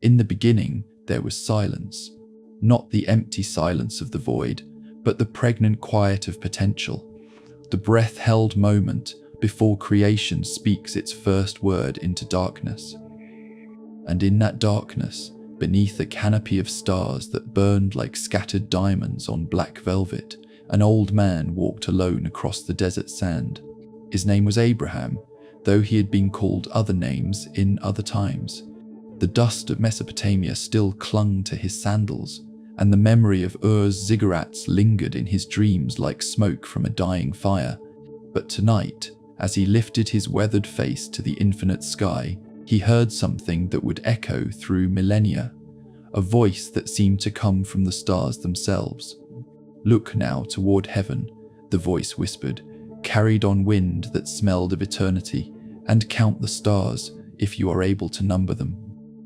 In the beginning, there was silence. Not the empty silence of the void, but the pregnant quiet of potential. The breath-held moment before creation speaks its first word into darkness. And in that darkness, beneath a canopy of stars that burned like scattered diamonds on black velvet, an old man walked alone across the desert sand. His name was Abraham, though he had been called other names in other times. The dust of Mesopotamia still clung to his sandals, and the memory of Ur's ziggurats lingered in his dreams like smoke from a dying fire. But tonight, as he lifted his weathered face to the infinite sky, he heard something that would echo through millennia, a voice that seemed to come from the stars themselves. "Look now toward heaven," the voice whispered, carried on wind that smelled of eternity, "and count the stars, if you are able to number them."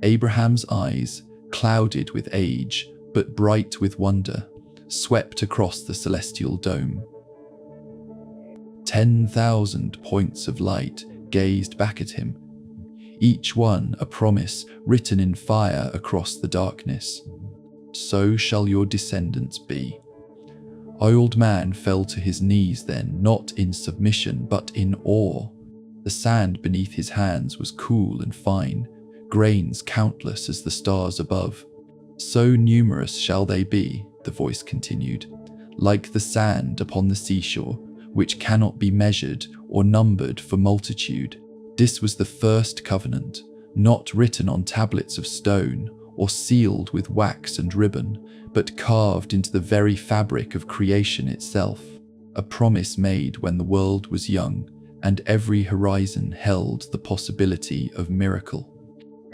Abraham's eyes, clouded with age, but bright with wonder, swept across the celestial dome. 10,000 points of light gazed back at him, each one a promise written in fire across the darkness. "So shall your descendants be." The old man fell to his knees then, not in submission, but in awe. The sand beneath his hands was cool and fine, grains countless as the stars above. "So numerous shall they be," the voice continued, "like the sand upon the seashore, which cannot be measured or numbered for multitude." This was the first covenant, not written on tablets of stone or sealed with wax and ribbon, but carved into the very fabric of creation itself, a promise made when the world was young and every horizon held the possibility of miracle.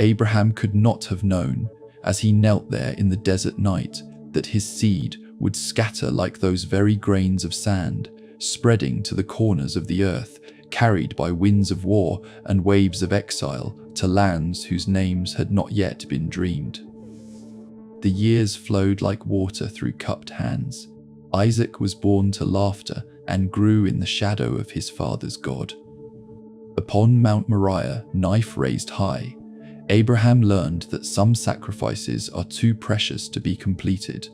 Abraham could not have known, as he knelt there in the desert night, that his seed would scatter like those very grains of sand, spreading to the corners of the earth, carried by winds of war and waves of exile to lands whose names had not yet been dreamed. The years flowed like water through cupped hands. Isaac was born to laughter and grew in the shadow of his father's God. Upon Mount Moriah, knife raised high, Abraham learned that some sacrifices are too precious to be completed,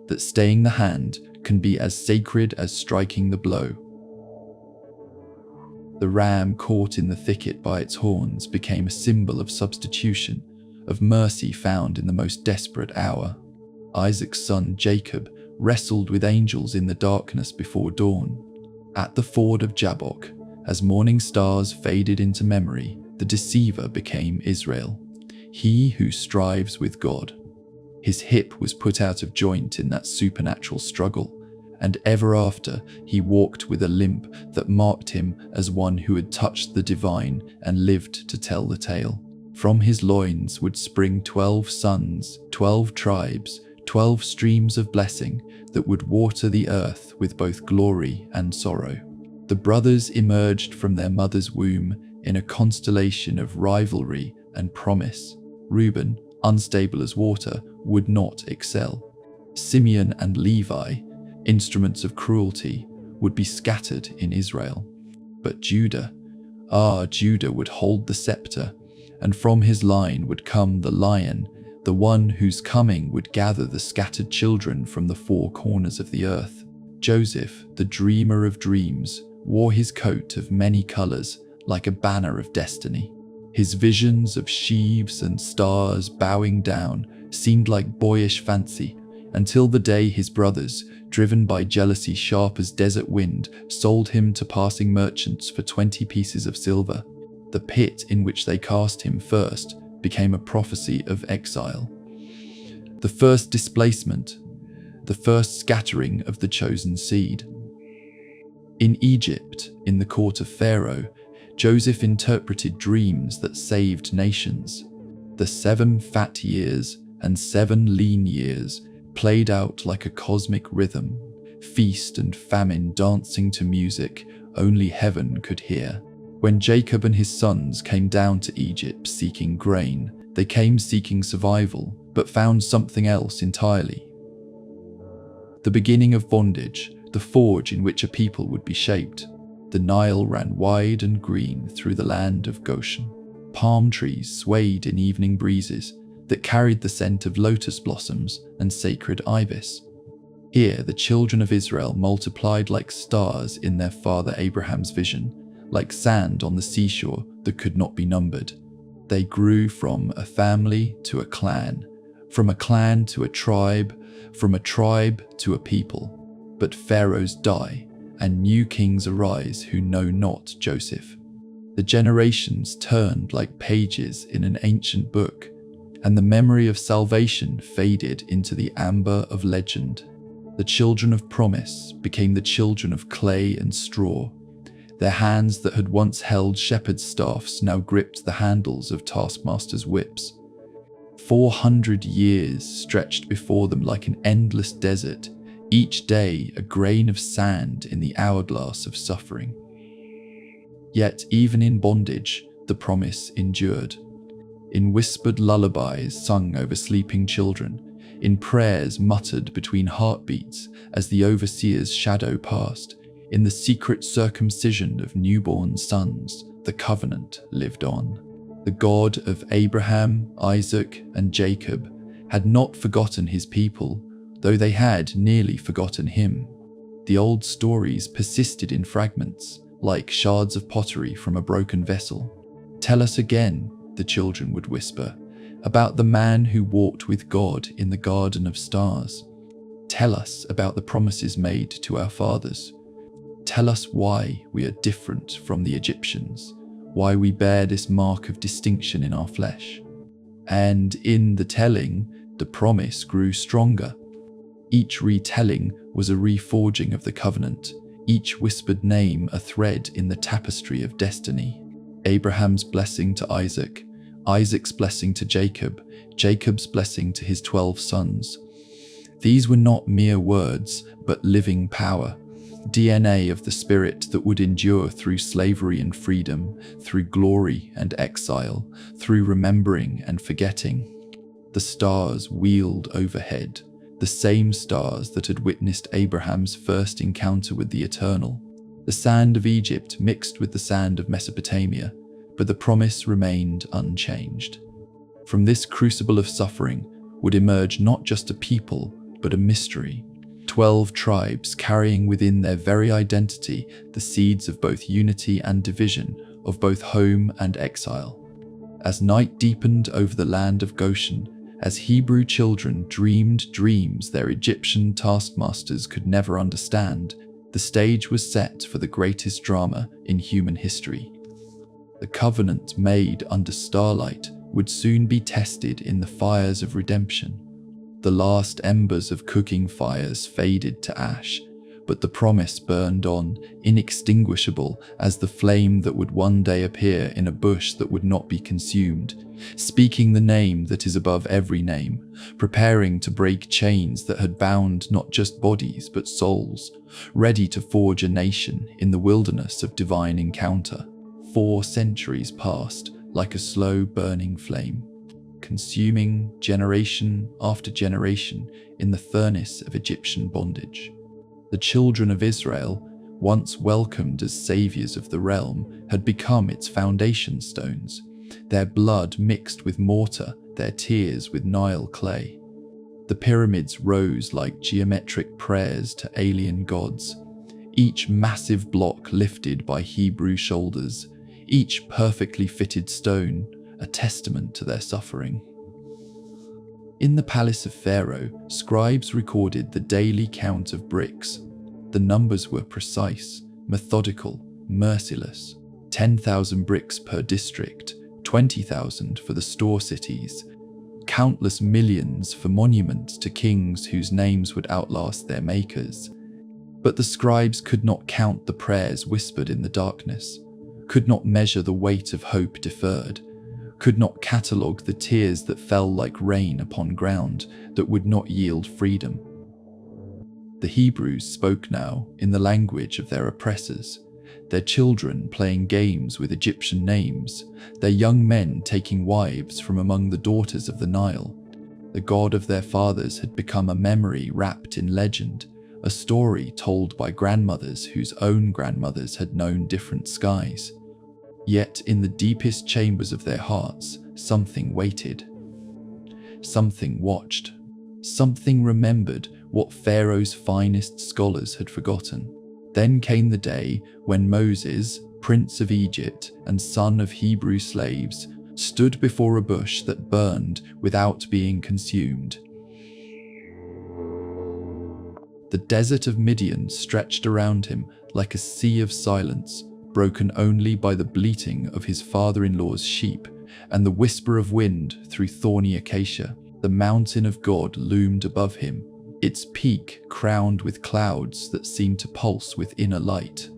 that staying the hand can be as sacred as striking the blow. The ram caught in the thicket by its horns became a symbol of substitution, of mercy found in the most desperate hour. Isaac's son Jacob wrestled with angels in the darkness before dawn. At the ford of Jabbok, as morning stars faded into memory, the deceiver became Israel, he who strives with God. His hip was put out of joint in that supernatural struggle, and ever after he walked with a limp that marked him as one who had touched the divine and lived to tell the tale. From his loins would spring 12 sons, 12 tribes, 12 streams of blessing that would water the earth with both glory and sorrow. The brothers emerged from their mother's womb in a constellation of rivalry and promise. Reuben, unstable as water, would not excel. Simeon and Levi, instruments of cruelty, would be scattered in Israel. But Judah would hold the scepter, and from his line would come the lion, the one whose coming would gather the scattered children from the four corners of the earth. Joseph, the dreamer of dreams, wore his coat of many colors like a banner of destiny. His visions of sheaves and stars bowing down seemed like boyish fancy, until the day his brothers, driven by jealousy sharp as desert wind, sold him to passing merchants for 20 pieces of silver. The pit in which they cast him first became a prophecy of exile. The first displacement, the first scattering of the chosen seed. In Egypt, in the court of Pharaoh, Joseph interpreted dreams that saved nations. The 7 fat years and 7 lean years played out like a cosmic rhythm, feast and famine dancing to music only heaven could hear. When Jacob and his sons came down to Egypt seeking grain, they came seeking survival, but found something else entirely. The beginning of bondage, the forge in which a people would be shaped. The Nile ran wide and green through the land of Goshen. Palm trees swayed in evening breezes, that carried the scent of lotus blossoms and sacred ibis. Here, the children of Israel multiplied like stars in their father Abraham's vision, like sand on the seashore that could not be numbered. They grew from a family to a clan, from a clan to a tribe, from a tribe to a people. But pharaohs die, and new kings arise who know not Joseph. The generations turned like pages in an ancient book, and the memory of salvation faded into the amber of legend. The children of promise became the children of clay and straw. Their hands that had once held shepherd's staffs now gripped the handles of taskmasters' whips. 400 years stretched before them like an endless desert, each day a grain of sand in the hourglass of suffering. Yet even in bondage, the promise endured. In whispered lullabies sung over sleeping children, in prayers muttered between heartbeats as the overseer's shadow passed, in the secret circumcision of newborn sons, the covenant lived on. The God of Abraham, Isaac, and Jacob had not forgotten his people, though they had nearly forgotten him. The old stories persisted in fragments, like shards of pottery from a broken vessel. "Tell us again," the children would whisper, "about the man who walked with God in the garden of stars. Tell us about the promises made to our fathers. Tell us why we are different from the Egyptians, why we bear this mark of distinction in our flesh." And in the telling, the promise grew stronger. Each retelling was a reforging of the covenant, each whispered name a thread in the tapestry of destiny. Abraham's blessing to Isaac, Isaac's blessing to Jacob, Jacob's blessing to his 12 sons. These were not mere words, but living power, DNA of the spirit that would endure through slavery and freedom, through glory and exile, through remembering and forgetting. The stars wheeled overhead, the same stars that had witnessed Abraham's first encounter with the Eternal. The sand of Egypt mixed with the sand of Mesopotamia, but the promise remained unchanged. From this crucible of suffering would emerge not just a people, but a mystery. 12 tribes carrying within their very identity the seeds of both unity and division, of both home and exile. As night deepened over the land of Goshen, as Hebrew children dreamed dreams their Egyptian taskmasters could never understand, the stage was set for the greatest drama in human history. The covenant made under starlight would soon be tested in the fires of redemption. The last embers of cooking fires faded to ash, but the promise burned on, inextinguishable as the flame that would one day appear in a bush that would not be consumed, speaking the name that is above every name, preparing to break chains that had bound not just bodies but souls, ready to forge a nation in the wilderness of divine encounter. 4 centuries passed like a slow burning flame, consuming generation after generation in the furnace of Egyptian bondage. The children of Israel, once welcomed as saviors of the realm, had become its foundation stones, their blood mixed with mortar, their tears with Nile clay. The pyramids rose like geometric prayers to alien gods, each massive block lifted by Hebrew shoulders, each perfectly fitted stone a testament to their suffering. In the palace of Pharaoh, scribes recorded the daily count of bricks. The numbers were precise, methodical, merciless. 10,000 bricks per district, 20,000 for the store cities, countless millions for monuments to kings whose names would outlast their makers. But the scribes could not count the prayers whispered in the darkness, could not measure the weight of hope deferred, could not catalogue the tears that fell like rain upon ground that would not yield freedom. The Hebrews spoke now in the language of their oppressors, their children playing games with Egyptian names, their young men taking wives from among the daughters of the Nile. The God of their fathers had become a memory wrapped in legend, a story told by grandmothers whose own grandmothers had known different skies. Yet in the deepest chambers of their hearts, something waited. Something watched. Something remembered what Pharaoh's finest scholars had forgotten. Then came the day when Moses, prince of Egypt and son of Hebrew slaves, stood before a bush that burned without being consumed. The desert of Midian stretched around him like a sea of silence, broken only by the bleating of his father-in-law's sheep and the whisper of wind through thorny acacia. The mountain of God loomed above him, its peak crowned with clouds that seemed to pulse with inner light.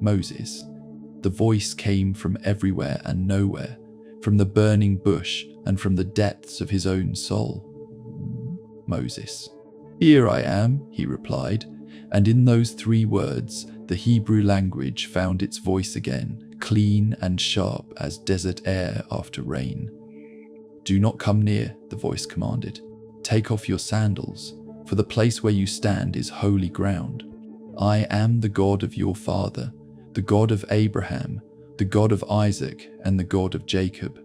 Moses. The voice came from everywhere and nowhere, from the burning bush and from the depths of his own soul. Moses. "Here I am," he replied, and in those 3 words, the Hebrew language found its voice again, clean and sharp as desert air after rain. "Do not come near," the voice commanded. "Take off your sandals, for the place where you stand is holy ground. I am the God of your father, the God of Abraham, the God of Isaac, and the God of Jacob."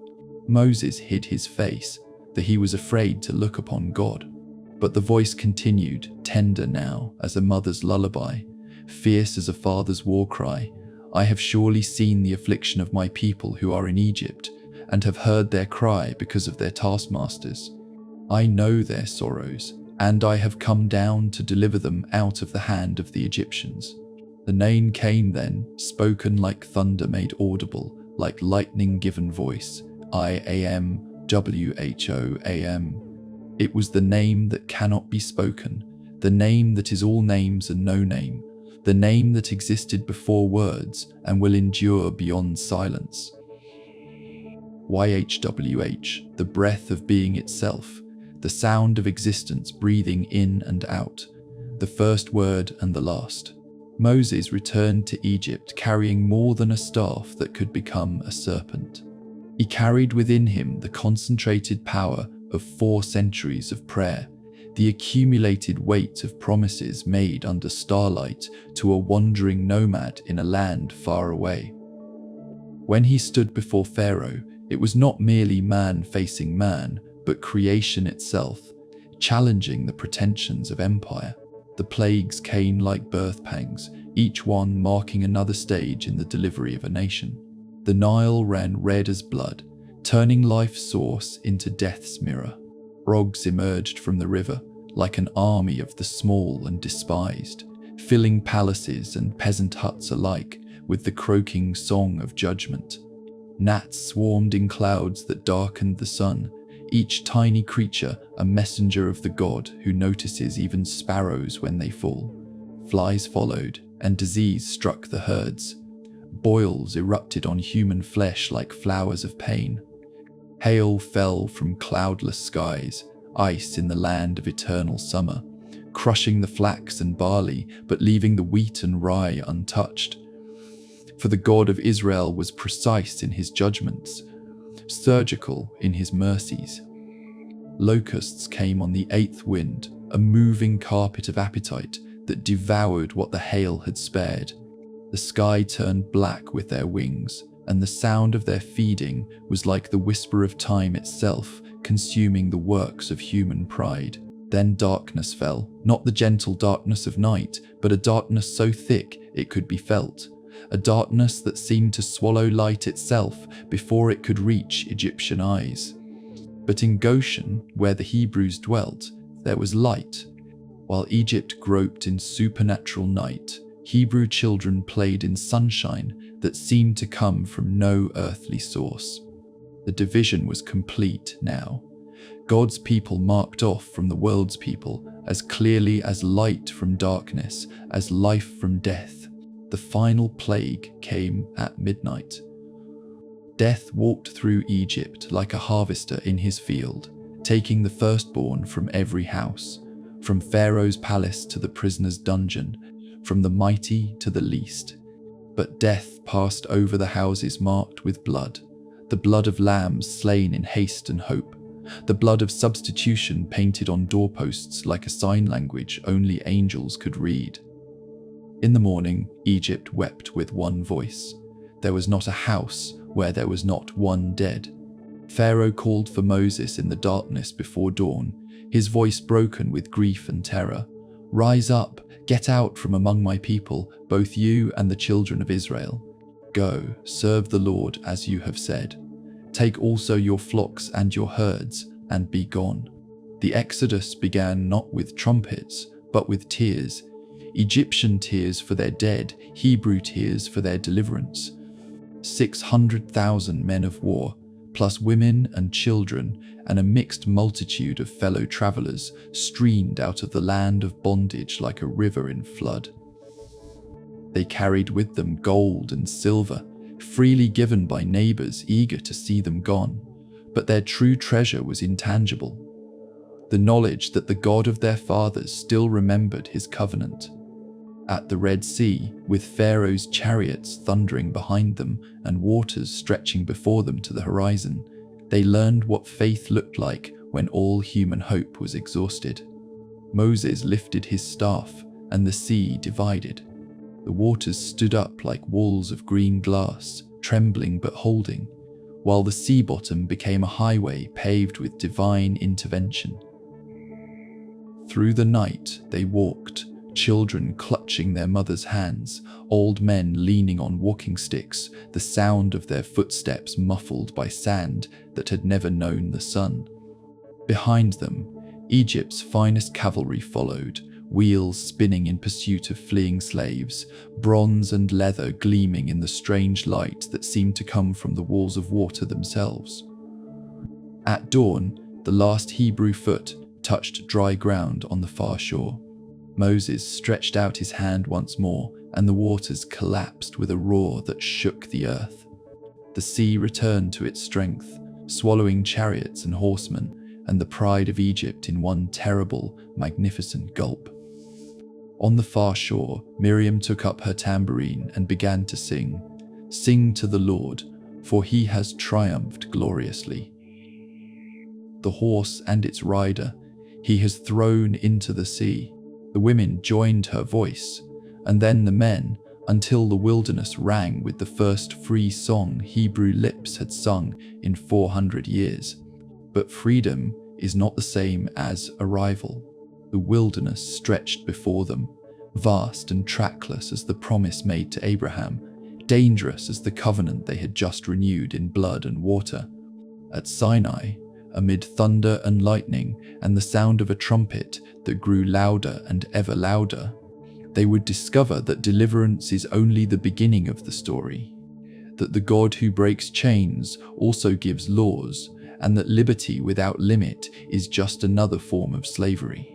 Moses hid his face, for he was afraid to look upon God. But the voice continued, tender now as a mother's lullaby, fierce as a father's war cry. "I have surely seen the affliction of my people who are in Egypt, and have heard their cry because of their taskmasters. I know their sorrows, and I have come down to deliver them out of the hand of the Egyptians." The name came then, spoken like thunder made audible, like lightning-given voice. I-A-M, W-H-O-A-M. It was the name that cannot be spoken, the name that is all names and no name, the name that existed before words and will endure beyond silence. YHWH, the breath of being itself, the sound of existence breathing in and out, the first word and the last. Moses returned to Egypt carrying more than a staff that could become a serpent. He carried within him the concentrated power of 4 centuries of prayer, the accumulated weight of promises made under starlight to a wandering nomad in a land far away. When he stood before Pharaoh, it was not merely man facing man, but creation itself, challenging the pretensions of empire. The plagues came like birth pangs, each one marking another stage in the delivery of a nation. The Nile ran red as blood, turning life's source into death's mirror. Frogs emerged from the river, like an army of the small and despised, filling palaces and peasant huts alike with the croaking song of judgment. Gnats swarmed in clouds that darkened the sun, each tiny creature a messenger of the God who notices even sparrows when they fall. Flies followed, and disease struck the herds. Boils erupted on human flesh like flowers of pain. Hail fell from cloudless skies, ice in the land of eternal summer, crushing the flax and barley, but leaving the wheat and rye untouched. For the God of Israel was precise in his judgments, surgical in his mercies. Locusts came on the 8th wind, a moving carpet of appetite that devoured what the hail had spared. The sky turned black with their wings, and the sound of their feeding was like the whisper of time itself, consuming the works of human pride. Then darkness fell, not the gentle darkness of night, but a darkness so thick it could be felt, a darkness that seemed to swallow light itself before it could reach Egyptian eyes. But in Goshen, where the Hebrews dwelt, there was light. While Egypt groped in supernatural night, Hebrew children played in sunshine that seemed to come from no earthly source. The division was complete now. God's people marked off from the world's people as clearly as light from darkness, as life from death. The final plague came at midnight. Death walked through Egypt like a harvester in his field, taking the firstborn from every house, from Pharaoh's palace to the prisoner's dungeon, from the mighty to the least. But death passed over the houses marked with blood, the blood of lambs slain in haste and hope, the blood of substitution painted on doorposts like a sign language only angels could read. In the morning, Egypt wept with one voice. There was not a house where there was not one dead. Pharaoh called for Moses in the darkness before dawn, his voice broken with grief and terror. "Rise up, get out from among my people, both you and the children of Israel. Go, serve the Lord as you have said. Take also your flocks and your herds, and be gone." The exodus began not with trumpets, but with tears. Egyptian tears for their dead, Hebrew tears for their deliverance. 600,000 men of war, plus women and children, and a mixed multitude of fellow travelers, streamed out of the land of bondage like a river in flood. They carried with them gold and silver, freely given by neighbors eager to see them gone, but their true treasure was intangible. The knowledge that the God of their fathers still remembered his covenant. At the Red Sea, with Pharaoh's chariots thundering behind them and waters stretching before them to the horizon, they learned what faith looked like when all human hope was exhausted. Moses lifted his staff, and the sea divided. The waters stood up like walls of green glass, trembling but holding, while the sea bottom became a highway paved with divine intervention. Through the night they walked, children clutching their mothers' hands, old men leaning on walking sticks, the sound of their footsteps muffled by sand that had never known the sun. Behind them, Egypt's finest cavalry followed, wheels spinning in pursuit of fleeing slaves, bronze and leather gleaming in the strange light that seemed to come from the walls of water themselves. At dawn, the last Hebrew foot touched dry ground on the far shore. Moses stretched out his hand once more, and the waters collapsed with a roar that shook the earth. The sea returned to its strength, swallowing chariots and horsemen, and the pride of Egypt in one terrible, magnificent gulp. On the far shore, Miriam took up her tambourine and began to sing, "Sing to the Lord, for he has triumphed gloriously. The horse and its rider he has thrown into the sea." The women joined her voice, and then the men, until the wilderness rang with the first free song Hebrew lips had sung in 400 years. But freedom is not the same as arrival. The wilderness stretched before them, vast and trackless as the promise made to Abraham, dangerous as the covenant they had just renewed in blood and water. At Sinai, amid thunder and lightning and the sound of a trumpet that grew louder and ever louder, they would discover that deliverance is only the beginning of the story, that the God who breaks chains also gives laws, and that liberty without limit is just another form of slavery.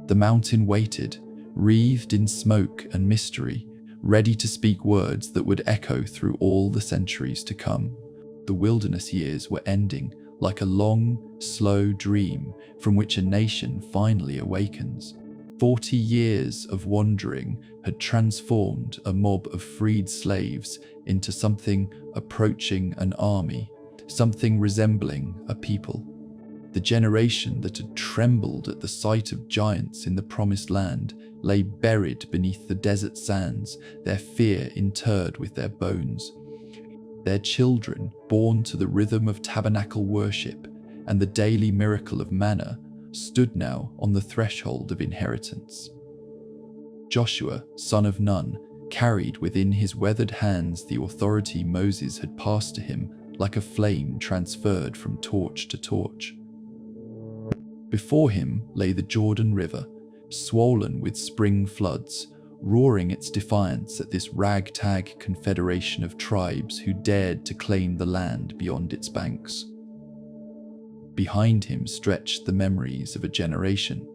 The mountain waited, wreathed in smoke and mystery, ready to speak words that would echo through all the centuries to come. The wilderness years were ending, like a long, slow dream from which a nation finally awakens. 40 years of wandering had transformed a mob of freed slaves into something approaching an army, something resembling a people. The generation that had trembled at the sight of giants in the promised land lay buried beneath the desert sands, their fear interred with their bones. Their children, born to the rhythm of tabernacle worship and the daily miracle of manna, stood now on the threshold of inheritance. Joshua, son of Nun, carried within his weathered hands the authority Moses had passed to him like a flame transferred from torch to torch. Before him lay the Jordan River, swollen with spring floods, roaring its defiance at this ragtag confederation of tribes who dared to claim the land beyond its banks. Behind him stretched the memories of a generation,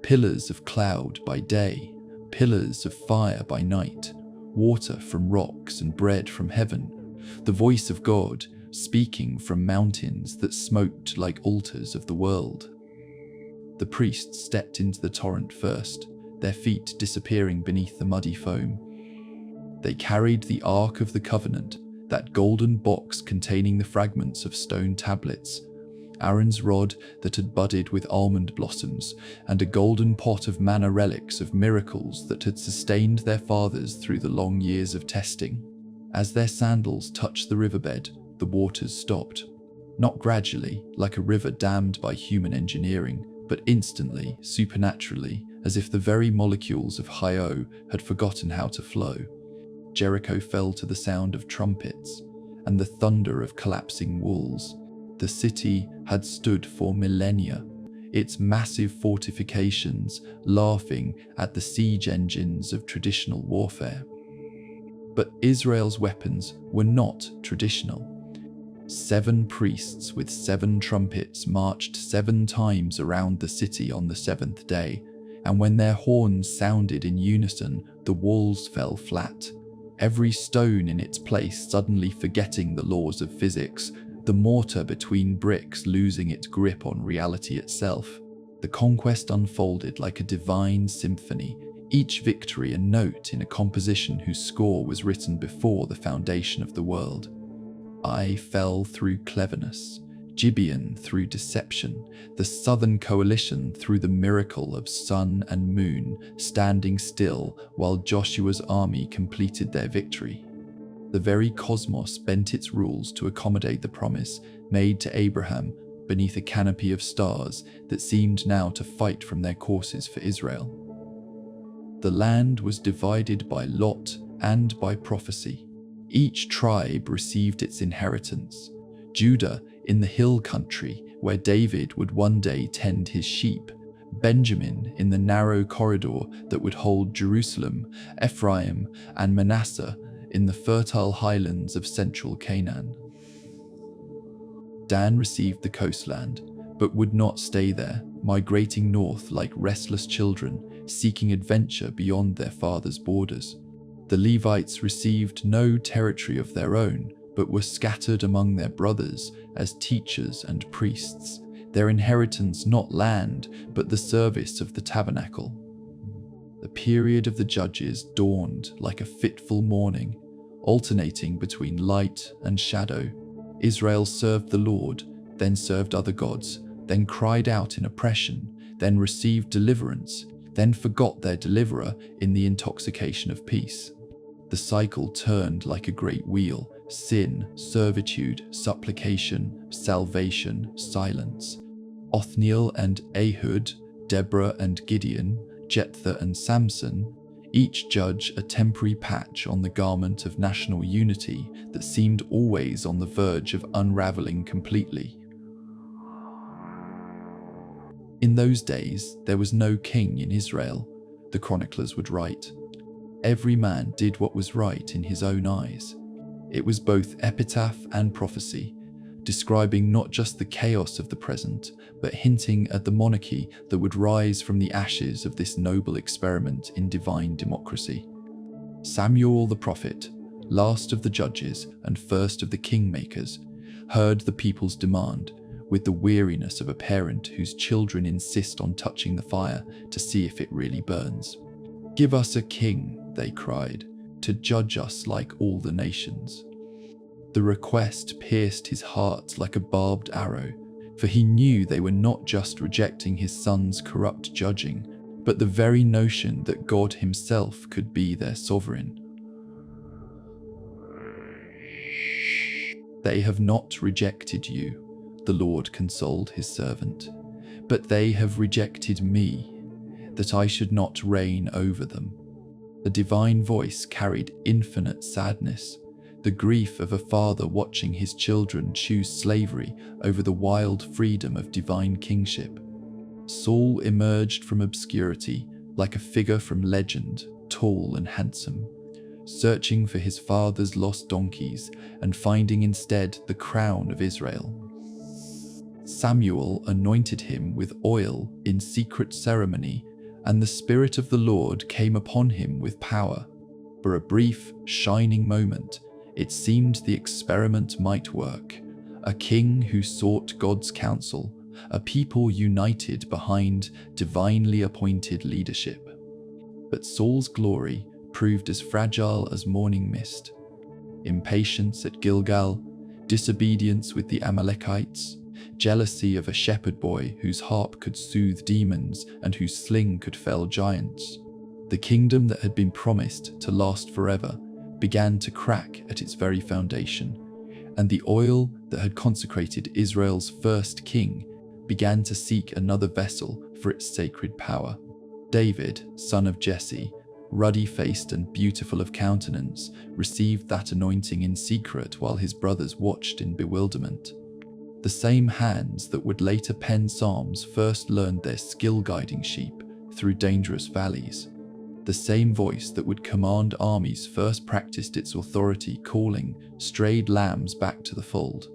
pillars of cloud by day, pillars of fire by night, water from rocks and bread from heaven, the voice of God speaking from mountains that smoked like altars of the world. The priests stepped into the torrent first, their feet disappearing beneath the muddy foam. They carried the Ark of the Covenant, that golden box containing the fragments of stone tablets, Aaron's rod that had budded with almond blossoms, and a golden pot of manna relics of miracles that had sustained their fathers through the long years of testing. As their sandals touched the riverbed, the waters stopped. Not gradually, like a river dammed by human engineering, but instantly, supernaturally, as if the very molecules of Hio had forgotten how to flow. Jericho fell to the sound of trumpets and the thunder of collapsing walls. The city had stood for millennia, its massive fortifications laughing at the siege engines of traditional warfare. But Israel's weapons were not traditional. 7 priests with 7 trumpets marched 7 times around the city on the 7th day, and when their horns sounded in unison, the walls fell flat, every stone in its place suddenly forgetting the laws of physics, the mortar between bricks losing its grip on reality itself. The conquest unfolded like a divine symphony, each victory a note in a composition whose score was written before the foundation of the world. I fell through cleverness, Gibeon through deception, the Southern Coalition through the miracle of sun and moon standing still while Joshua's army completed their victory. The very cosmos bent its rules to accommodate the promise made to Abraham beneath a canopy of stars that seemed now to fight from their courses for Israel. The land was divided by lot and by prophecy. Each tribe received its inheritance. Judah in the hill country where David would one day tend his sheep, Benjamin in the narrow corridor that would hold Jerusalem, Ephraim and Manasseh in the fertile highlands of central Canaan. Dan received the coastland, but would not stay there, migrating north like restless children, seeking adventure beyond their father's borders. The Levites received no territory of their own, but were scattered among their brothers as teachers and priests, their inheritance not land, but the service of the tabernacle. The period of the judges dawned like a fitful morning, alternating between light and shadow. Israel served the Lord, then served other gods, then cried out in oppression, then received deliverance, then forgot their deliverer in the intoxication of peace. The cycle turned like a great wheel: sin, servitude, supplication, salvation, silence. Othniel and Ehud, Deborah and Gideon, Jephthah and Samson, each judge a temporary patch on the garment of national unity that seemed always on the verge of unraveling completely. In those days, there was no king in Israel, the chroniclers would write. Every man did what was right in his own eyes. It was both epitaph and prophecy, describing not just the chaos of the present, but hinting at the monarchy that would rise from the ashes of this noble experiment in divine democracy. Samuel the prophet, last of the judges and first of the kingmakers, heard the people's demand with the weariness of a parent whose children insist on touching the fire to see if it really burns. "Give us a king," they cried, "to judge us like all the nations." The request pierced his heart like a barbed arrow, for he knew they were not just rejecting his son's corrupt judging, but the very notion that God himself could be their sovereign. "They have not rejected you," the Lord consoled his servant, "but they have rejected me, that I should not reign over them." The divine voice carried infinite sadness, the grief of a father watching his children choose slavery over the wild freedom of divine kingship. Saul emerged from obscurity like a figure from legend, tall and handsome, searching for his father's lost donkeys and finding instead the crown of Israel. Samuel anointed him with oil in secret ceremony, and the Spirit of the Lord came upon him with power. For a brief, shining moment, it seemed the experiment might work. A king who sought God's counsel, a people united behind divinely appointed leadership. But Saul's glory proved as fragile as morning mist. Impatience at Gilgal, disobedience with the Amalekites, jealousy of a shepherd boy whose harp could soothe demons and whose sling could fell giants. The kingdom that had been promised to last forever began to crack at its very foundation, and the oil that had consecrated Israel's first king began to seek another vessel for its sacred power. David, son of Jesse, ruddy-faced and beautiful of countenance, received that anointing in secret while his brothers watched in bewilderment. The same hands that would later pen psalms first learned their skill guiding sheep through dangerous valleys. The same voice that would command armies first practiced its authority calling strayed lambs back to the fold.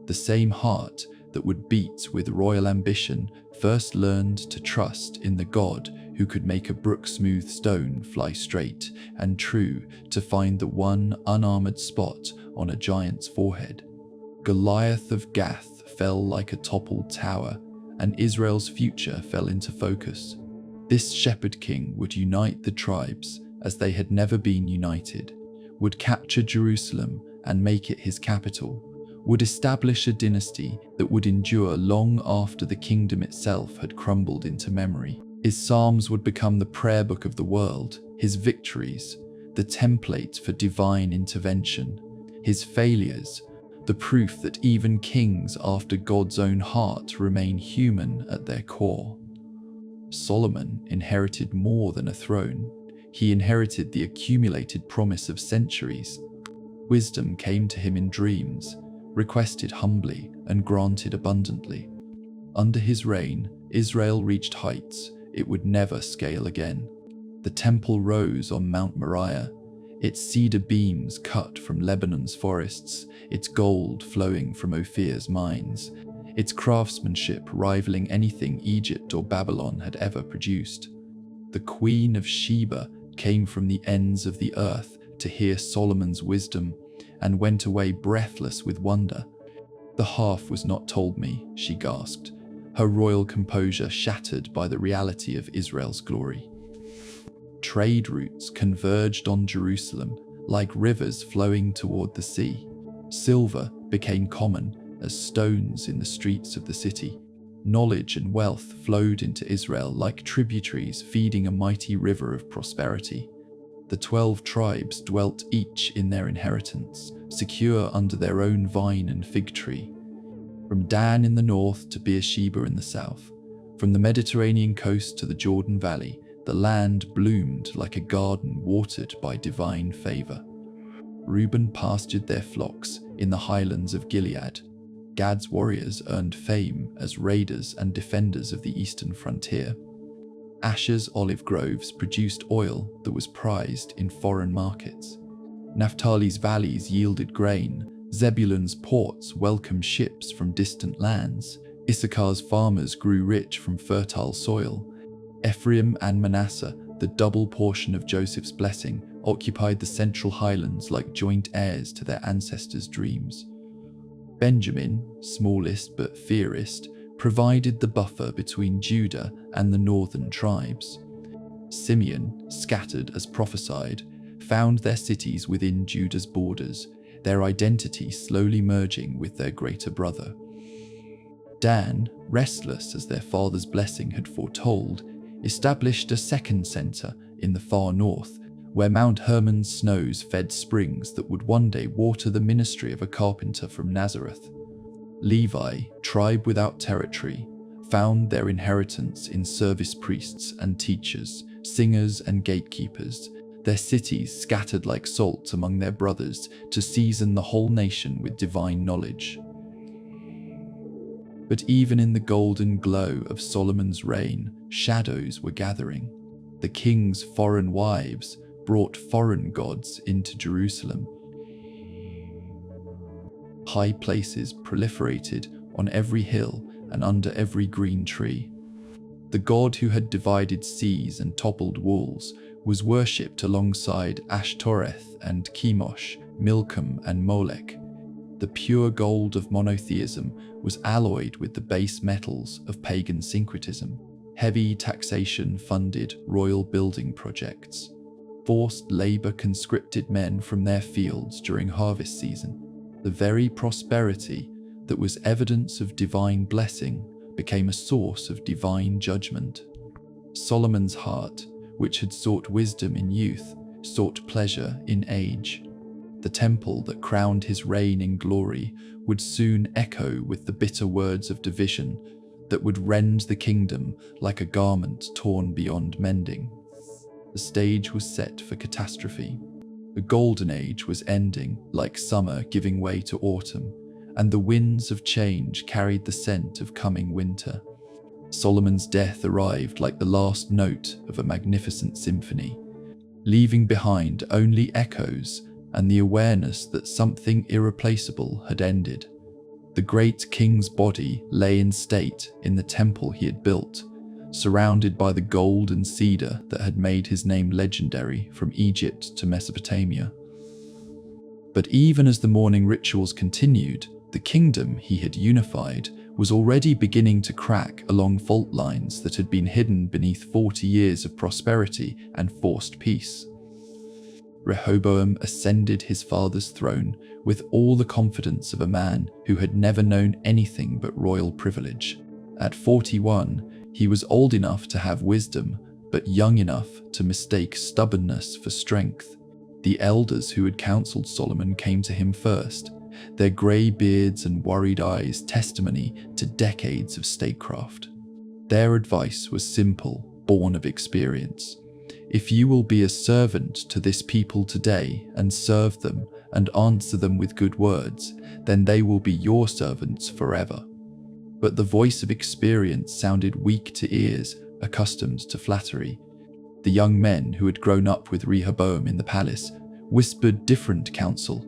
The same heart that would beat with royal ambition first learned to trust in the God who could make a brook-smooth stone fly straight and true to find the one unarmored spot on a giant's forehead. Goliath of Gath fell like a toppled tower, and Israel's future fell into focus. This shepherd king would unite the tribes as they had never been united, would capture Jerusalem and make it his capital, would establish a dynasty that would endure long after the kingdom itself had crumbled into memory. His psalms would become the prayer book of the world, his victories, the template for divine intervention, his failures, the proof that even kings after God's own heart remain human at their core. Solomon inherited more than a throne. He inherited the accumulated promise of centuries. Wisdom came to him in dreams, requested humbly and granted abundantly. Under his reign, Israel reached heights it would never scale again. The temple rose on Mount Moriah, its cedar beams cut from Lebanon's forests, its gold flowing from Ophir's mines, its craftsmanship rivaling anything Egypt or Babylon had ever produced. The Queen of Sheba came from the ends of the earth to hear Solomon's wisdom and went away breathless with wonder. "The half was not told me," she gasped, her royal composure shattered by the reality of Israel's glory. Trade routes converged on Jerusalem like rivers flowing toward the sea. Silver became common as stones in the streets of the city. Knowledge and wealth flowed into Israel like tributaries feeding a mighty river of prosperity. The 12 tribes dwelt each in their inheritance, secure under their own vine and fig tree. From Dan in the north to Beersheba in the south, from the Mediterranean coast to the Jordan Valley, the land bloomed like a garden watered by divine favor. Reuben pastured their flocks in the highlands of Gilead. Gad's warriors earned fame as raiders and defenders of the eastern frontier. Asher's olive groves produced oil that was prized in foreign markets. Naphtali's valleys yielded grain. Zebulun's ports welcomed ships from distant lands. Issachar's farmers grew rich from fertile soil. Ephraim and Manasseh, the double portion of Joseph's blessing, occupied the central highlands like joint heirs to their ancestors' dreams. Benjamin, smallest but fiercest, provided the buffer between Judah and the northern tribes. Simeon, scattered as prophesied, found their cities within Judah's borders, their identity slowly merging with their greater brother. Dan, restless as their father's blessing had foretold, established a second center in the far north, where Mount Hermon's snows fed springs that would one day water the ministry of a carpenter from Nazareth. Levi, tribe without territory, found their inheritance in service priests and teachers, singers and gatekeepers, their cities scattered like salt among their brothers to season the whole nation with divine knowledge. But even in the golden glow of Solomon's reign, shadows were gathering. The king's foreign wives brought foreign gods into Jerusalem. High places proliferated on every hill and under every green tree. The god who had divided seas and toppled walls was worshipped alongside Ashtoreth and Chemosh, Milcom and Molech. The pure gold of monotheism was alloyed with the base metals of pagan syncretism. Heavy taxation funded royal building projects. Forced labor conscripted men from their fields during harvest season. The very prosperity that was evidence of divine blessing became a source of divine judgment. Solomon's heart, which had sought wisdom in youth, sought pleasure in age. The temple that crowned his reign in glory would soon echo with the bitter words of division that would rend the kingdom like a garment torn beyond mending. The stage was set for catastrophe. The golden age was ending, like summer giving way to autumn, and the winds of change carried the scent of coming winter. Solomon's death arrived like the last note of a magnificent symphony, leaving behind only echoes and the awareness that something irreplaceable had ended. The great king's body lay in state in the temple he had built, surrounded by the gold and cedar that had made his name legendary from Egypt to Mesopotamia. But even as the mourning rituals continued, the kingdom he had unified was already beginning to crack along fault lines that had been hidden beneath 40 years of prosperity and forced peace. Rehoboam ascended his father's throne with all the confidence of a man who had never known anything but royal privilege. At 41, he was old enough to have wisdom, but young enough to mistake stubbornness for strength. The elders who had counseled Solomon came to him first, their grey beards and worried eyes testimony to decades of statecraft. Their advice was simple, born of experience. If you will be a servant to this people today and serve them and answer them with good words, then they will be your servants forever. But the voice of experience sounded weak to ears accustomed to flattery. The young men who had grown up with Rehoboam in the palace whispered different counsel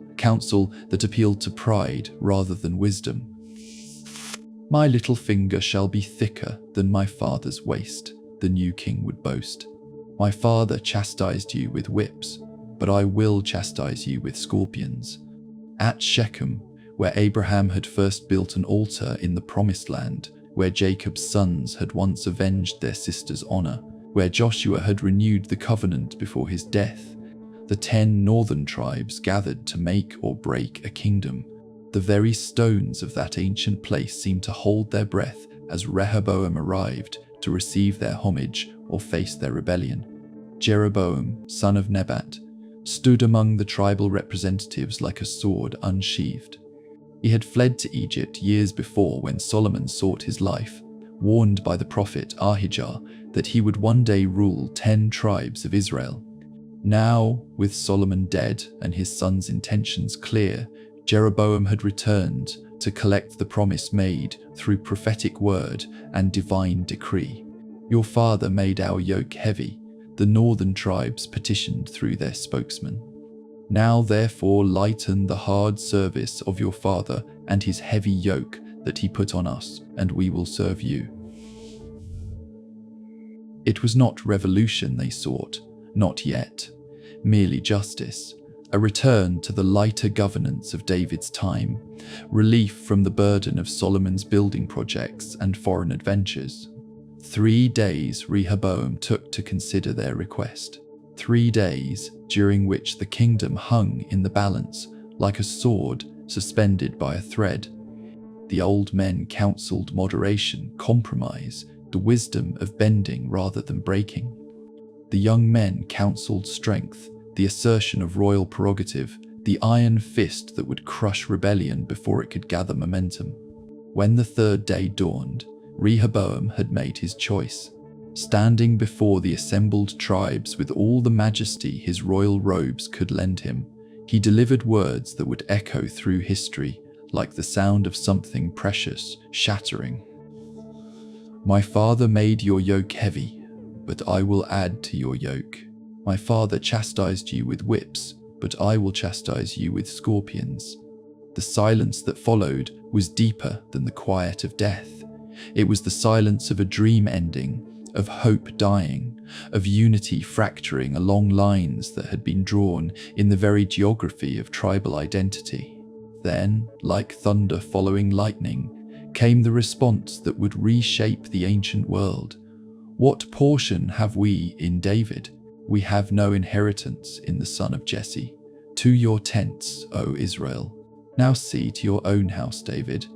that appealed to pride rather than wisdom. "My little finger shall be thicker than my father's waist," the new king would boast. "My father chastised you with whips, but I will chastise you with scorpions." At Shechem, where Abraham had first built an altar in the Promised Land, where Jacob's sons had once avenged their sister's honor, where Joshua had renewed the covenant before his death, the 10 northern tribes gathered to make or break a kingdom. The very stones of that ancient place seemed to hold their breath as Rehoboam arrived to receive their homage or face their rebellion. Jeroboam, son of Nebat, stood among the tribal representatives like a sword unsheathed. He had fled to Egypt years before when Solomon sought his life, warned by the prophet Ahijah that he would one day rule 10 tribes of Israel. Now, with Solomon dead and his son's intentions clear, Jeroboam had returned to collect the promise made through prophetic word and divine decree. "Your father made our yoke heavy," the northern tribes petitioned through their spokesman. "Now therefore lighten the hard service of your father and his heavy yoke that he put on us, and we will serve you." It was not revolution they sought, not yet, merely justice, a return to the lighter governance of David's time, relief from the burden of Solomon's building projects and foreign adventures. 3 days Rehoboam took to consider their request. 3 days during which the kingdom hung in the balance like a sword suspended by a thread. The old men counseled moderation, compromise, the wisdom of bending rather than breaking. The young men counseled strength, the assertion of royal prerogative, the iron fist that would crush rebellion before it could gather momentum. When the 3rd day dawned, Rehoboam had made his choice. Standing before the assembled tribes with all the majesty his royal robes could lend him, he delivered words that would echo through history like the sound of something precious shattering. "My father made your yoke heavy, but I will add to your yoke. My father chastised you with whips, but I will chastise you with scorpions." The silence that followed was deeper than the quiet of death. It was the silence of a dream ending, of hope dying, of unity fracturing along lines that had been drawn in the very geography of tribal identity. Then, like thunder following lightning, came the response that would reshape the ancient world. "What portion have we in David? We have no inheritance in the son of Jesse. To your tents, O Israel. Now see to your own house, David."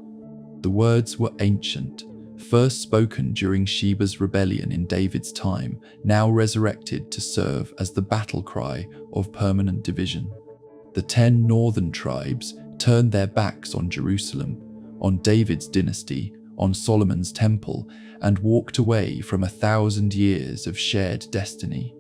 The words were ancient, first spoken during Sheba's rebellion in David's time, now resurrected to serve as the battle cry of permanent division. The 10 northern tribes turned their backs on Jerusalem, on David's dynasty, on Solomon's temple, and walked away from 1,000 years of shared destiny.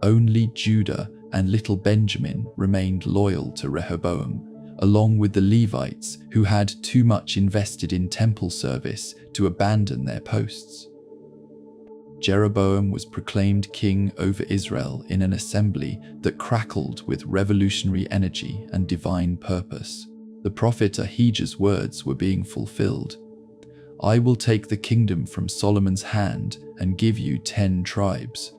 Only Judah and little Benjamin remained loyal to Rehoboam, along with the Levites who had too much invested in temple service to abandon their posts. Jeroboam was proclaimed king over Israel in an assembly that crackled with revolutionary energy and divine purpose. The prophet Ahijah's words were being fulfilled. "I will take the kingdom from Solomon's hand and give you 10 tribes."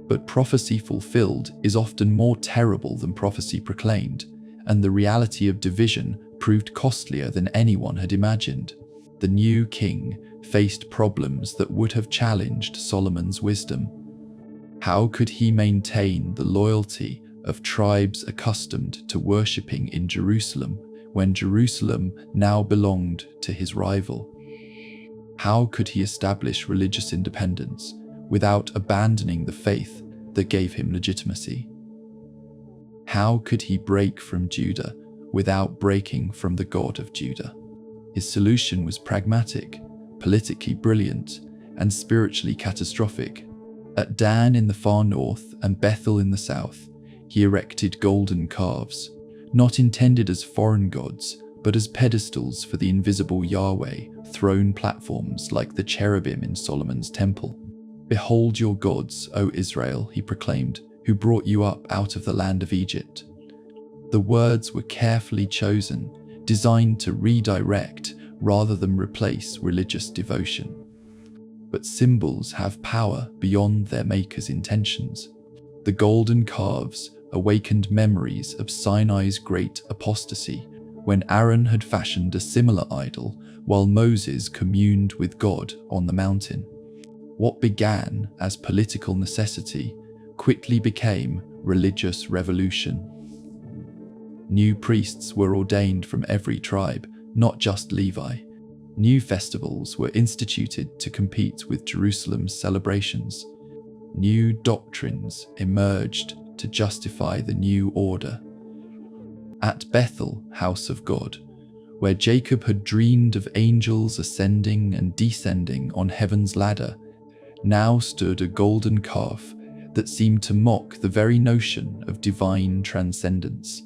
But prophecy fulfilled is often more terrible than prophecy proclaimed, and the reality of division proved costlier than anyone had imagined. The new king faced problems that would have challenged Solomon's wisdom. How could he maintain the loyalty of tribes accustomed to worshipping in Jerusalem when Jerusalem now belonged to his rival? How could he establish religious independence without abandoning the faith that gave him legitimacy? How could he break from Judah without breaking from the God of Judah? His solution was pragmatic, politically brilliant, and spiritually catastrophic. At Dan in the far north and Bethel in the south, he erected golden calves, not intended as foreign gods, but as pedestals for the invisible Yahweh, throne platforms like the cherubim in Solomon's temple. "Behold your gods, O Israel," he proclaimed, "who brought you up out of the land of Egypt." The words were carefully chosen, designed to redirect rather than replace religious devotion. But symbols have power beyond their maker's intentions. The golden calves awakened memories of Sinai's great apostasy, when Aaron had fashioned a similar idol while Moses communed with God on the mountain. What began as political necessity quickly became religious revolution. New priests were ordained from every tribe, not just Levi. New festivals were instituted to compete with Jerusalem's celebrations. New doctrines emerged to justify the new order. At Bethel, house of God, where Jacob had dreamed of angels ascending and descending on heaven's ladder, now stood a golden calf that seemed to mock the very notion of divine transcendence.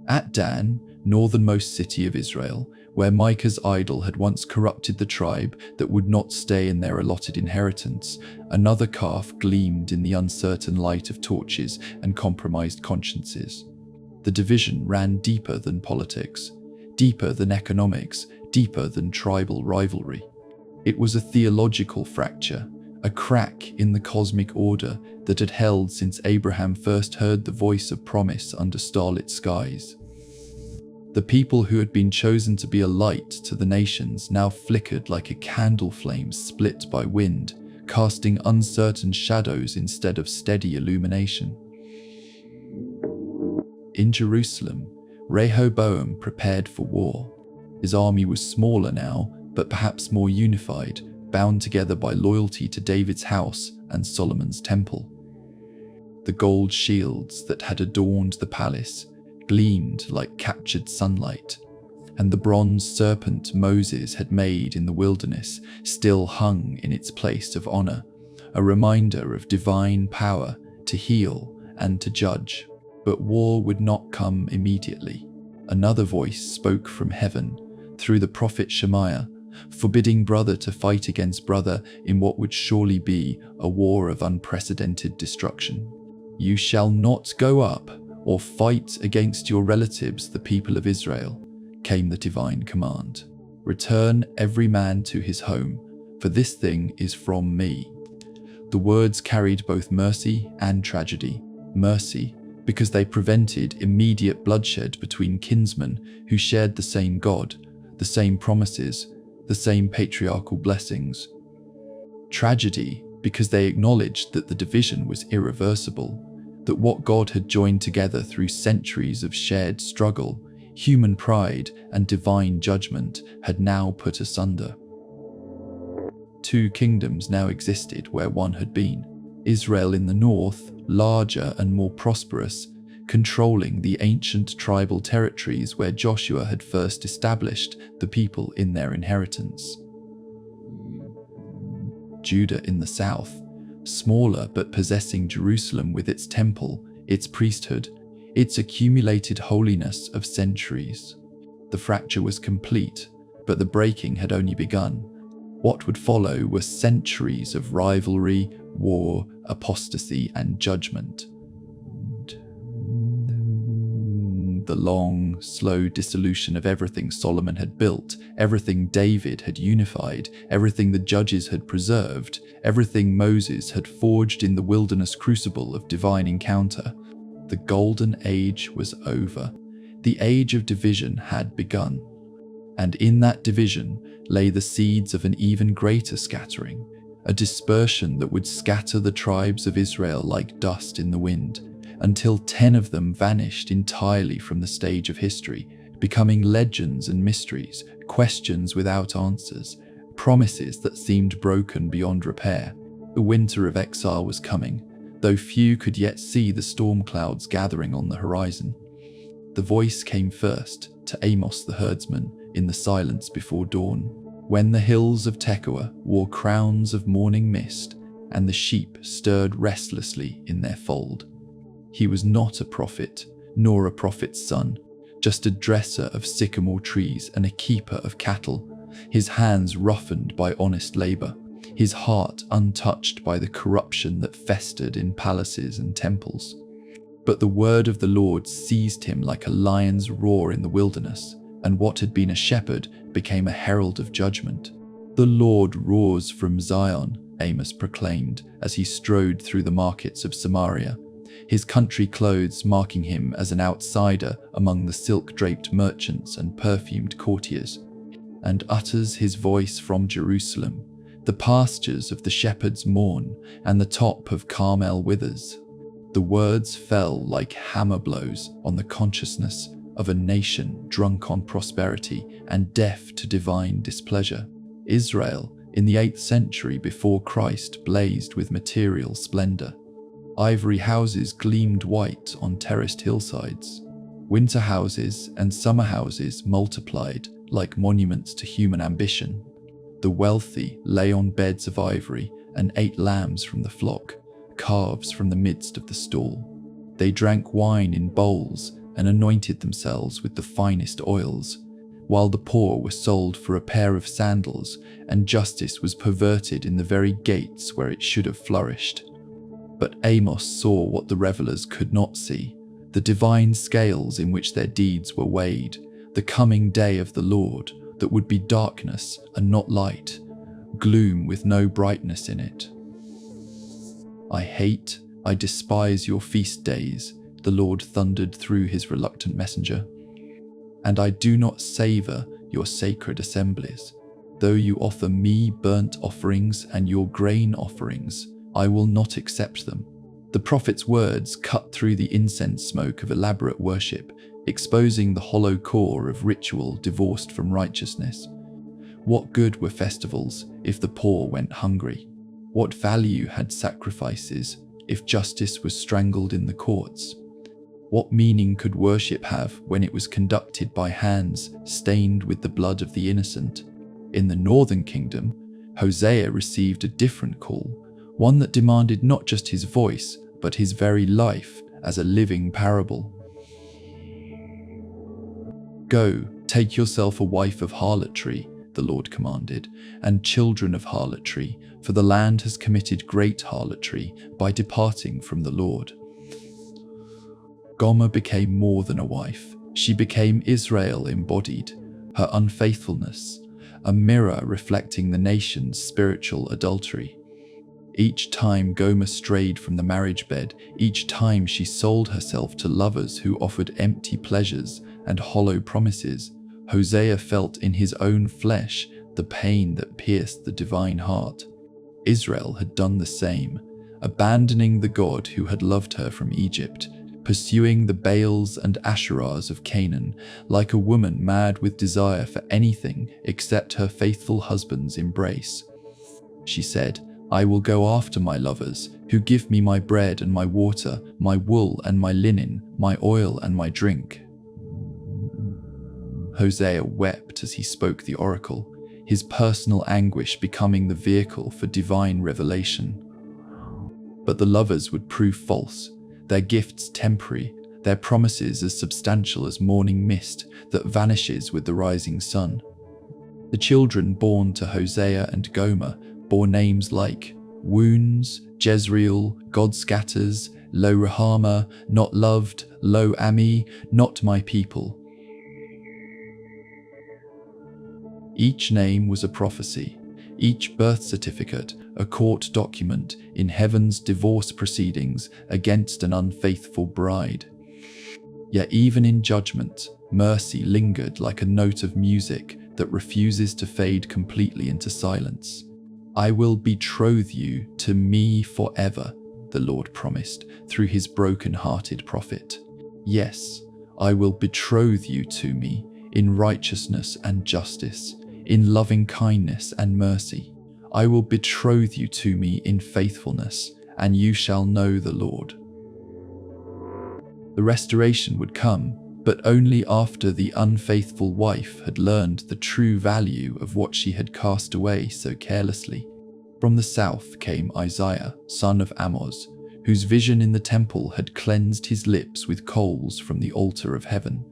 At Dan, northernmost city of Israel, where Micah's idol had once corrupted the tribe that would not stay in their allotted inheritance, another calf gleamed in the uncertain light of torches and compromised consciences. The division ran deeper than politics, deeper than economics, deeper than tribal rivalry. It was a theological fracture, a crack in the cosmic order that had held since Abraham first heard the voice of promise under starlit skies. The people who had been chosen to be a light to the nations now flickered like a candle flame split by wind, casting uncertain shadows instead of steady illumination. In Jerusalem, Rehoboam prepared for war. His army was smaller now, but perhaps more unified, bound together by loyalty to David's house and Solomon's temple. The gold shields that had adorned the palace gleamed like captured sunlight, and the bronze serpent Moses had made in the wilderness still hung in its place of honor, a reminder of divine power to heal and to judge. But war would not come immediately. Another voice spoke from heaven through the prophet Shemaiah, forbidding brother to fight against brother in what would surely be a war of unprecedented destruction. "You shall not go up or fight against your relatives, the people of Israel," came the divine command. "Return every man to his home, for this thing is from me." The words carried both mercy and tragedy. Mercy, because they prevented immediate bloodshed between kinsmen who shared the same God, the same promises, the same patriarchal blessings. Tragedy, because they acknowledged that the division was irreversible, that what God had joined together through centuries of shared struggle, human pride, and divine judgment had now put asunder. Two kingdoms now existed where one had been. Israel in the north, larger and more prosperous, controlling the ancient tribal territories where Joshua had first established the people in their inheritance. Judah in the south, smaller but possessing Jerusalem with its temple, its priesthood, its accumulated holiness of centuries. The fracture was complete, but the breaking had only begun. What would follow were centuries of rivalry, war, apostasy, and judgment. The long, slow dissolution of everything Solomon had built, everything David had unified, everything the judges had preserved, everything Moses had forged in the wilderness crucible of divine encounter. The golden age was over. The age of division had begun. And in that division lay the seeds of an even greater scattering, a dispersion that would scatter the tribes of Israel like dust in the wind, until 10 of them vanished entirely from the stage of history, becoming legends and mysteries, questions without answers, promises that seemed broken beyond repair. The winter of exile was coming, though few could yet see the storm clouds gathering on the horizon. The voice came first to Amos the herdsman in the silence before dawn, when the hills of Tekoa wore crowns of morning mist and the sheep stirred restlessly in their fold. He was not a prophet, nor a prophet's son, just a dresser of sycamore trees and a keeper of cattle, his hands roughened by honest labor, his heart untouched by the corruption that festered in palaces and temples. But the word of the Lord seized him like a lion's roar in the wilderness, and what had been a shepherd became a herald of judgment. The Lord roars from Zion, Amos proclaimed as he strode through the markets of Samaria, his country clothes marking him as an outsider among the silk-draped merchants and perfumed courtiers, and utters his voice from Jerusalem. The pastures of the shepherds mourn, and the top of Carmel withers. The words fell like hammer blows on the consciousness of a nation drunk on prosperity and deaf to divine displeasure. Israel, in the 8th century before Christ, blazed with material splendor. Ivory houses gleamed white on terraced hillsides. Winter houses and summer houses multiplied like monuments to human ambition. The wealthy lay on beds of ivory and ate lambs from the flock, calves from the midst of the stall. They drank wine in bowls and anointed themselves with the finest oils, while the poor were sold for a pair of sandals, and justice was perverted in the very gates where it should have flourished. But Amos saw what the revelers could not see, the divine scales in which their deeds were weighed, the coming day of the Lord that would be darkness and not light, gloom with no brightness in it. I despise your feast days, the Lord thundered through his reluctant messenger, and I do not savor your sacred assemblies. Though you offer me burnt offerings and your grain offerings, I will not accept them. The prophet's words cut through the incense smoke of elaborate worship, exposing the hollow core of ritual divorced from righteousness. What good were festivals if the poor went hungry? What value had sacrifices if justice was strangled in the courts? What meaning could worship have when it was conducted by hands stained with the blood of the innocent? In the northern kingdom, Hosea received a different call, one that demanded not just his voice, but his very life as a living parable. Go, take yourself a wife of harlotry, the Lord commanded, and children of harlotry, for the land has committed great harlotry by departing from the Lord. Gomer became more than a wife. She became Israel embodied, her unfaithfulness, a mirror reflecting the nation's spiritual adultery. Each time Gomer strayed from the marriage bed, each time she sold herself to lovers who offered empty pleasures and hollow promises, Hosea felt in his own flesh the pain that pierced the divine heart. Israel had done the same, abandoning the God who had loved her from Egypt, pursuing the Baals and Asherahs of Canaan, like a woman mad with desire for anything except her faithful husband's embrace. She said, "I will go after my lovers who give me my bread and my water, my wool and my linen, my oil and my drink." Hosea wept as he spoke the oracle, his personal anguish becoming the vehicle for divine revelation. But the lovers would prove false, their gifts temporary, their promises as substantial as morning mist that vanishes with the rising sun. The children born to Hosea and Gomer bore names like Wounds, Jezreel, God scatters, Lo Ruhamah, not loved, Lo Ami, not my people. Each name was a prophecy, each birth certificate a court document in heaven's divorce proceedings against an unfaithful bride. Yet even in judgment, mercy lingered like a note of music that refuses to fade completely into silence. "I will betroth you to me forever," the Lord promised through his broken-hearted prophet. "Yes, I will betroth you to me in righteousness and justice, in loving kindness and mercy. I will betroth you to me in faithfulness, and you shall know the Lord." The restoration would come, but only after the unfaithful wife had learned the true value of what she had cast away so carelessly. From the south came Isaiah, son of Amoz, whose vision in the temple had cleansed his lips with coals from the altar of heaven.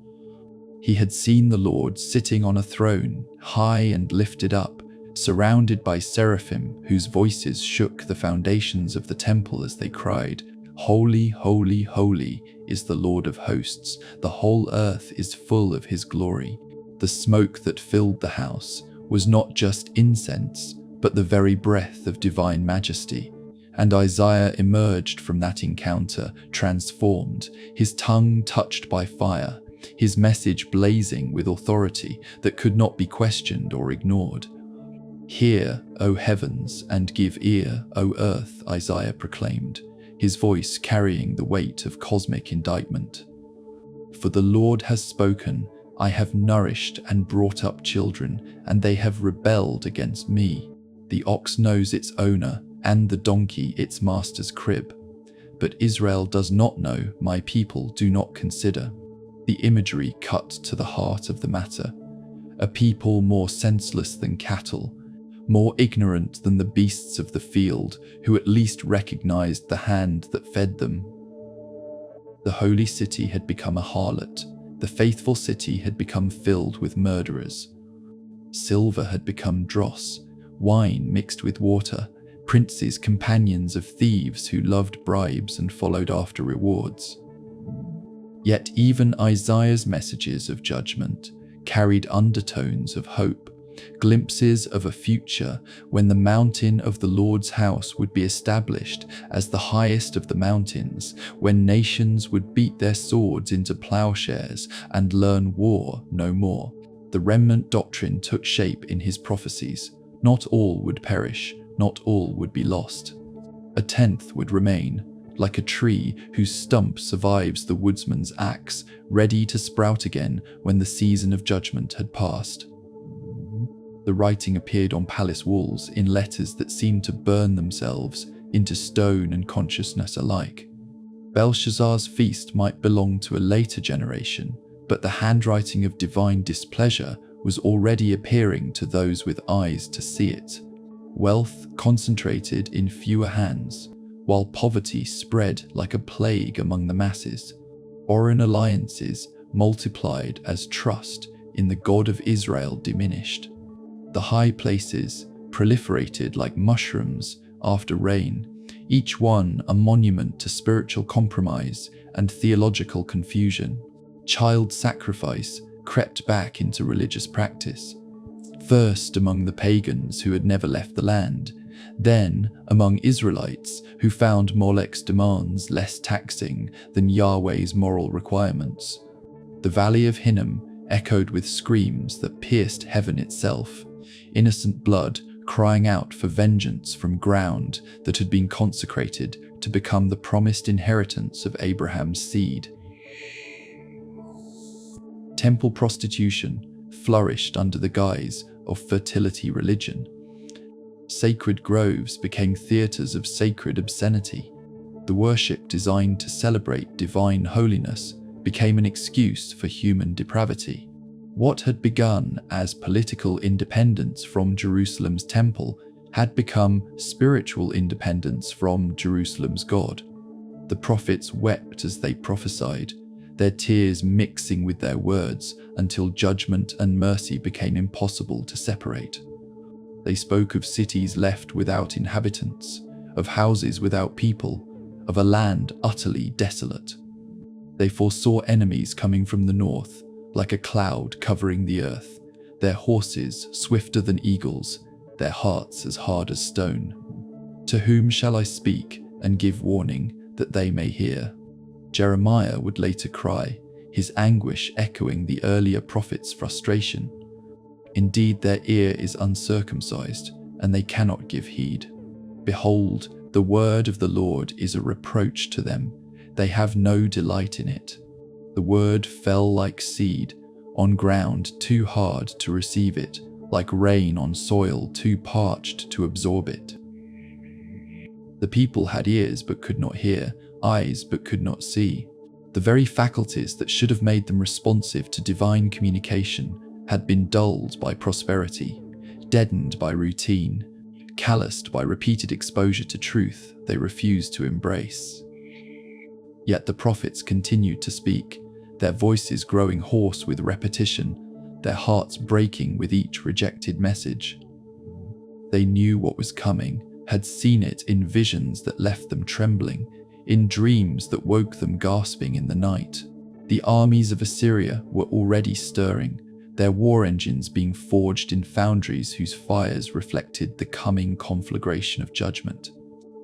He had seen the Lord sitting on a throne, high and lifted up, surrounded by seraphim whose voices shook the foundations of the temple as they cried, "Holy, holy, holy is the Lord of hosts. The whole earth is full of his glory." The smoke that filled the house was not just incense, but the very breath of divine majesty. And Isaiah emerged from that encounter transformed, his tongue touched by fire, his message blazing with authority that could not be questioned or ignored. "Hear, O heavens, and give ear, O earth," Isaiah proclaimed, his voice carrying the weight of cosmic indictment. "For the Lord has spoken, I have nourished and brought up children, and they have rebelled against me. The ox knows its owner, and the donkey its master's crib. But Israel does not know, my people do not consider." The imagery cut to the heart of the matter. A people more senseless than cattle, more ignorant than the beasts of the field, who at least recognized the hand that fed them. The holy city had become a harlot. The faithful city had become filled with murderers. Silver had become dross, wine mixed with water, princes companions of thieves who loved bribes and followed after rewards. Yet even Isaiah's messages of judgment carried undertones of hope, glimpses of a future when the mountain of the Lord's house would be established as the highest of the mountains, when nations would beat their swords into plowshares and learn war no more. The remnant doctrine took shape in his prophecies. Not all would perish, not all would be lost. A tenth would remain, like a tree whose stump survives the woodsman's axe, ready to sprout again when the season of judgment had passed. The writing appeared on palace walls in letters that seemed to burn themselves into stone and consciousness alike. Belshazzar's feast might belong to a later generation, but the handwriting of divine displeasure was already appearing to those with eyes to see it. Wealth concentrated in fewer hands, while poverty spread like a plague among the masses. Foreign alliances multiplied as trust in the God of Israel diminished. The high places proliferated like mushrooms after rain, each one a monument to spiritual compromise and theological confusion. Child sacrifice crept back into religious practice, first among the pagans who had never left the land, then among Israelites who found Molech's demands less taxing than Yahweh's moral requirements. The valley of Hinnom echoed with screams that pierced heaven itself, innocent blood crying out for vengeance from ground that had been consecrated to become the promised inheritance of Abraham's seed. Temple prostitution flourished under the guise of fertility religion. Sacred groves became theatres of sacred obscenity. The worship designed to celebrate divine holiness became an excuse for human depravity. What had begun as political independence from Jerusalem's temple had become spiritual independence from Jerusalem's God. The prophets wept as they prophesied, their tears mixing with their words until judgment and mercy became impossible to separate. They spoke of cities left without inhabitants, of houses without people, of a land utterly desolate. They foresaw enemies coming from the north, like a cloud covering the earth, their horses swifter than eagles, their hearts as hard as stone. To whom shall I speak and give warning that they may hear? Jeremiah would later cry, his anguish echoing the earlier prophet's frustration. Indeed, their ear is uncircumcised, and they cannot give heed. Behold, the word of the Lord is a reproach to them. They have no delight in it. The word fell like seed, on ground too hard to receive it, like rain on soil too parched to absorb it. The people had ears but could not hear, eyes but could not see. The very faculties that should have made them responsive to divine communication had been dulled by prosperity, deadened by routine, calloused by repeated exposure to truth they refused to embrace. Yet the prophets continued to speak, their voices growing hoarse with repetition, their hearts breaking with each rejected message. They knew what was coming, had seen it in visions that left them trembling, in dreams that woke them gasping in the night. The armies of Assyria were already stirring, their war engines being forged in foundries whose fires reflected the coming conflagration of judgment.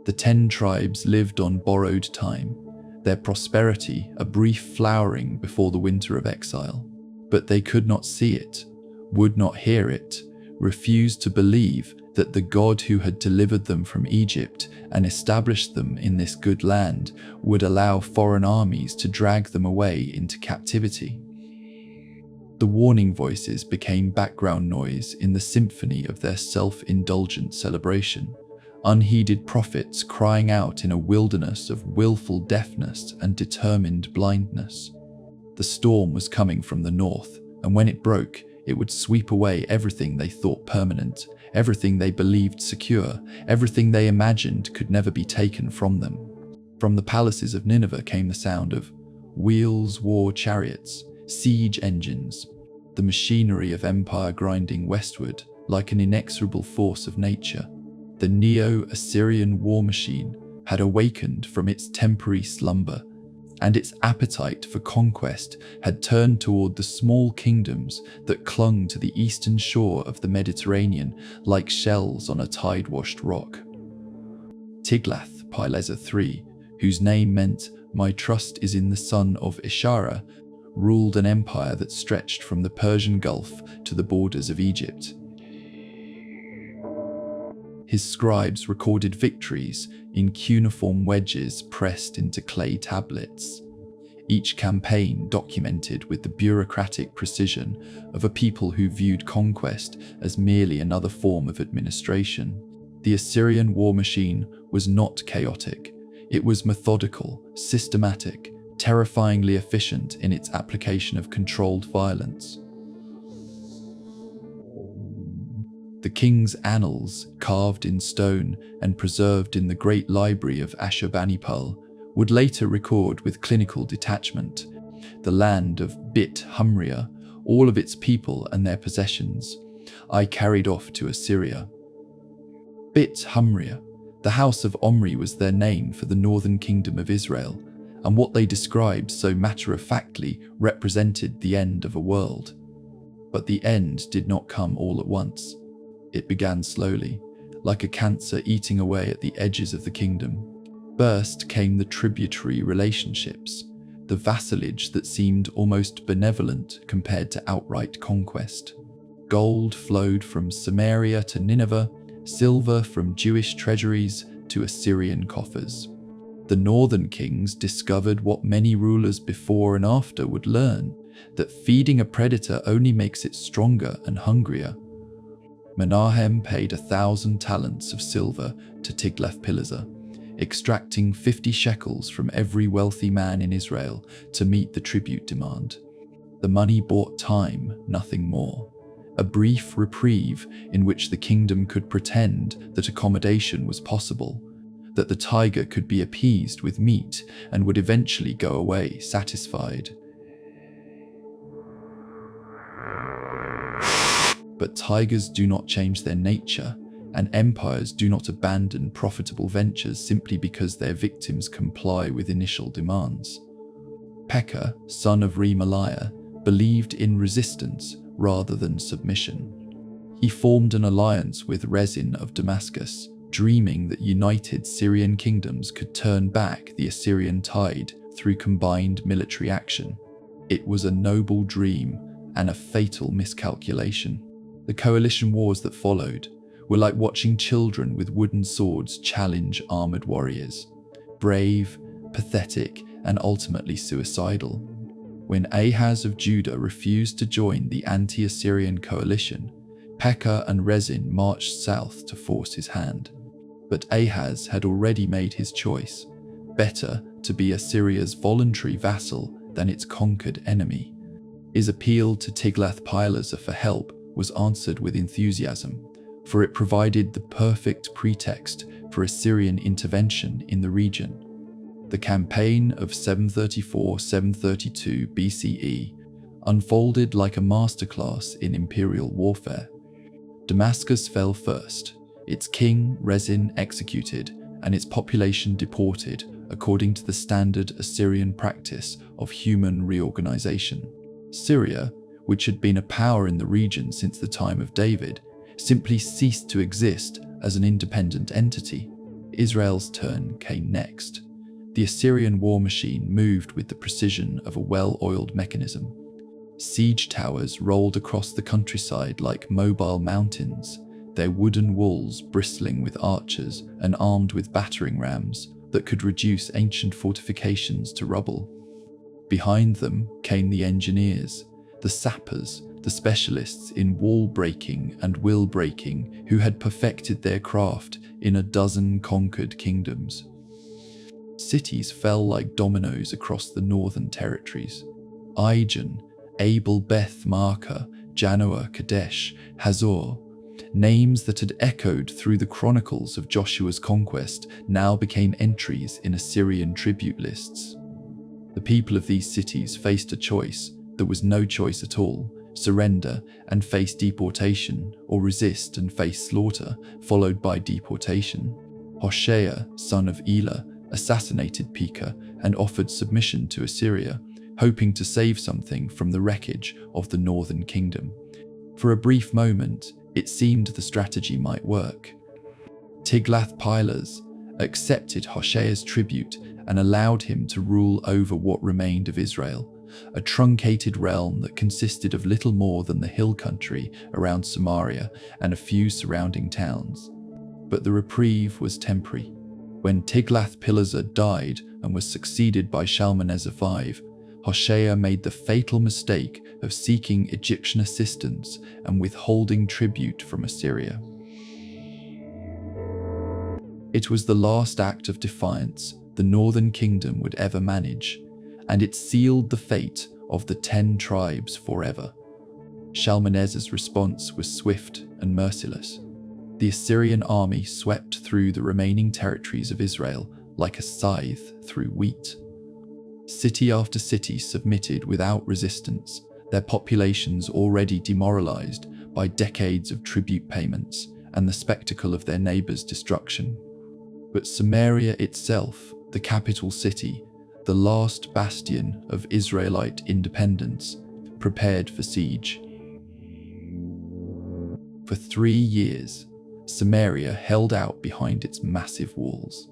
The 10 tribes lived on borrowed time, their prosperity a brief flowering before the winter of exile. But they could not see it, would not hear it, refused to believe that the God who had delivered them from Egypt and established them in this good land would allow foreign armies to drag them away into captivity. The warning voices became background noise in the symphony of their self-indulgent celebration, unheeded prophets crying out in a wilderness of willful deafness and determined blindness. The storm was coming from the north, and when it broke, it would sweep away everything they thought permanent, everything they believed secure, everything they imagined could never be taken from them. From the palaces of Nineveh came the sound of wheels, war chariots, siege engines, the machinery of empire grinding westward like an inexorable force of nature. The Neo-Assyrian war machine had awakened from its temporary slumber, and its appetite for conquest had turned toward the small kingdoms that clung to the eastern shore of the Mediterranean like shells on a tide-washed rock. Tiglath-Pileser III, whose name meant "My trust is in the son of Ishara," ruled an empire that stretched from the Persian Gulf to the borders of Egypt. His scribes recorded victories in cuneiform wedges pressed into clay tablets, each campaign documented with the bureaucratic precision of a people who viewed conquest as merely another form of administration. The Assyrian war machine was not chaotic. It was methodical, systematic, terrifyingly efficient in its application of controlled violence. The king's annals, carved in stone and preserved in the great library of Ashurbanipal, would later record with clinical detachment the land of Bit Humria, all of its people and their possessions, I carried off to Assyria. Bit Humria, the house of Omri, was their name for the northern kingdom of Israel, and what they described so matter-of-factly represented the end of a world. But the end did not come all at once. It began slowly, like a cancer eating away at the edges of the kingdom. First came the tributary relationships, the vassalage that seemed almost benevolent compared to outright conquest. Gold flowed from Samaria to Nineveh, silver from Jewish treasuries to Assyrian coffers. The northern kings discovered what many rulers before and after would learn, that feeding a predator only makes it stronger and hungrier. Menahem paid 1,000 talents of silver to Tiglath-Pileser, extracting 50 shekels from every wealthy man in Israel to meet the tribute demand. The money bought time, nothing more. A brief reprieve in which the kingdom could pretend that accommodation was possible, that the tiger could be appeased with meat and would eventually go away satisfied. But tigers do not change their nature, and empires do not abandon profitable ventures simply because their victims comply with initial demands. Pekah, son of Remaliah, believed in resistance rather than submission. He formed an alliance with Rezin of Damascus, dreaming that united Syrian kingdoms could turn back the Assyrian tide through combined military action. It was a noble dream and a fatal miscalculation. The coalition wars that followed were like watching children with wooden swords challenge armored warriors. Brave, pathetic, and ultimately suicidal. When Ahaz of Judah refused to join the anti-Assyrian coalition, Pekah and Rezin marched south to force his hand. But Ahaz had already made his choice. Better to be Assyria's voluntary vassal than its conquered enemy. His appeal to Tiglath-Pileser for help was answered with enthusiasm, for it provided the perfect pretext for Assyrian intervention in the region. The campaign of 734-732 BCE unfolded like a masterclass in imperial warfare. Damascus fell first, its king Rezin executed, and its population deported according to the standard Assyrian practice of human reorganization. Syria, which had been a power in the region since the time of David, simply ceased to exist as an independent entity. Israel's turn came next. The Assyrian war machine moved with the precision of a well-oiled mechanism. Siege towers rolled across the countryside like mobile mountains, their wooden walls bristling with archers and armed with battering rams that could reduce ancient fortifications to rubble. Behind them came the engineers, the sappers, the specialists in wall breaking and will breaking who had perfected their craft in a dozen conquered kingdoms. Cities fell like dominoes across the northern territories. Aijan, Abel Beth Maacah, Janoah, Kadesh, Hazor, names that had echoed through the chronicles of Joshua's conquest now became entries in Assyrian tribute lists. The people of these cities faced a choice that was no choice at all: surrender and face deportation, or resist and face slaughter, followed by deportation. Hoshea, son of Elah, assassinated Pekah and offered submission to Assyria, hoping to save something from the wreckage of the northern kingdom. For a brief moment, it seemed the strategy might work. Tiglath-Pileser accepted Hoshea's tribute and allowed him to rule over what remained of Israel, a truncated realm that consisted of little more than the hill country around Samaria and a few surrounding towns. But the reprieve was temporary. When Tiglath-Pileser died and was succeeded by Shalmaneser V, Hoshea made the fatal mistake of seeking Egyptian assistance and withholding tribute from Assyria. It was the last act of defiance the northern kingdom would ever manage, and it sealed the fate of the 10 tribes forever. Shalmaneser's response was swift and merciless. The Assyrian army swept through the remaining territories of Israel like a scythe through wheat. City after city submitted without resistance, their populations already demoralized by decades of tribute payments and the spectacle of their neighbors' destruction. But Samaria itself, the capital city, the last bastion of Israelite independence, prepared for siege. For 3 years, Samaria held out behind its massive walls.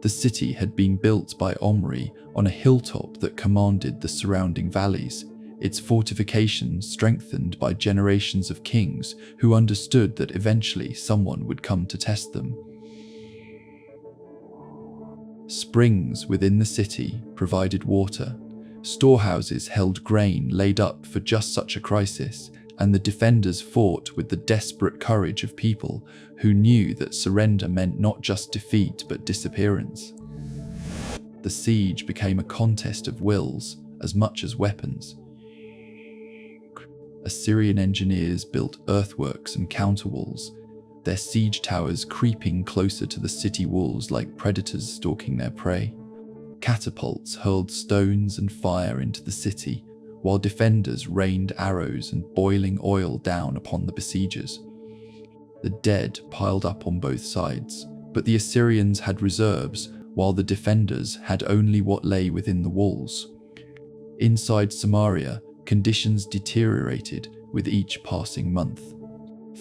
The city had been built by Omri on a hilltop that commanded the surrounding valleys, its fortifications strengthened by generations of kings who understood that eventually someone would come to test them. Springs within the city provided water. Storehouses held grain laid up for just such a crisis, and the defenders fought with the desperate courage of people who knew that surrender meant not just defeat but disappearance. The siege became a contest of wills as much as weapons. Assyrian engineers built earthworks and counterwalls, their siege towers creeping closer to the city walls like predators stalking their prey. Catapults hurled stones and fire into the city, while defenders rained arrows and boiling oil down upon the besiegers. The dead piled up on both sides, but the Assyrians had reserves, while the defenders had only what lay within the walls. Inside Samaria, conditions deteriorated with each passing month.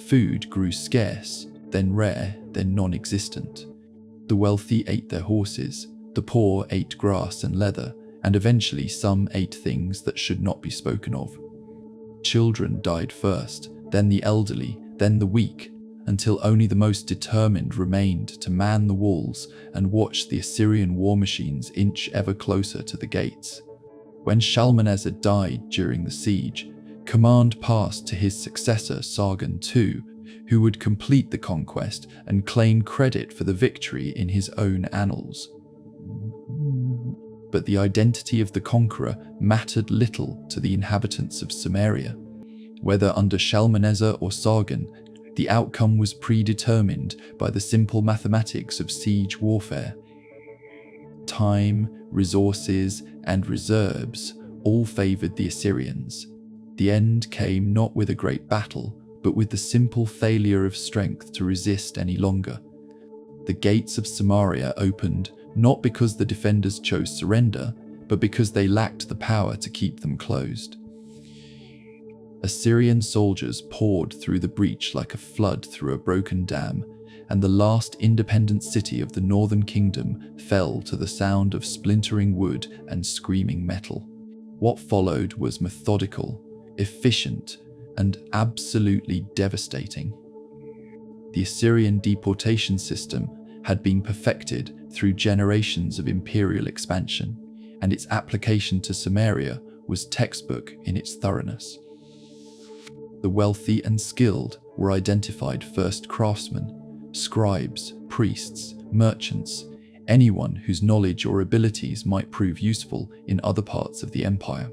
Food grew scarce, then rare, then non-existent. The wealthy ate their horses, the poor ate grass and leather, and eventually some ate things that should not be spoken of. Children died first, then the elderly, then the weak, until only the most determined remained to man the walls and watch the Assyrian war machines inch ever closer to the gates. When Shalmaneser died during the siege, command passed to his successor Sargon II, who would complete the conquest and claim credit for the victory in his own annals. But the identity of the conqueror mattered little to the inhabitants of Samaria. Whether under Shalmaneser or Sargon, the outcome was predetermined by the simple mathematics of siege warfare. Time, resources, and reserves all favored the Assyrians. The end came not with a great battle, but with the simple failure of strength to resist any longer. The gates of Samaria opened not because the defenders chose surrender, but because they lacked the power to keep them closed. Assyrian soldiers poured through the breach like a flood through a broken dam, and the last independent city of the northern kingdom fell to the sound of splintering wood and screaming metal. What followed was methodical, efficient, and absolutely devastating. The Assyrian deportation system had been perfected through generations of imperial expansion, and its application to Samaria was textbook in its thoroughness. The wealthy and skilled were identified first craftsmen, scribes, priests, merchants, anyone whose knowledge or abilities might prove useful in other parts of the empire.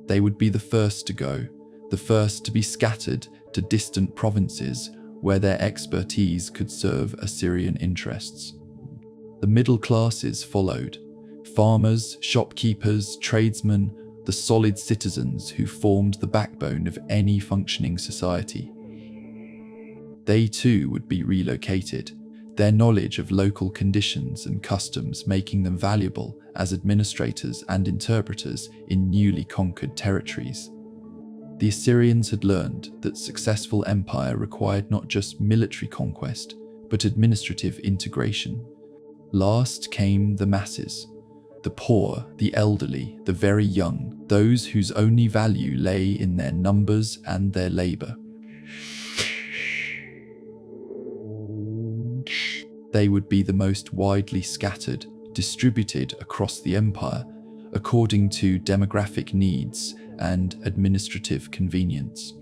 They would be the first to go, the first to be scattered to distant provinces where their expertise could serve Assyrian interests. The middle classes followed: farmers, shopkeepers, tradesmen, the solid citizens who formed the backbone of any functioning society. They too would be relocated, their knowledge of local conditions and customs making them valuable as administrators and interpreters in newly conquered territories. The Assyrians had learned that successful empire required not just military conquest, but administrative integration. Last came the masses. The poor, the elderly, the very young, those whose only value lay in their numbers and their labor. They would be the most widely scattered, distributed across the empire, according to demographic needs and administrative convenience.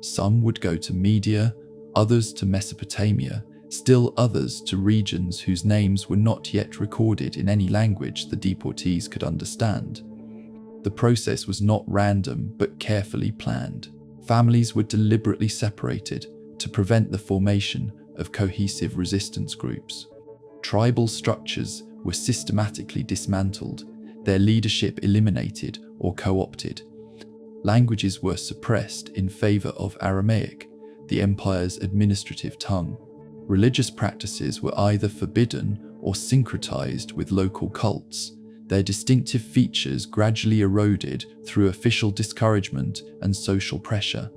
Some would go to Media, others to Mesopotamia, still others to regions whose names were not yet recorded in any language the deportees could understand. The process was not random but carefully planned. Families were deliberately separated to prevent the formation of cohesive resistance groups. Tribal structures were systematically dismantled, their leadership eliminated or co-opted. Languages were suppressed in favor of Aramaic, the empire's administrative tongue. Religious practices were either forbidden or syncretized with local cults, their distinctive features gradually eroded through official discouragement and social pressure.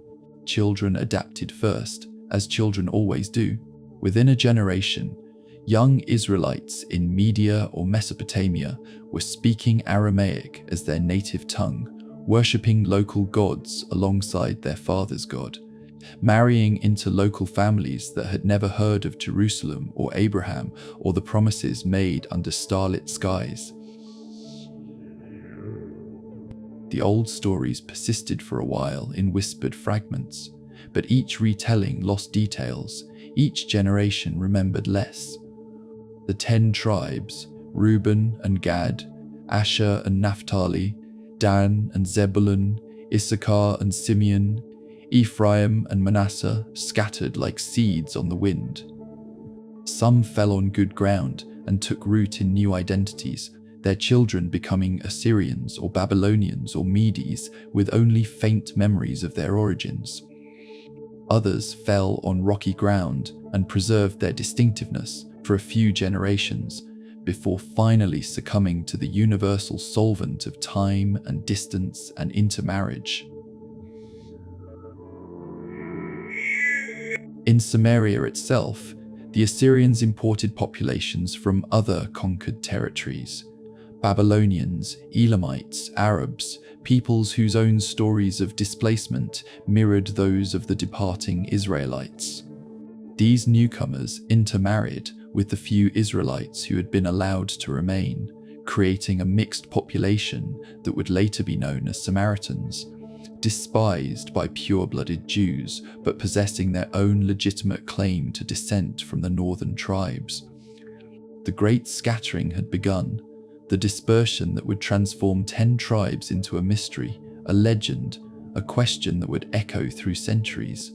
Children adapted first, as children always do. Within a generation, young Israelites in Media or Mesopotamia were speaking Aramaic as their native tongue, worshipping local gods alongside their father's God, marrying into local families that had never heard of Jerusalem or Abraham or the promises made under starlit skies. The old stories persisted for a while in whispered fragments, but each retelling lost details, each generation remembered less. The 10 tribes, Reuben and Gad, Asher and Naphtali, Dan and Zebulun, Issachar and Simeon, Ephraim and Manasseh, scattered like seeds on the wind. Some fell on good ground and took root in new identities, their children becoming Assyrians or Babylonians or Medes with only faint memories of their origins. Others fell on rocky ground and preserved their distinctiveness for a few generations before finally succumbing to the universal solvent of time and distance and intermarriage. In Samaria itself, the Assyrians imported populations from other conquered territories. Babylonians, Elamites, Arabs, peoples whose own stories of displacement mirrored those of the departing Israelites. These newcomers intermarried with the few Israelites who had been allowed to remain, creating a mixed population that would later be known as Samaritans, despised by pure-blooded Jews, but possessing their own legitimate claim to descent from the northern tribes. The great scattering had begun, the dispersion that would transform 10 tribes into a mystery, a legend, a question that would echo through centuries.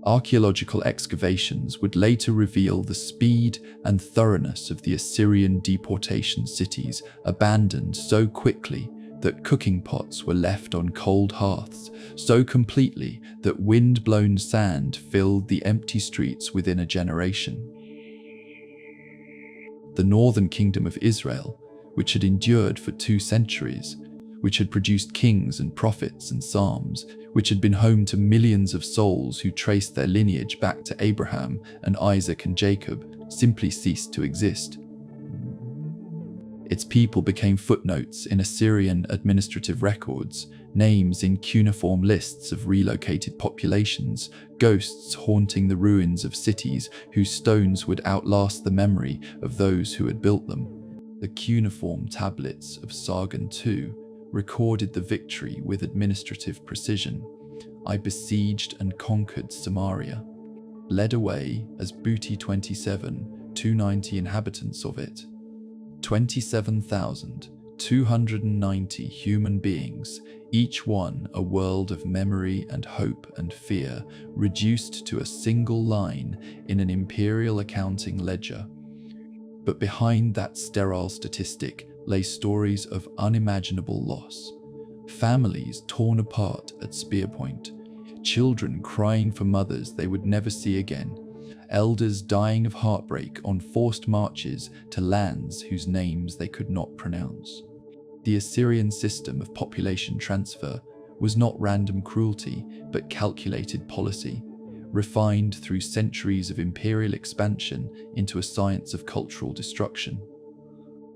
Archaeological excavations would later reveal the speed and thoroughness of the Assyrian deportation cities, abandoned so quickly that cooking pots were left on cold hearths, so completely that wind-blown sand filled the empty streets within a generation. The northern kingdom of Israel, which had endured for 2 centuries, which had produced kings and prophets and psalms, which had been home to millions of souls who traced their lineage back to Abraham and Isaac and Jacob, simply ceased to exist. Its people became footnotes in Assyrian administrative records, names in cuneiform lists of relocated populations, ghosts haunting the ruins of cities whose stones would outlast the memory of those who had built them. The cuneiform tablets of Sargon II recorded the victory with administrative precision. I besieged and conquered Samaria, led away as booty 290 inhabitants of it. 27,290 human beings, each one a world of memory and hope and fear, reduced to a single line in an imperial accounting ledger. But behind that sterile statistic lay stories of unimaginable loss. Families torn apart at spear point, children crying for mothers they would never see again, elders dying of heartbreak on forced marches to lands whose names they could not pronounce. The Assyrian system of population transfer was not random cruelty, but calculated policy, refined through centuries of imperial expansion into a science of cultural destruction.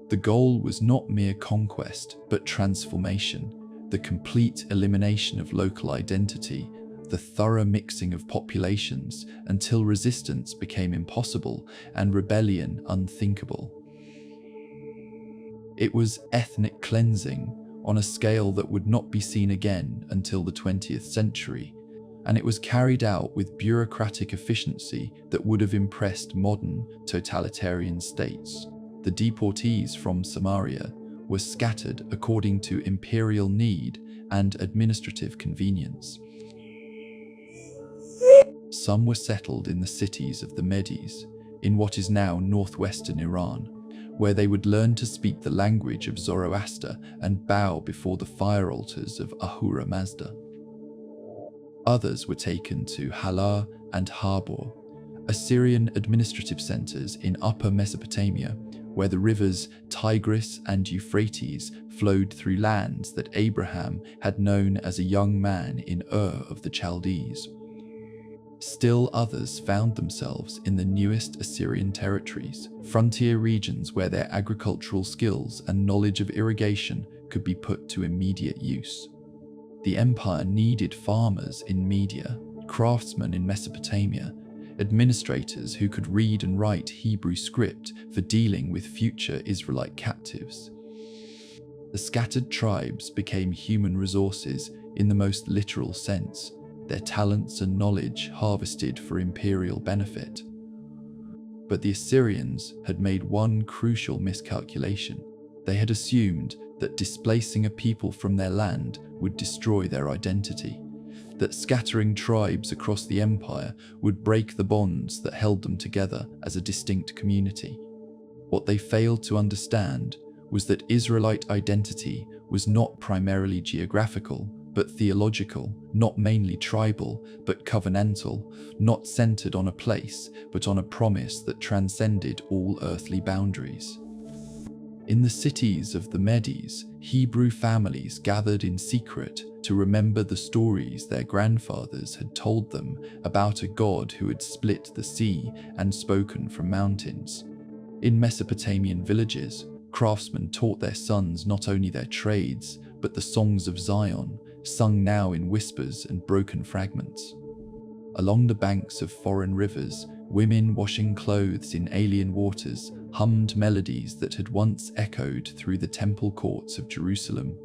The goal was not mere conquest, but transformation, the complete elimination of local identity, the thorough mixing of populations until resistance became impossible and rebellion unthinkable. It was ethnic cleansing on a scale that would not be seen again until the 20th century, and it was carried out with bureaucratic efficiency that would have impressed modern totalitarian states. The deportees from Samaria were scattered according to imperial need and administrative convenience. Some were settled in the cities of the Medes, in what is now northwestern Iran, where they would learn to speak the language of Zoroaster and bow before the fire altars of Ahura Mazda. Others were taken to Halar and Habor, Assyrian administrative centers in Upper Mesopotamia, where the rivers Tigris and Euphrates flowed through lands that Abraham had known as a young man in Ur of the Chaldees. Still others found themselves in the newest Assyrian territories, frontier regions where their agricultural skills and knowledge of irrigation could be put to immediate use. The empire needed farmers in Media, craftsmen in Mesopotamia, administrators who could read and write Hebrew script for dealing with future Israelite captives. The scattered tribes became human resources in the most literal sense, their talents and knowledge harvested for imperial benefit. But the Assyrians had made one crucial miscalculation. They had assumed that displacing a people from their land would destroy their identity, that scattering tribes across the empire would break the bonds that held them together as a distinct community. What they failed to understand was that Israelite identity was not primarily geographical, but theological, not mainly tribal, but covenantal, not centered on a place, but on a promise that transcended all earthly boundaries. In the cities of the Medes, Hebrew families gathered in secret to remember the stories their grandfathers had told them about a God who had split the sea and spoken from mountains. In Mesopotamian villages, craftsmen taught their sons not only their trades, but the songs of Zion, sung now in whispers and broken fragments. Along the banks of foreign rivers, women washing clothes in alien waters hummed melodies that had once echoed through the temple courts of Jerusalem.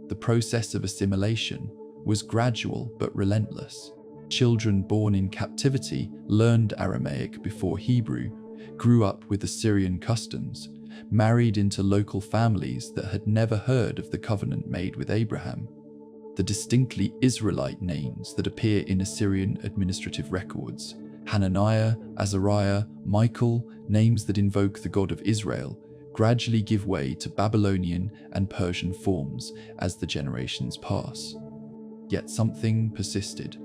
The process of assimilation was gradual but relentless. Children born in captivity learned Aramaic before Hebrew, grew up with Assyrian customs, married into local families that had never heard of the covenant made with Abraham. The distinctly Israelite names that appear in Assyrian administrative records, Hananiah, Azariah, Michael, names that invoke the God of Israel, gradually give way to Babylonian and Persian forms as the generations pass. Yet something persisted.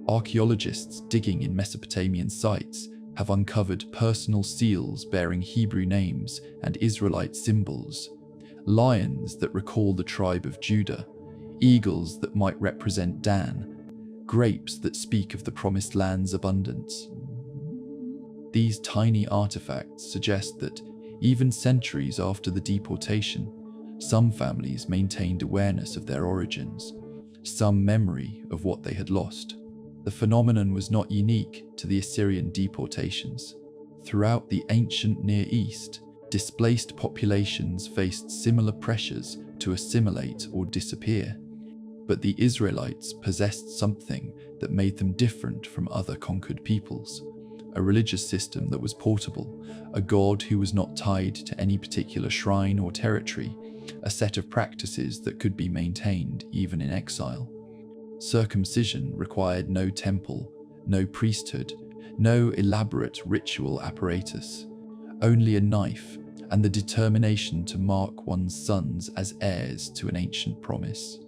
Archaeologists digging in Mesopotamian sites have uncovered personal seals bearing Hebrew names and Israelite symbols, lions that recall the tribe of Judah, eagles that might represent Dan, grapes that speak of the promised land's abundance. These tiny artifacts suggest that, even centuries after the deportation, some families maintained awareness of their origins, some memory of what they had lost. The phenomenon was not unique to the Assyrian deportations. Throughout the ancient Near East, displaced populations faced similar pressures to assimilate or disappear. But the Israelites possessed something that made them different from other conquered peoples. A religious system that was portable, a God who was not tied to any particular shrine or territory, a set of practices that could be maintained even in exile. Circumcision required no temple, no priesthood, no elaborate ritual apparatus, only a knife and the determination to mark one's sons as heirs to an ancient promise.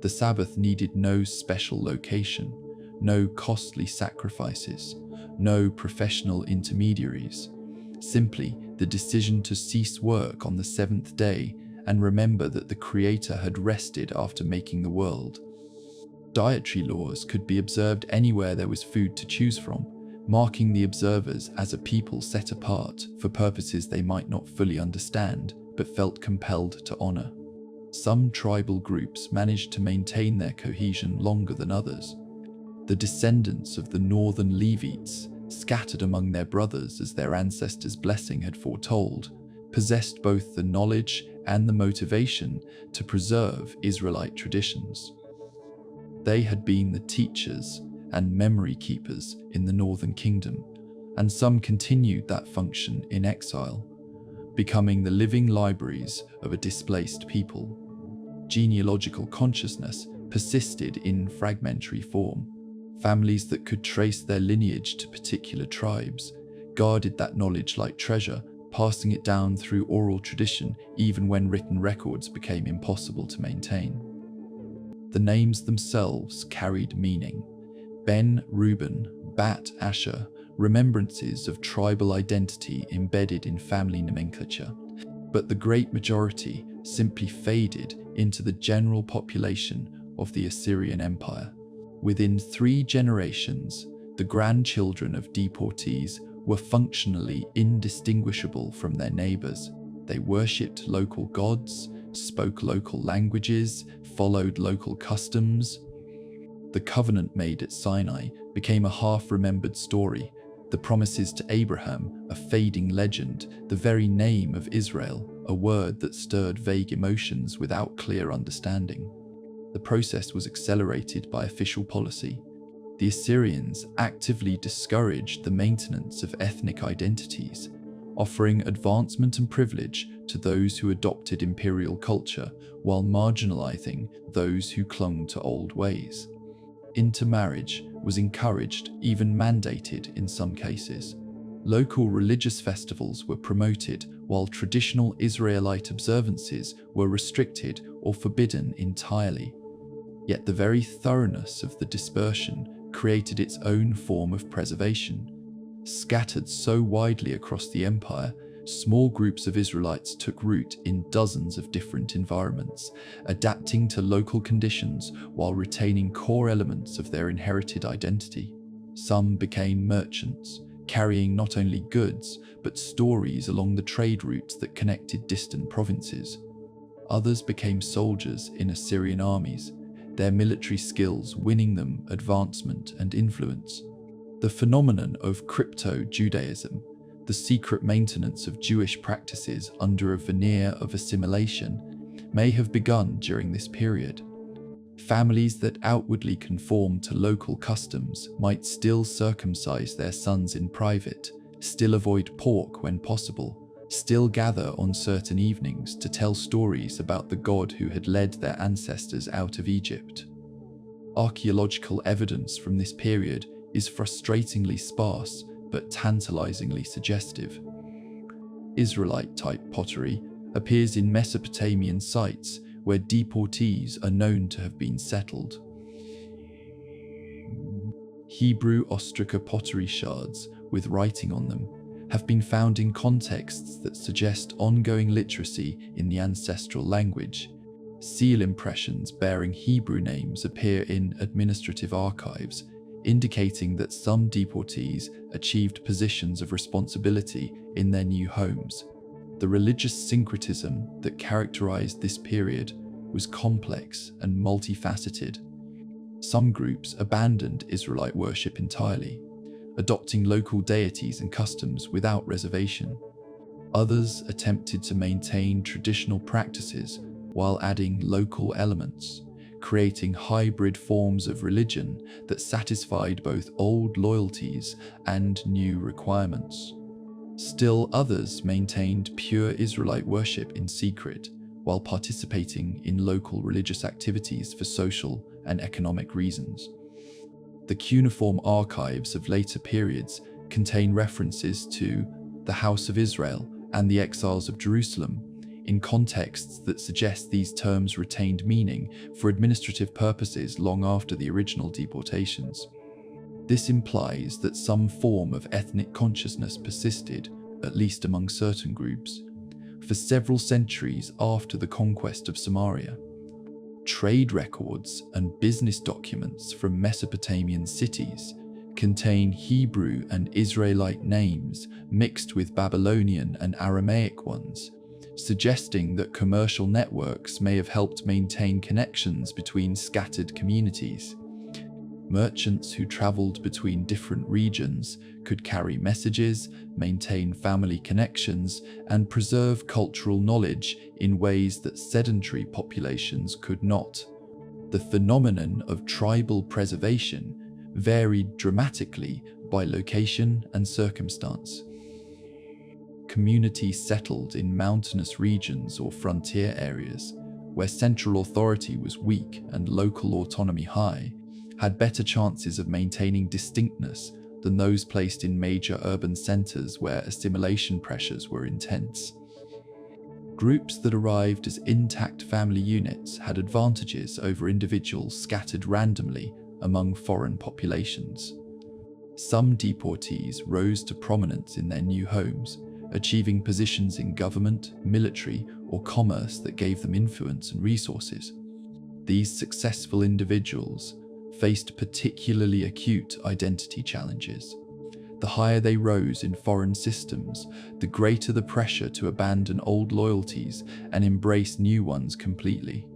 The Sabbath needed no special location, no costly sacrifices, no professional intermediaries, simply the decision to cease work on the seventh day and remember that the Creator had rested after making the world. Dietary laws could be observed anywhere there was food to choose from, marking the observers as a people set apart for purposes they might not fully understand but felt compelled to honor. Some tribal groups managed to maintain their cohesion longer than others. The descendants of the northern Levites, scattered among their brothers as their ancestors' blessing had foretold, possessed both the knowledge and the motivation to preserve Israelite traditions. They had been the teachers and memory keepers in the northern kingdom, and some continued that function in exile, becoming the living libraries of a displaced people. Genealogical consciousness persisted in fragmentary form. Families that could trace their lineage to particular tribes guarded that knowledge like treasure, passing it down through oral tradition even when written records became impossible to maintain. The names themselves carried meaning. Ben, Reuben, Bat, Asher, remembrances of tribal identity embedded in family nomenclature. But the great majority simply faded into the general population of the Assyrian Empire. Within 3 generations, the grandchildren of deportees were functionally indistinguishable from their neighbors. They worshipped local gods, spoke local languages, followed local customs. The covenant made at Sinai became a half-remembered story, The promises to Abraham, a fading legend, the very name of Israel, a word that stirred vague emotions without clear understanding. The process was accelerated by official policy. The Assyrians actively discouraged the maintenance of ethnic identities, offering advancement and privilege to those who adopted imperial culture while marginalizing those who clung to old ways. Intermarriage was encouraged, even mandated in some cases. Local religious festivals were promoted, while traditional Israelite observances were restricted or forbidden entirely. Yet the very thoroughness of the dispersion created its own form of preservation. Scattered so widely across the empire, small groups of Israelites took root in dozens of different environments, adapting to local conditions while retaining core elements of their inherited identity. Some became merchants, carrying not only goods, but stories along the trade routes that connected distant provinces. Others became soldiers in Assyrian armies, their military skills winning them advancement and influence. The phenomenon of crypto-Judaism, the secret maintenance of Jewish practices under a veneer of assimilation, may have begun during this period. Families that outwardly conformed to local customs might still circumcise their sons in private, still avoid pork when possible, still gather on certain evenings to tell stories about the God who had led their ancestors out of Egypt. Archaeological evidence from this period is frustratingly sparse but tantalizingly suggestive. Israelite-type pottery appears in Mesopotamian sites where deportees are known to have been settled. Hebrew ostraca pottery shards with writing on them have been found in contexts that suggest ongoing literacy in the ancestral language. Seal impressions bearing Hebrew names appear in administrative archives, indicating that some deportees achieved positions of responsibility in their new homes. The religious syncretism that characterized this period was complex and multifaceted. Some groups abandoned Israelite worship entirely, adopting local deities and customs without reservation. Others attempted to maintain traditional practices while adding local elements, creating hybrid forms of religion that satisfied both old loyalties and new requirements. Still others maintained pure Israelite worship in secret, while participating in local religious activities for social and economic reasons. The cuneiform archives of later periods contain references to the House of Israel and the exiles of Jerusalem, in contexts that suggest these terms retained meaning for administrative purposes long after the original deportations. This implies that some form of ethnic consciousness persisted, at least among certain groups, for several centuries after the conquest of Samaria. Trade records and business documents from Mesopotamian cities contain Hebrew and Israelite names mixed with Babylonian and Aramaic ones, suggesting that commercial networks may have helped maintain connections between scattered communities. Merchants who traveled between different regions could carry messages, maintain family connections, and preserve cultural knowledge in ways that sedentary populations could not. The phenomenon of tribal preservation varied dramatically by location and circumstance. Communities settled in mountainous regions or frontier areas, where central authority was weak and local autonomy high, had better chances of maintaining distinctness than those placed in major urban centers where assimilation pressures were intense. Groups that arrived as intact family units had advantages over individuals scattered randomly among foreign populations. Some deportees rose to prominence in their new homes, achieving positions in government, military, or commerce that gave them influence and resources. These successful individuals faced particularly acute identity challenges. The higher they rose in foreign systems, the greater the pressure to abandon old loyalties and embrace new ones completely.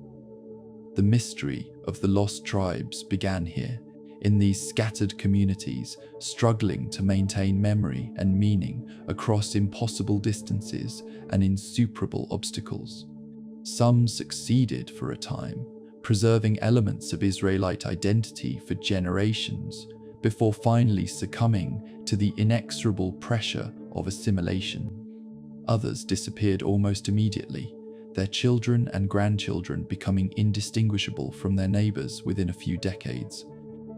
The mystery of the lost tribes began here, in these scattered communities, struggling to maintain memory and meaning across impossible distances and insuperable obstacles. Some succeeded for a time, preserving elements of Israelite identity for generations, before finally succumbing to the inexorable pressure of assimilation. Others disappeared almost immediately, their children and grandchildren becoming indistinguishable from their neighbors within a few decades.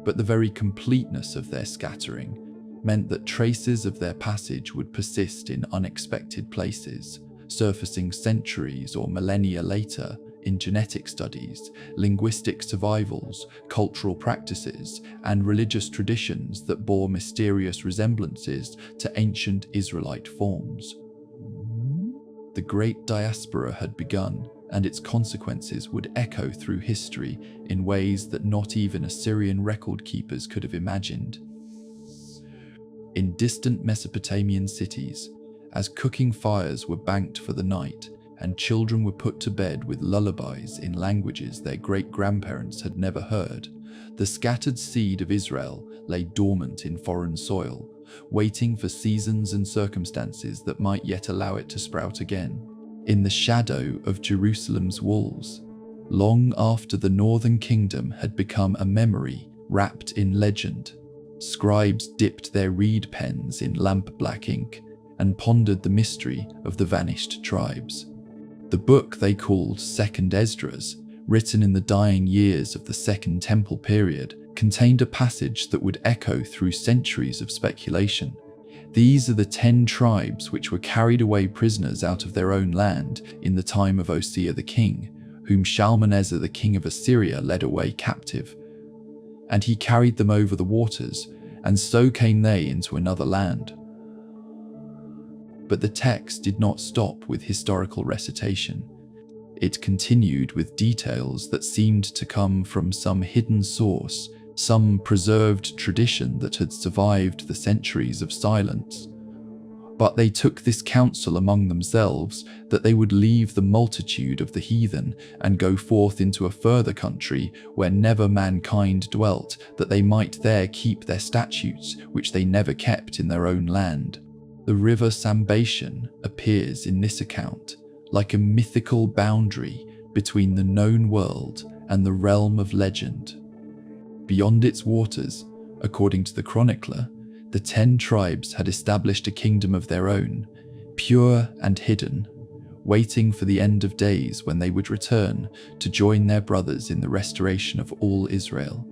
But the very completeness of their scattering meant that traces of their passage would persist in unexpected places, surfacing centuries or millennia later in genetic studies, linguistic survivals, cultural practices, and religious traditions that bore mysterious resemblances to ancient Israelite forms. The Great Diaspora had begun, and its consequences would echo through history in ways that not even Assyrian record keepers could have imagined. In distant Mesopotamian cities, as cooking fires were banked for the night, and children were put to bed with lullabies in languages their great-grandparents had never heard, the scattered seed of Israel lay dormant in foreign soil, waiting for seasons and circumstances that might yet allow it to sprout again. In the shadow of Jerusalem's walls, long after the northern kingdom had become a memory wrapped in legend, scribes dipped their reed pens in lamp-black ink and pondered the mystery of the vanished tribes. The book they called Second Esdras, written in the dying years of the Second Temple period, contained a passage that would echo through centuries of speculation. These are the 10 tribes which were carried away prisoners out of their own land in the time of Osea the king, whom Shalmaneser the king of Assyria led away captive. And he carried them over the waters, and so came they into another land. But the text did not stop with historical recitation. It continued with details that seemed to come from some hidden source, some preserved tradition that had survived the centuries of silence. But they took this counsel among themselves that they would leave the multitude of the heathen and go forth into a further country where never mankind dwelt, that they might there keep their statutes which they never kept in their own land. The river Sambation appears in this account like a mythical boundary between the known world and the realm of legend. Beyond its waters, according to the chronicler, the 10 tribes had established a kingdom of their own, pure and hidden, waiting for the end of days when they would return to join their brothers in the restoration of all Israel.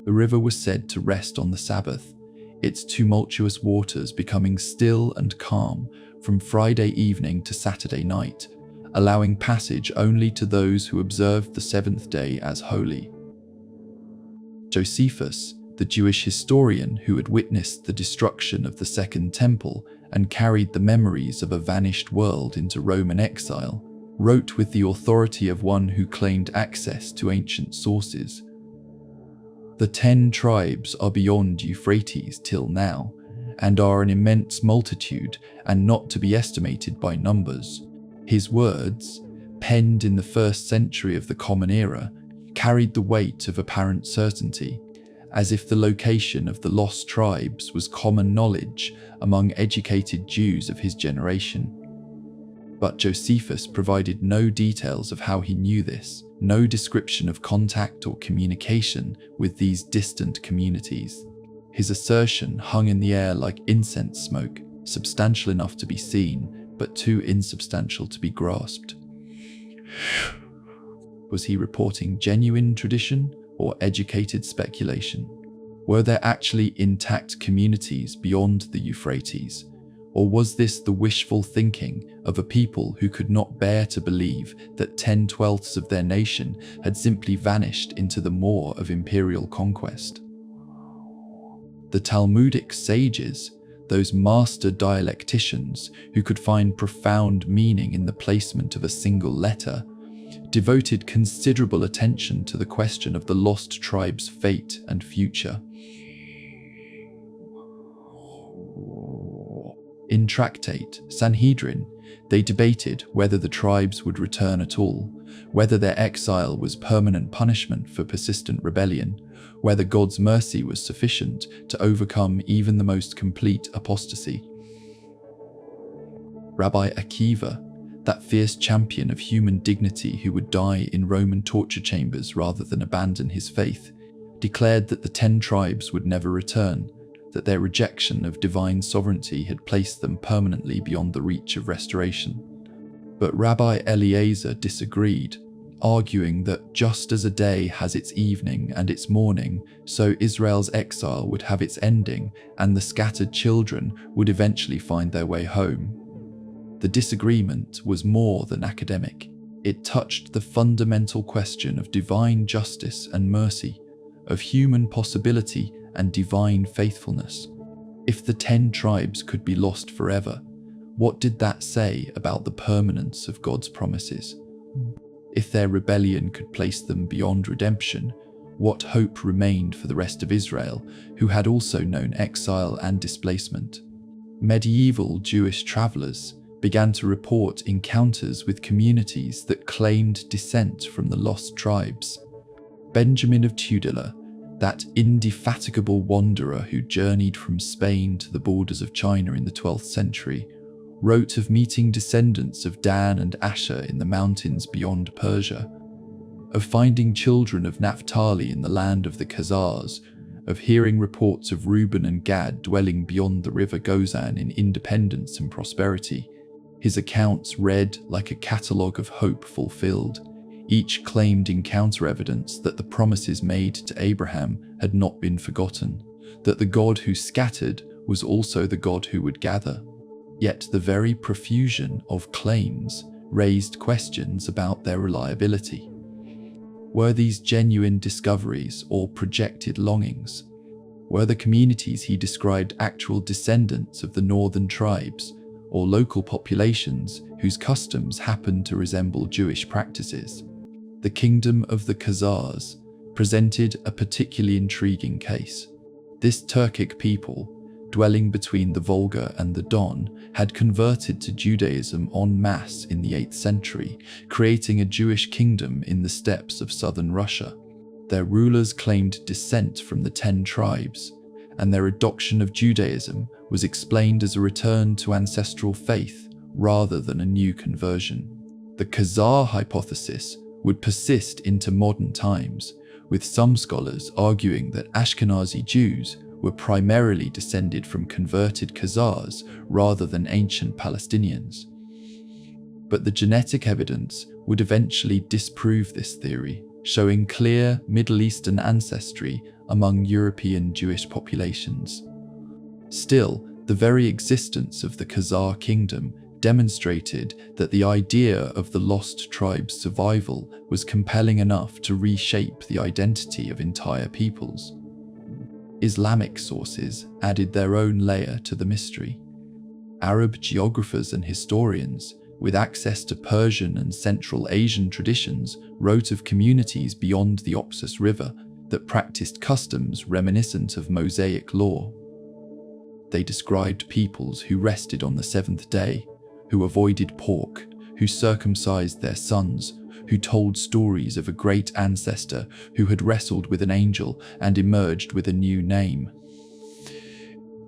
The river was said to rest on the Sabbath, its tumultuous waters becoming still and calm from Friday evening to Saturday night, allowing passage only to those who observed the 7th day as holy. Josephus, the Jewish historian who had witnessed the destruction of the Second Temple and carried the memories of a vanished world into Roman exile, wrote with the authority of one who claimed access to ancient sources. The 10 tribes are beyond Euphrates till now, and are an immense multitude and not to be estimated by numbers. His words, penned in the 1st century of the Common Era, carried the weight of apparent certainty, as if the location of the lost tribes was common knowledge among educated Jews of his generation. But Josephus provided no details of how he knew this, no description of contact or communication with these distant communities. His assertion hung in the air like incense smoke, substantial enough to be seen, but too insubstantial to be grasped. Was he reporting genuine tradition or educated speculation? Were there actually intact communities beyond the Euphrates? Or was this the wishful thinking of a people who could not bear to believe that 10/12 of their nation had simply vanished into the maw of imperial conquest? The Talmudic sages, those master dialecticians who could find profound meaning in the placement of a single letter, devoted considerable attention to the question of the lost tribe's fate and future. In Tractate Sanhedrin, They debated whether the tribes would return at all, whether their exile was permanent punishment for persistent rebellion, whether God's mercy was sufficient to overcome even the most complete apostasy. Rabbi Akiva, that fierce champion of human dignity who would die in Roman torture chambers rather than abandon his faith, declared that the 10 tribes would never return, that their rejection of divine sovereignty had placed them permanently beyond the reach of restoration. But Rabbi Eliezer disagreed, arguing that just as a day has its evening and its morning, so Israel's exile would have its ending, and the scattered children would eventually find their way home. The disagreement was more than academic. It touched the fundamental question of divine justice and mercy, of human possibility and divine faithfulness. If the 10 tribes could be lost forever, what did that say about the permanence of God's promises? If their rebellion could place them beyond redemption, what hope remained for the rest of Israel, who had also known exile and displacement? Medieval Jewish travelers began to report encounters with communities that claimed descent from the lost tribes. Benjamin of Tudela, that indefatigable wanderer who journeyed from Spain to the borders of China in the 12th century, wrote of meeting descendants of Dan and Asher in the mountains beyond Persia, of finding children of Naphtali in the land of the Khazars, of hearing reports of Reuben and Gad dwelling beyond the river Gozan in independence and prosperity. His accounts read like a catalogue of hope fulfilled. Each claimed encounter evidence that the promises made to Abraham had not been forgotten, that the God who scattered was also the God who would gather. Yet the very profusion of claims raised questions about their reliability. Were these genuine discoveries or projected longings? Were the communities he described actual descendants of the northern tribes, or local populations whose customs happened to resemble Jewish practices? The kingdom of the Khazars presented a particularly intriguing case. This Turkic people, dwelling between the Volga and the Don, had converted to Judaism en masse in the 8th century, creating a Jewish kingdom in the steppes of southern Russia. Their rulers claimed descent from the 10 tribes, and their adoption of Judaism was explained as a return to ancestral faith rather than a new conversion. The Khazar hypothesis would persist into modern times, with some scholars arguing that Ashkenazi Jews were primarily descended from converted Khazars rather than ancient Palestinians. But the genetic evidence would eventually disprove this theory, showing clear Middle Eastern ancestry among European Jewish populations. Still, the very existence of the Khazar kingdom demonstrated that the idea of the lost tribe's survival was compelling enough to reshape the identity of entire peoples. Islamic sources added their own layer to the mystery. Arab geographers and historians, with access to Persian and Central Asian traditions, wrote of communities beyond the Oxus River that practiced customs reminiscent of Mosaic law. They described peoples who rested on the 7th day, who avoided pork, who circumcised their sons, who told stories of a great ancestor who had wrestled with an angel and emerged with a new name.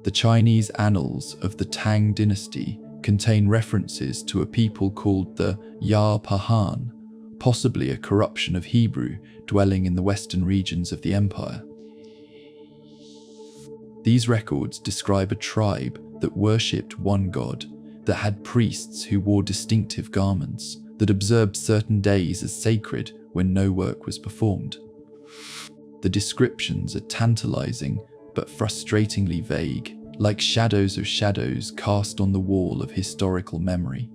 The Chinese annals of the Tang dynasty contain references to a people called the Ya Pahan, possibly a corruption of Hebrew, dwelling in the western regions of the empire. These records describe a tribe that worshipped one god, that had priests who wore distinctive garments, that observed certain days as sacred when no work was performed. The descriptions are tantalizing but frustratingly vague, like shadows of shadows cast on the wall of historical memory.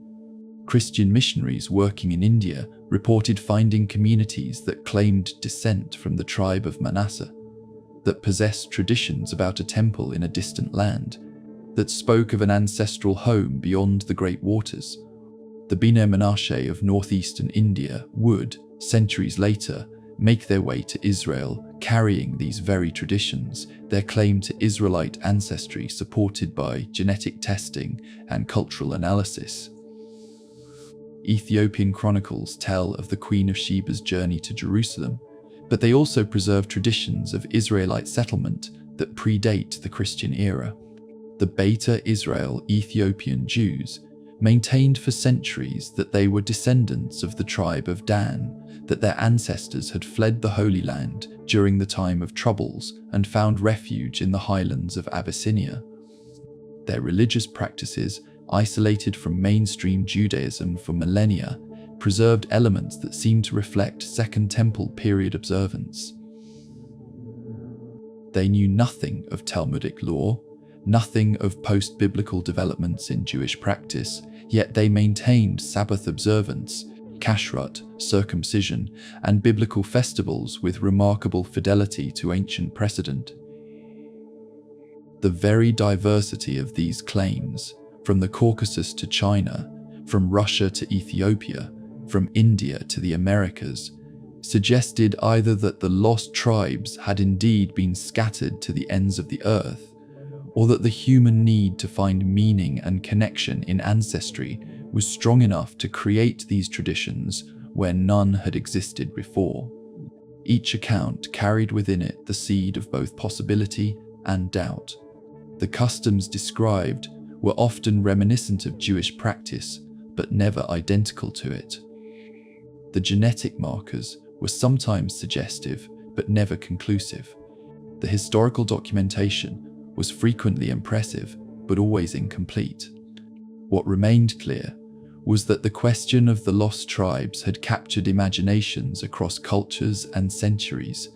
Christian missionaries working in India reported finding communities that claimed descent from the tribe of Manasseh, that possessed traditions about a temple in a distant land, that spoke of an ancestral home beyond the great waters. The Bene Menashe of northeastern India would, centuries later, make their way to Israel, carrying these very traditions, their claim to Israelite ancestry supported by genetic testing and cultural analysis. Ethiopian chronicles tell of the Queen of Sheba's journey to Jerusalem, but they also preserve traditions of Israelite settlement that predate the Christian era. The Beta Israel Ethiopian Jews maintained for centuries that they were descendants of the tribe of Dan, that their ancestors had fled the Holy Land during the time of troubles and found refuge in the highlands of Abyssinia. Their religious practices, isolated from mainstream Judaism for millennia, preserved elements that seemed to reflect Second Temple period observance. They knew nothing of Talmudic law, nothing of post-biblical developments in Jewish practice, yet they maintained Sabbath observance, kashrut, circumcision, and biblical festivals with remarkable fidelity to ancient precedent. The very diversity of these claims, from the Caucasus to China, from Russia to Ethiopia, from India to the Americas, suggested either that the lost tribes had indeed been scattered to the ends of the earth, or that the human need to find meaning and connection in ancestry was strong enough to create these traditions where none had existed before. Each account carried within it the seed of both possibility and doubt. The customs described were often reminiscent of Jewish practice, but never identical to it. The genetic markers were sometimes suggestive, but never conclusive. The historical documentation was frequently impressive, but always incomplete. What remained clear was that the question of the lost tribes had captured imaginations across cultures and centuries,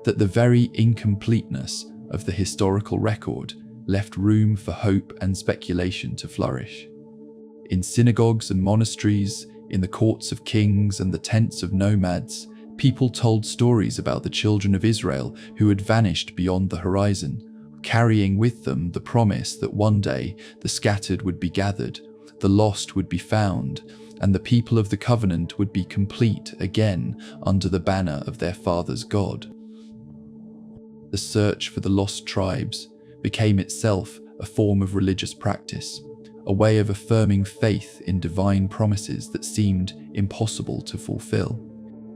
that the very incompleteness of the historical record left room for hope and speculation to flourish. In synagogues and monasteries, in the courts of kings and the tents of nomads, people told stories about the children of Israel who had vanished beyond the horizon, carrying with them the promise that one day the scattered would be gathered, the lost would be found, and the people of the covenant would be complete again under the banner of their father's God. The search for the lost tribes became itself a form of religious practice, a way of affirming faith in divine promises that seemed impossible to fulfill.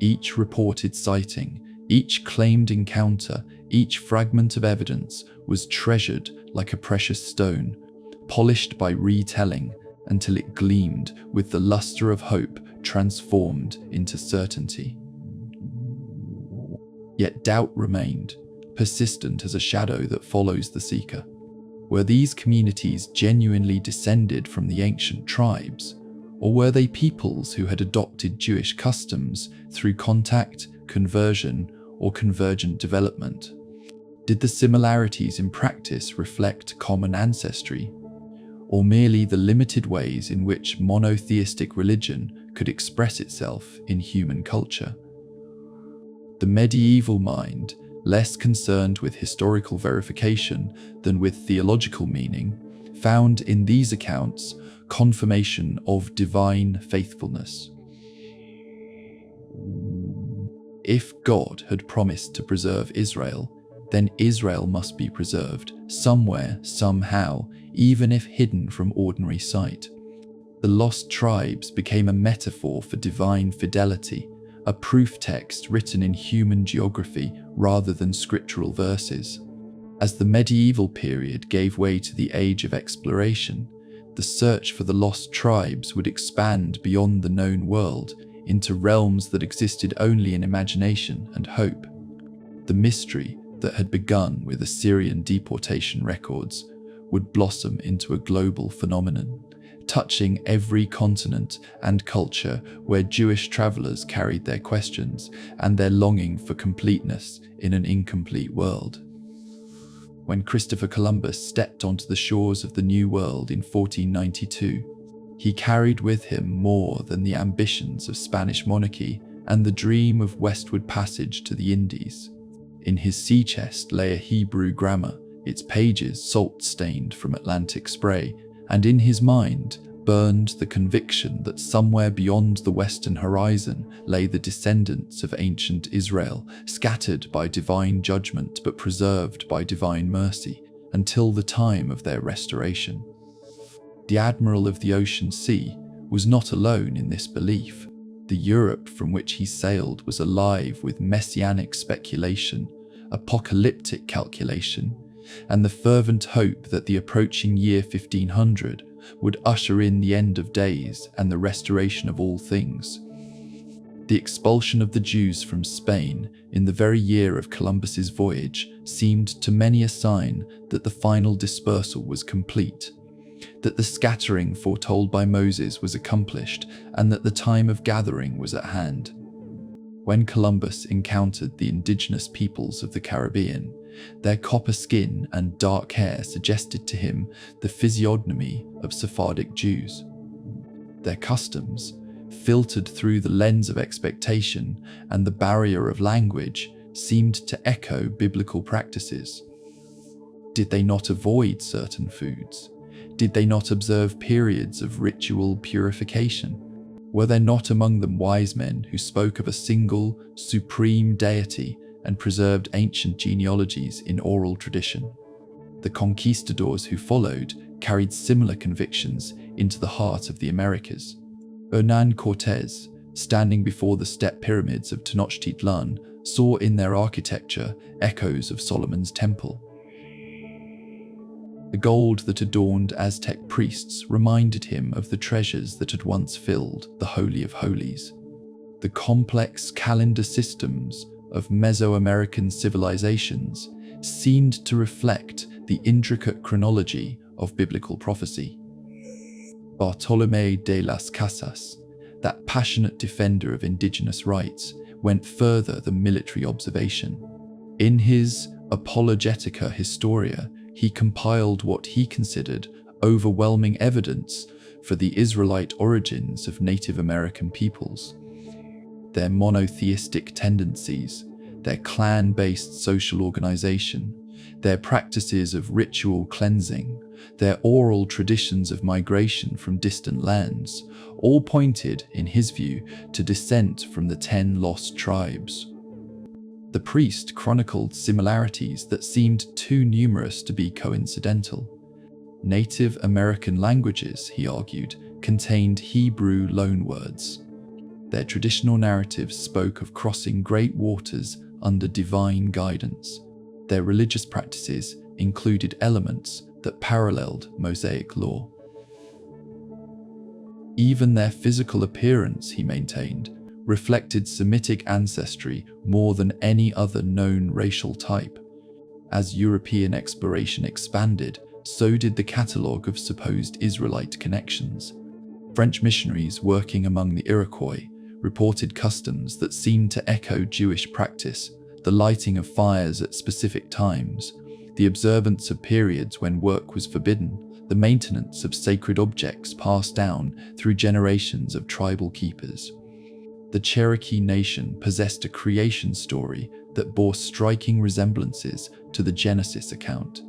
Each reported sighting, each claimed encounter, each fragment of evidence was treasured like a precious stone, polished by retelling until it gleamed with the luster of hope transformed into certainty. Yet doubt remained, persistent as a shadow that follows the seeker. Were these communities genuinely descended from the ancient tribes, or were they peoples who had adopted Jewish customs through contact, conversion, or convergent development? Did the similarities in practice reflect common ancestry, or merely the limited ways in which monotheistic religion could express itself in human culture? The medieval mind, less concerned with historical verification than with theological meaning, found in these accounts confirmation of divine faithfulness. If God had promised to preserve Israel, then Israel must be preserved somewhere, somehow, even if hidden from ordinary sight. The lost tribes became a metaphor for divine fidelity, a proof text written in human geography rather than scriptural verses. As the medieval period gave way to the age of exploration, the search for the lost tribes would expand beyond the known world into realms that existed only in imagination and hope. The mystery that had begun with Assyrian deportation records would blossom into a global phenomenon, touching every continent and culture where Jewish travelers carried their questions and their longing for completeness in an incomplete world. When Christopher Columbus stepped onto the shores of the New World in 1492, he carried with him more than the ambitions of Spanish monarchy and the dream of westward passage to the Indies. In his sea chest lay a Hebrew grammar, its pages salt-stained from Atlantic spray, and in his mind burned the conviction that somewhere beyond the western horizon lay the descendants of ancient Israel, scattered by divine judgment but preserved by divine mercy until the time of their restoration. The admiral of the ocean sea was not alone in this belief. The Europe from which he sailed was alive with messianic speculation, apocalyptic calculation, and the fervent hope that the approaching year 1500 would usher in the end of days and the restoration of all things. The expulsion of the Jews from Spain in the very year of Columbus's voyage seemed to many a sign that the final dispersal was complete, that the scattering foretold by Moses was accomplished, and that the time of gathering was at hand. When Columbus encountered the indigenous peoples of the Caribbean, their copper skin and dark hair suggested to him the physiognomy of Sephardic Jews. Their customs, filtered through the lens of expectation and the barrier of language, seemed to echo biblical practices. Did they not avoid certain foods? Did they not observe periods of ritual purification? Were there not among them wise men who spoke of a single, supreme deity and preserved ancient genealogies in oral tradition? The conquistadors who followed carried similar convictions into the heart of the Americas. Hernán Cortés, standing before the step pyramids of Tenochtitlan, saw in their architecture echoes of Solomon's temple. The gold that adorned Aztec priests reminded him of the treasures that had once filled the Holy of Holies. The complex calendar systems of Mesoamerican civilizations seemed to reflect the intricate chronology of biblical prophecy. Bartolomé de las Casas, that passionate defender of indigenous rights, went further than military observation. In his Apologetica Historia, he compiled what he considered overwhelming evidence for the Israelite origins of Native American peoples. Their monotheistic tendencies, their clan-based social organization, their practices of ritual cleansing, their oral traditions of migration from distant lands, all pointed, in his view, to descent from the 10 lost tribes. The priest chronicled similarities that seemed too numerous to be coincidental. Native American languages, he argued, contained Hebrew loanwords. Their traditional narratives spoke of crossing great waters under divine guidance. Their religious practices included elements that paralleled Mosaic law. Even their physical appearance, he maintained, reflected Semitic ancestry more than any other known racial type. As European exploration expanded, so did the catalogue of supposed Israelite connections. French missionaries working among the Iroquois reported customs that seemed to echo Jewish practice: the lighting of fires at specific times, the observance of periods when work was forbidden, the maintenance of sacred objects passed down through generations of tribal keepers. The Cherokee Nation possessed a creation story that bore striking resemblances to the Genesis account.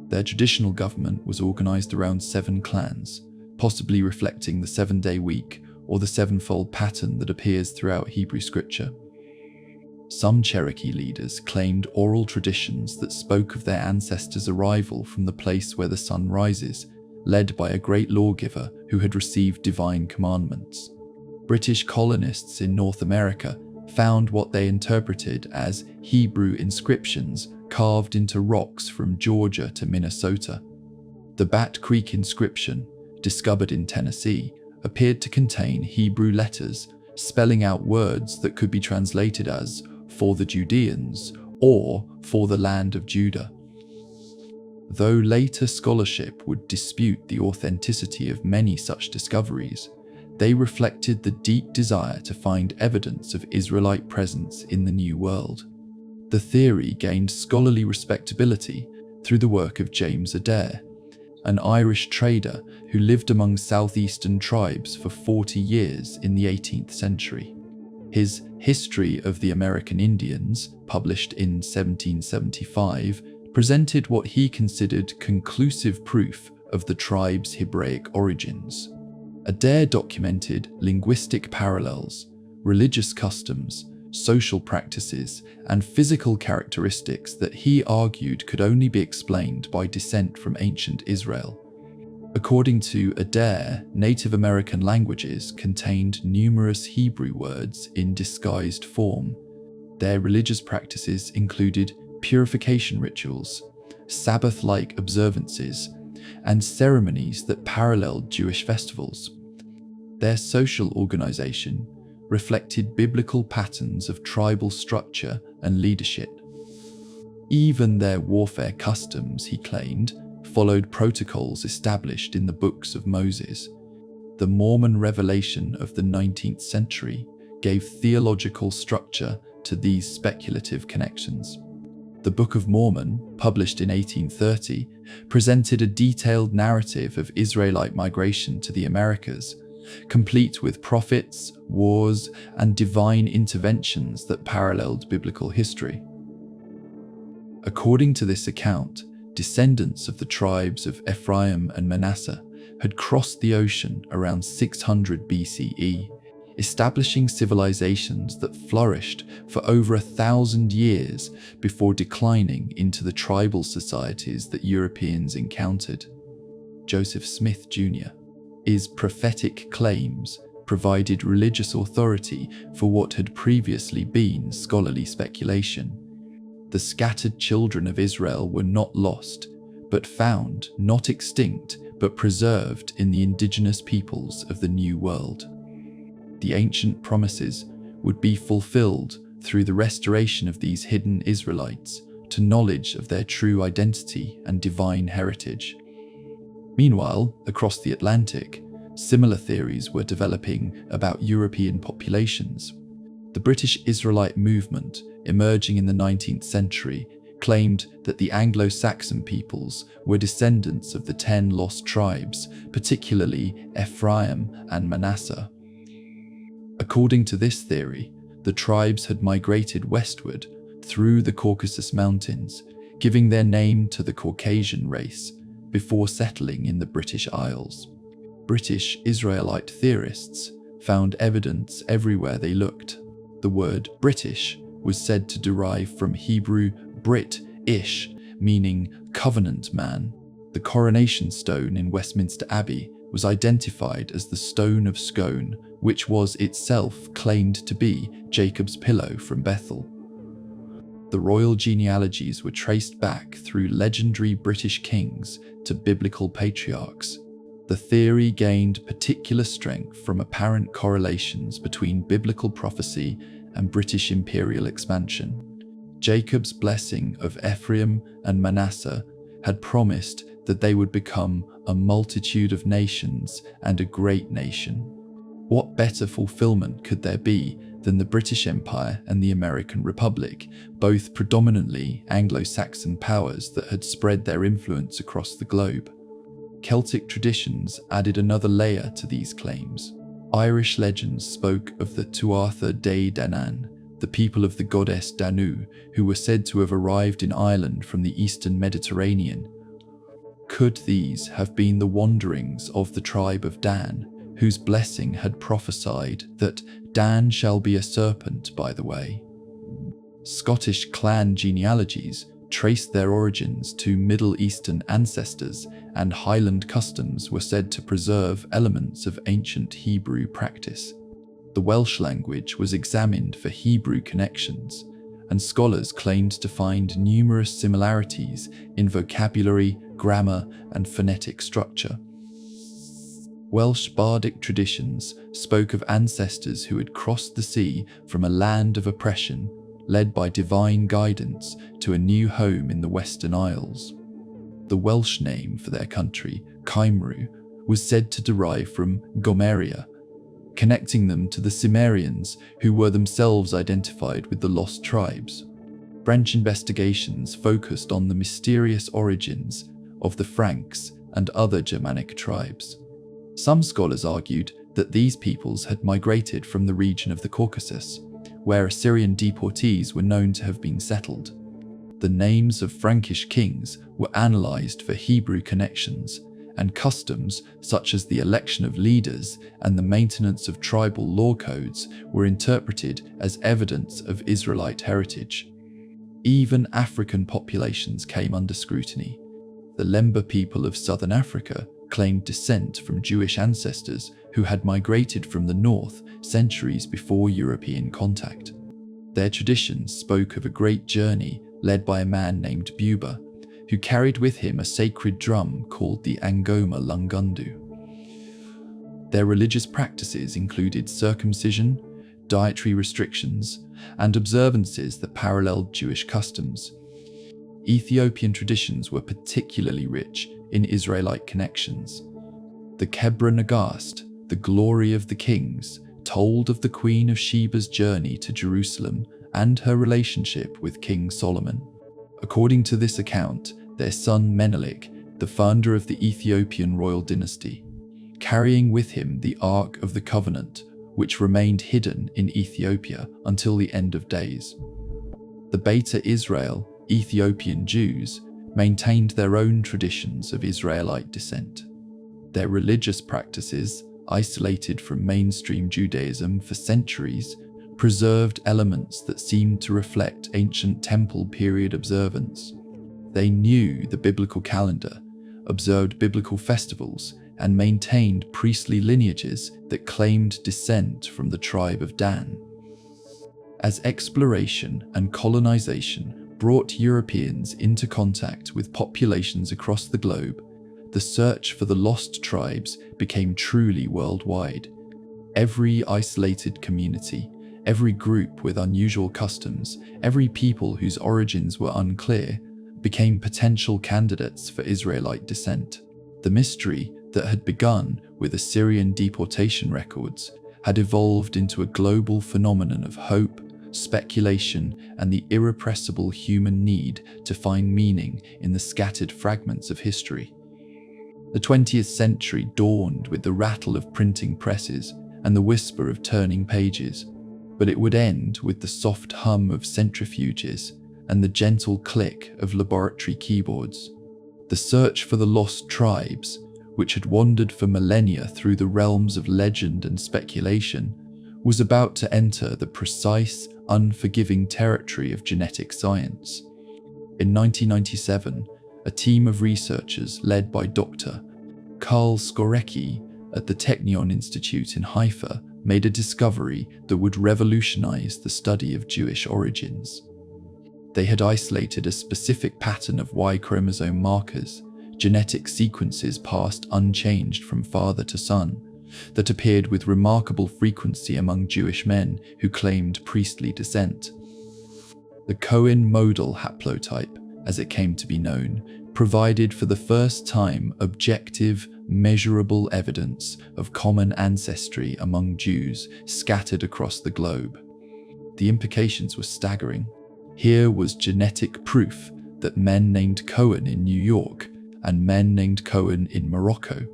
Their traditional government was organized around 7 clans, possibly reflecting the 7-day week or the sevenfold pattern that appears throughout Hebrew scripture. Some Cherokee leaders claimed oral traditions that spoke of their ancestors' arrival from the place where the sun rises, led by a great lawgiver who had received divine commandments. British colonists in North America found what they interpreted as Hebrew inscriptions carved into rocks from Georgia to Minnesota. The Bat Creek inscription, discovered in Tennessee, appeared to contain Hebrew letters spelling out words that could be translated as "for the Judeans" or "for the land of Judah." Though later scholarship would dispute the authenticity of many such discoveries, they reflected the deep desire to find evidence of Israelite presence in the New World. The theory gained scholarly respectability through the work of James Adair, an Irish trader who lived among southeastern tribes for 40 years in the 18th century. His History of the American Indians, published in 1775, presented what he considered conclusive proof of the tribe's Hebraic origins. Adair documented linguistic parallels, religious customs, social practices, and physical characteristics that he argued could only be explained by descent from ancient Israel. According to Adair, Native American languages contained numerous Hebrew words in disguised form. Their religious practices included purification rituals, Sabbath-like observances, and ceremonies that paralleled Jewish festivals. Their social organization reflected biblical patterns of tribal structure and leadership. Even their warfare customs, he claimed, followed protocols established in the books of Moses. The Mormon revelation of the 19th century gave theological structure to these speculative connections. The Book of Mormon, published in 1830, presented a detailed narrative of Israelite migration to the Americas, complete with prophets, wars, and divine interventions that paralleled biblical history. According to this account, descendants of the tribes of Ephraim and Manasseh had crossed the ocean around 600 BCE, establishing civilizations that flourished for over 1,000 years before declining into the tribal societies that Europeans encountered. Joseph Smith, Jr. His prophetic claims provided religious authority for what had previously been scholarly speculation. The scattered children of Israel were not lost, but found, not extinct, but preserved in the indigenous peoples of the New World. The ancient promises would be fulfilled through the restoration of these hidden Israelites to knowledge of their true identity and divine heritage. Meanwhile, across the Atlantic, similar theories were developing about European populations. The British Israelite movement, emerging in the 19th century, claimed that the Anglo-Saxon peoples were descendants of the 10 lost tribes, particularly Ephraim and Manasseh. According to this theory, the tribes had migrated westward through the Caucasus Mountains, giving their name to the Caucasian race, before settling in the British Isles. British Israelite theorists found evidence everywhere they looked. The word British was said to derive from Hebrew Brit-ish, meaning covenant man. The coronation stone in Westminster Abbey was identified as the Stone of Scone, which was itself claimed to be Jacob's pillow from Bethel. The royal genealogies were traced back through legendary British kings to biblical patriarchs. The theory gained particular strength from apparent correlations between biblical prophecy and British imperial expansion. Jacob's blessing of Ephraim and Manasseh had promised that they would become a multitude of nations and a great nation. What better fulfillment could there be than the British Empire and the American Republic, both predominantly Anglo-Saxon powers that had spread their influence across the globe? Celtic traditions added another layer to these claims. Irish legends spoke of the Tuatha Dé Danann, the people of the goddess Danu, who were said to have arrived in Ireland from the eastern Mediterranean. Could these have been the wanderings of the tribe of Dan, whose blessing had prophesied that Dan shall be a serpent by the way? Scottish clan genealogies traced their origins to Middle Eastern ancestors, and Highland customs were said to preserve elements of ancient Hebrew practice. The Welsh language was examined for Hebrew connections, and scholars claimed to find numerous similarities in vocabulary, grammar, and phonetic structure. Welsh bardic traditions spoke of ancestors who had crossed the sea from a land of oppression, led by divine guidance to a new home in the Western Isles. The Welsh name for their country, Cymru, was said to derive from Gomeria, connecting them to the Cimmerians, who were themselves identified with the lost tribes. French investigations focused on the mysterious origins of the Franks and other Germanic tribes. Some scholars argued that these peoples had migrated from the region of the Caucasus, where Assyrian deportees were known to have been settled. The names of Frankish kings were analysed for Hebrew connections, and customs such as the election of leaders and the maintenance of tribal law codes were interpreted as evidence of Israelite heritage. Even African populations came under scrutiny. The Lemba people of southern Africa, claimed descent from Jewish ancestors who had migrated from the north centuries before European contact. Their traditions spoke of a great journey led by a man named Buba, who carried with him a sacred drum called the Angoma Lungundu. Their religious practices included circumcision, dietary restrictions, and observances that paralleled Jewish customs. Ethiopian traditions were particularly rich in Israelite connections. The Kebra Nagast, the glory of the kings, told of the Queen of Sheba's journey to Jerusalem and her relationship with King Solomon. According to this account, their son Menelik, the founder of the Ethiopian royal dynasty, carrying with him the Ark of the Covenant, which remained hidden in Ethiopia until the end of days. The Beta Israel, Ethiopian Jews, maintained their own traditions of Israelite descent. Their religious practices, isolated from mainstream Judaism for centuries, preserved elements that seemed to reflect ancient temple period observance. They knew the biblical calendar, observed biblical festivals, and maintained priestly lineages that claimed descent from the tribe of Dan. As exploration and colonization brought Europeans into contact with populations across the globe, the search for the lost tribes became truly worldwide. Every isolated community, every group with unusual customs, every people whose origins were unclear, became potential candidates for Israelite descent. The mystery that had begun with Assyrian deportation records had evolved into a global phenomenon of hope, speculation, and the irrepressible human need to find meaning in the scattered fragments of history. The 20th century dawned with the rattle of printing presses and the whisper of turning pages, but it would end with the soft hum of centrifuges and the gentle click of laboratory keyboards. The search for the lost tribes, which had wandered for millennia through the realms of legend and speculation, was about to enter the precise, unforgiving territory of genetic science. In 1997, a team of researchers led by Dr. Karl Skorecki at the Technion Institute in Haifa made a discovery that would revolutionize the study of Jewish origins. They had isolated a specific pattern of Y chromosome markers, genetic sequences passed unchanged from father to son, that appeared with remarkable frequency among Jewish men who claimed priestly descent. The Cohen modal haplotype, as it came to be known, provided for the first time objective, measurable evidence of common ancestry among Jews scattered across the globe. The implications were staggering. Here was genetic proof that men named Cohen in New York and men named Cohen in Morocco,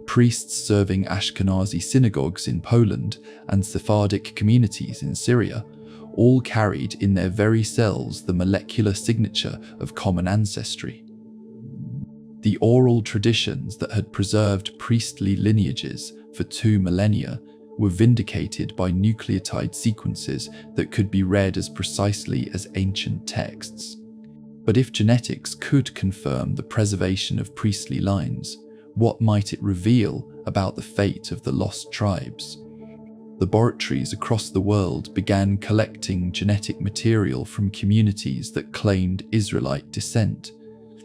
priests serving Ashkenazi synagogues in Poland and Sephardic communities in Syria, all carried in their very cells the molecular signature of common ancestry. The oral traditions that had preserved priestly lineages for 2 millennia were vindicated by nucleotide sequences that could be read as precisely as ancient texts. But if genetics could confirm the preservation of priestly lines, what might it reveal about the fate of the lost tribes? Laboratories across the world began collecting genetic material from communities that claimed Israelite descent,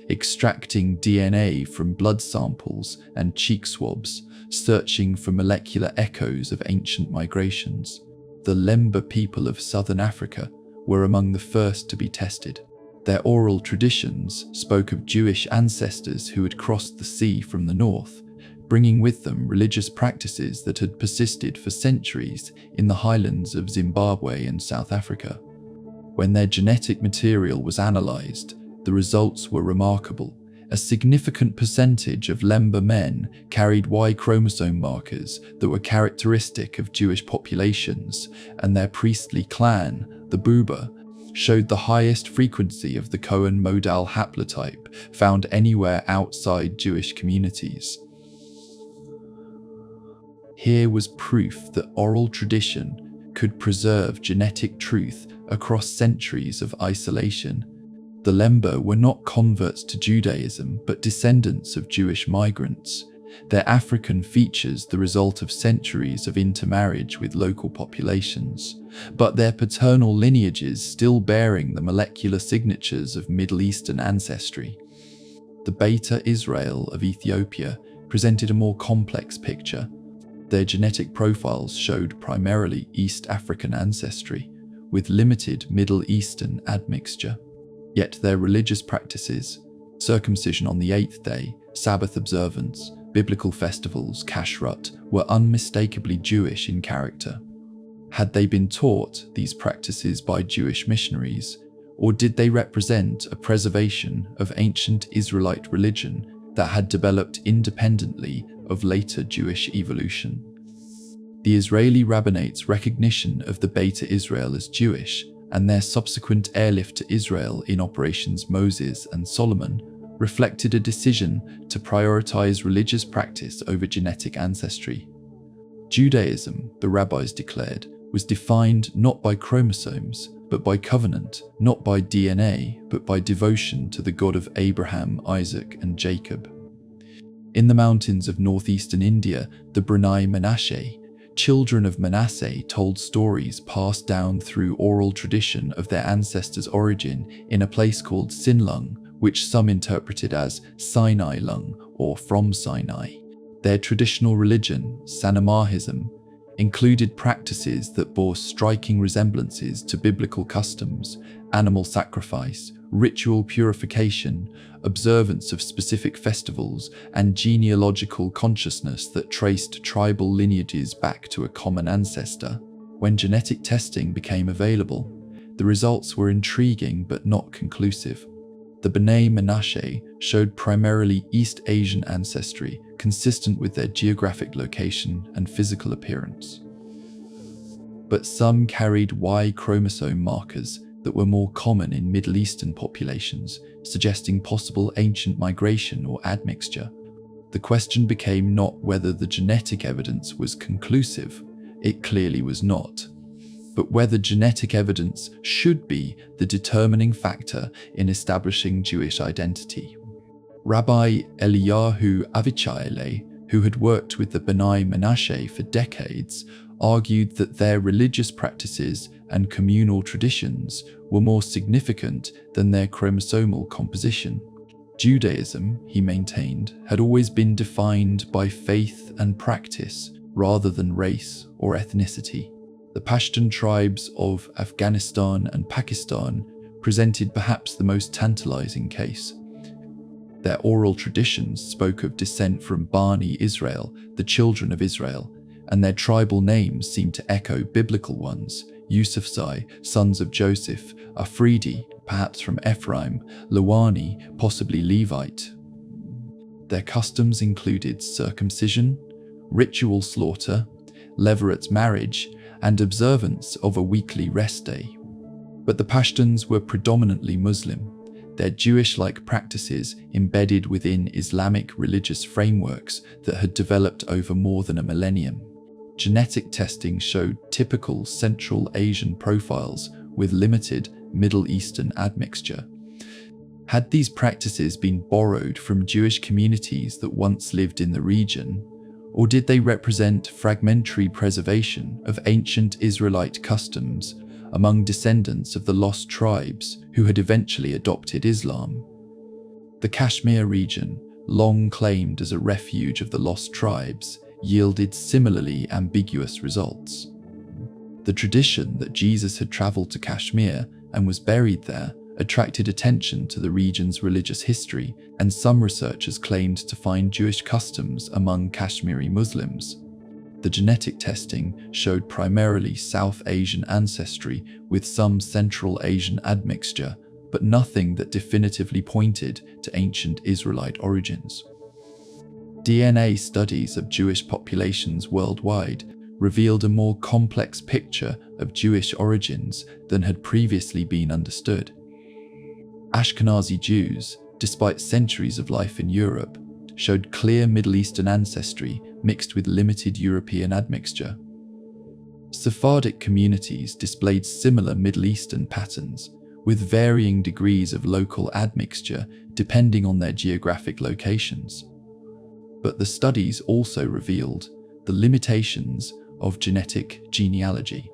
extracting DNA from blood samples and cheek swabs, searching for molecular echoes of ancient migrations. The Lemba people of southern Africa were among the first to be tested. Their oral traditions spoke of Jewish ancestors who had crossed the sea from the north, bringing with them religious practices that had persisted for centuries in the highlands of Zimbabwe and South Africa. When their genetic material was analysed, the results were remarkable. A significant percentage of Lemba men carried Y chromosome markers that were characteristic of Jewish populations, and their priestly clan, the Buba, showed the highest frequency of the Cohen modal haplotype found anywhere outside Jewish communities. Here was proof that oral tradition could preserve genetic truth across centuries of isolation. The Lemba were not converts to Judaism, but descendants of Jewish migrants, their African features the result of centuries of intermarriage with local populations, but their paternal lineages still bearing the molecular signatures of Middle Eastern ancestry. The Beta Israel of Ethiopia presented a more complex picture. Their genetic profiles showed primarily East African ancestry, with limited Middle Eastern admixture. Yet their religious practices, circumcision on the 8th day, Sabbath observance, biblical festivals, kashrut, were unmistakably Jewish in character. Had they been taught these practices by Jewish missionaries, or did they represent a preservation of ancient Israelite religion that had developed independently of later Jewish evolution? The Israeli rabbinate's recognition of the Beta Israel as Jewish and their subsequent airlift to Israel in Operations Moses and Solomon reflected a decision to prioritize religious practice over genetic ancestry. Judaism, the rabbis declared, was defined not by chromosomes, but by covenant, not by DNA, but by devotion to the God of Abraham, Isaac, and Jacob. In the mountains of northeastern India, the Bnei Menashe, children of Manasseh, told stories passed down through oral tradition of their ancestors' origin in a place called Sinlung, which some interpreted as Sinai Lung or from Sinai. Their traditional religion, Sanamahism, included practices that bore striking resemblances to biblical customs, animal sacrifice, ritual purification, observance of specific festivals, and genealogical consciousness that traced tribal lineages back to a common ancestor. When genetic testing became available, the results were intriguing but not conclusive. The Bnei Menashe showed primarily East Asian ancestry, consistent with their geographic location and physical appearance. But some carried Y chromosome markers that were more common in Middle Eastern populations, suggesting possible ancient migration or admixture. The question became not whether the genetic evidence was conclusive, it clearly was not, but whether genetic evidence should be the determining factor in establishing Jewish identity. Rabbi Eliyahu Avichaile, who had worked with the Bnei Menashe for decades, argued that their religious practices and communal traditions were more significant than their chromosomal composition. Judaism, he maintained, had always been defined by faith and practice rather than race or ethnicity. The Pashtun tribes of Afghanistan and Pakistan presented perhaps the most tantalizing case. Their oral traditions spoke of descent from Bani Israel, the children of Israel, and their tribal names seemed to echo biblical ones: Yusufzai, sons of Joseph; Afridi, perhaps from Ephraim; Lawani, possibly Levite. Their customs included circumcision, ritual slaughter, levirate marriage, and observance of a weekly rest day. But the Pashtuns were predominantly Muslim, their Jewish-like practices embedded within Islamic religious frameworks that had developed over more than a millennium. Genetic testing showed typical Central Asian profiles with limited Middle Eastern admixture. Had these practices been borrowed from Jewish communities that once lived in the region, or did they represent fragmentary preservation of ancient Israelite customs among descendants of the lost tribes who had eventually adopted Islam? The Kashmir region, long claimed as a refuge of the lost tribes, yielded similarly ambiguous results. The tradition that Jesus had traveled to Kashmir and was buried there attracted attention to the region's religious history, and some researchers claimed to find Jewish customs among Kashmiri Muslims. The genetic testing showed primarily South Asian ancestry with some Central Asian admixture, but nothing that definitively pointed to ancient Israelite origins. DNA studies of Jewish populations worldwide revealed a more complex picture of Jewish origins than had previously been understood. Ashkenazi Jews, despite centuries of life in Europe, showed clear Middle Eastern ancestry mixed with limited European admixture. Sephardic communities displayed similar Middle Eastern patterns, with varying degrees of local admixture depending on their geographic locations. But the studies also revealed the limitations of genetic genealogy.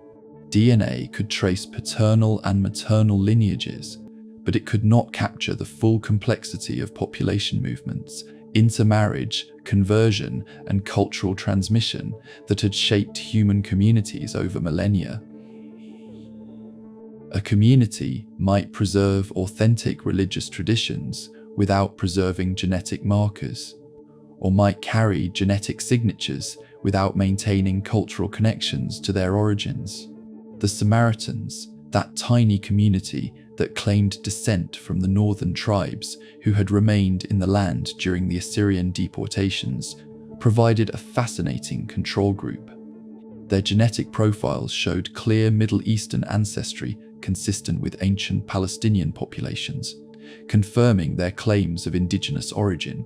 DNA could trace paternal and maternal lineages, but it could not capture the full complexity of population movements, intermarriage, conversion, and cultural transmission that had shaped human communities over millennia. A community might preserve authentic religious traditions without preserving genetic markers, or might carry genetic signatures without maintaining cultural connections to their origins. The Samaritans, that tiny community that claimed descent from the northern tribes who had remained in the land during the Assyrian deportations, provided a fascinating control group. Their genetic profiles showed clear Middle Eastern ancestry consistent with ancient Palestinian populations, confirming their claims of indigenous origin.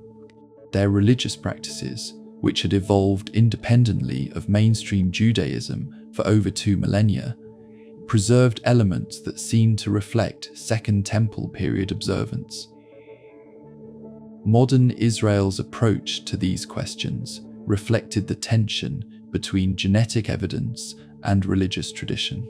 Their religious practices, which had evolved independently of mainstream Judaism for over 2 millennia, preserved elements that seemed to reflect Second Temple period observance. Modern Israel's approach to these questions reflected the tension between genetic evidence and religious tradition.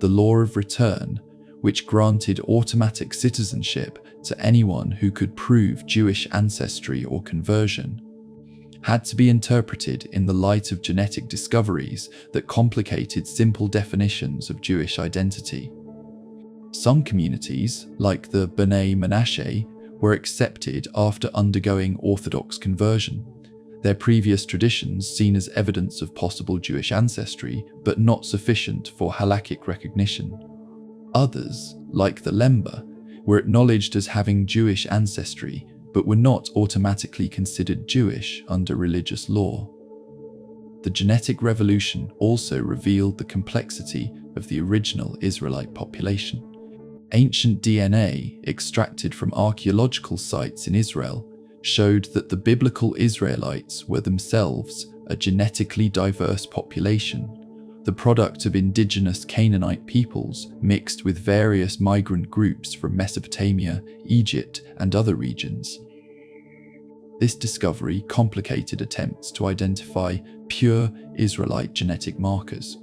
The law of return, which granted automatic citizenship to anyone who could prove Jewish ancestry or conversion, had to be interpreted in the light of genetic discoveries that complicated simple definitions of Jewish identity. Some communities, like the B'nai Menashe, were accepted after undergoing Orthodox conversion, their previous traditions seen as evidence of possible Jewish ancestry, but not sufficient for halakhic recognition. Others, like the Lemba, were acknowledged as having Jewish ancestry, but were not automatically considered Jewish under religious law. The genetic revolution also revealed the complexity of the original Israelite population. Ancient DNA extracted from archaeological sites in Israel showed that the biblical Israelites were themselves a genetically diverse population, the product of indigenous Canaanite peoples mixed with various migrant groups from Mesopotamia, Egypt, and other regions. This discovery complicated attempts to identify pure Israelite genetic markers.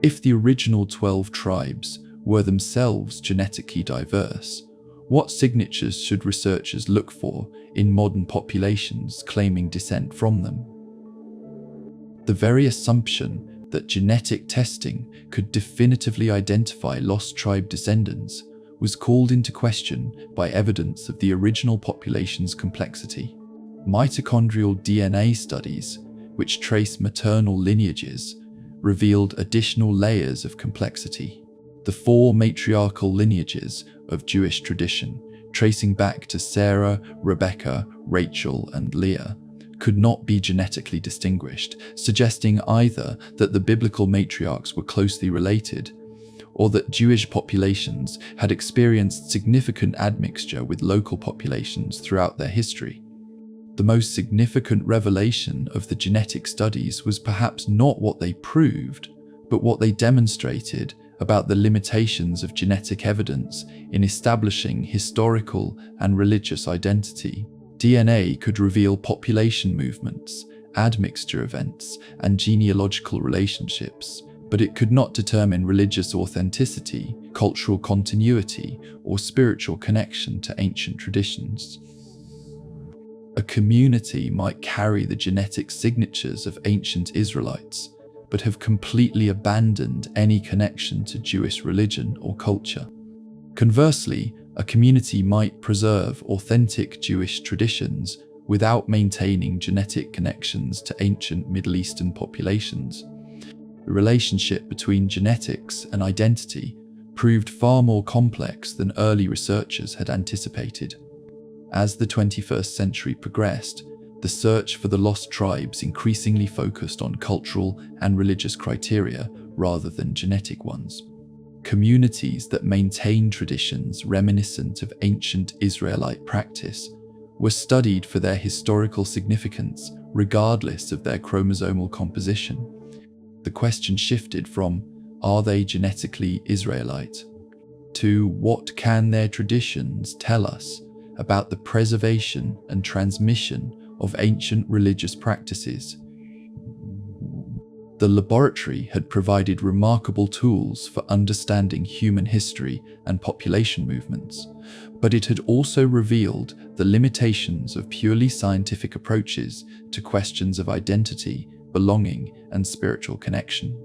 If the original 12 tribes were themselves genetically diverse, what signatures should researchers look for in modern populations claiming descent from them? The very assumption that genetic testing could definitively identify lost tribe descendants was called into question by evidence of the original population's complexity. Mitochondrial DNA studies, which trace maternal lineages, revealed additional layers of complexity. The 4 matriarchal lineages of Jewish tradition, tracing back to Sarah, Rebecca, Rachel, and Leah, could not be genetically distinguished, suggesting either that the biblical matriarchs were closely related, or that Jewish populations had experienced significant admixture with local populations throughout their history. The most significant revelation of the genetic studies was perhaps not what they proved, but what they demonstrated about the limitations of genetic evidence in establishing historical and religious identity. DNA could reveal population movements, admixture events, and genealogical relationships, but it could not determine religious authenticity, cultural continuity, or spiritual connection to ancient traditions. A community might carry the genetic signatures of ancient Israelites, but have completely abandoned any connection to Jewish religion or culture. Conversely, a community might preserve authentic Jewish traditions without maintaining genetic connections to ancient Middle Eastern populations. The relationship between genetics and identity proved far more complex than early researchers had anticipated. As the 21st century progressed, the search for the lost tribes increasingly focused on cultural and religious criteria rather than genetic ones. Communities that maintained traditions reminiscent of ancient Israelite practice were studied for their historical significance regardless of their chromosomal composition. The question shifted from, are they genetically Israelite, to what can their traditions tell us about the preservation and transmission of ancient religious practices. The laboratory had provided remarkable tools for understanding human history and population movements, but it had also revealed the limitations of purely scientific approaches to questions of identity, belonging, and spiritual connection.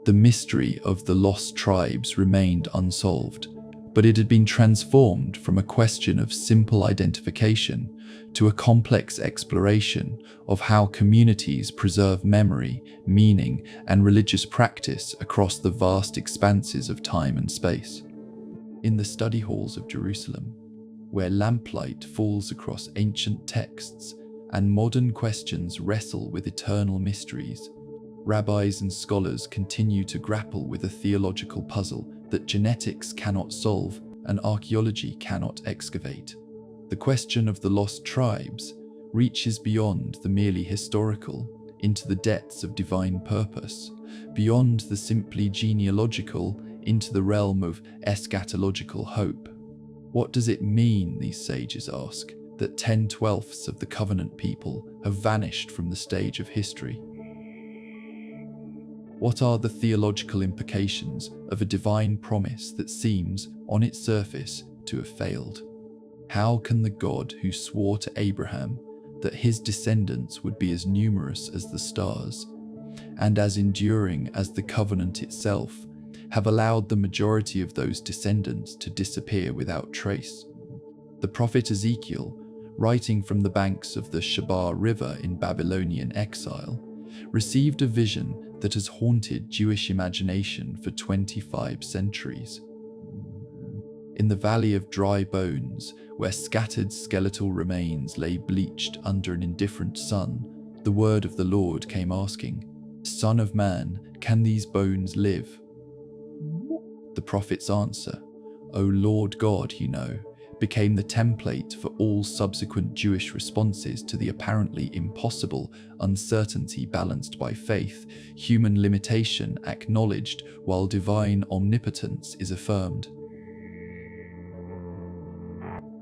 The mystery of the lost tribes remained unsolved, but it had been transformed from a question of simple identification to a complex exploration of how communities preserve memory, meaning, and religious practice across the vast expanses of time and space. In the study halls of Jerusalem, where lamplight falls across ancient texts and modern questions wrestle with eternal mysteries, rabbis and scholars continue to grapple with a theological puzzle that genetics cannot solve and archaeology cannot excavate. The question of the lost tribes reaches beyond the merely historical into the depths of divine purpose, beyond the simply genealogical into the realm of eschatological hope. What does it mean, these sages ask, that 10/12 of the covenant people have vanished from the stage of history? What are the theological implications of a divine promise that seems, on its surface, to have failed? How can the God who swore to Abraham that his descendants would be as numerous as the stars, and as enduring as the covenant itself, have allowed the majority of those descendants to disappear without trace? The prophet Ezekiel, writing from the banks of the Shabar River in Babylonian exile, received a vision that has haunted Jewish imagination for 25 centuries. In the valley of dry bones, where scattered skeletal remains lay bleached under an indifferent sun, the word of the Lord came asking, "Son of man, can these bones live?" The prophet's answer, "O Lord God, you know," became the template for all subsequent Jewish responses to the apparently impossible uncertainty balanced by faith, human limitation acknowledged while divine omnipotence is affirmed.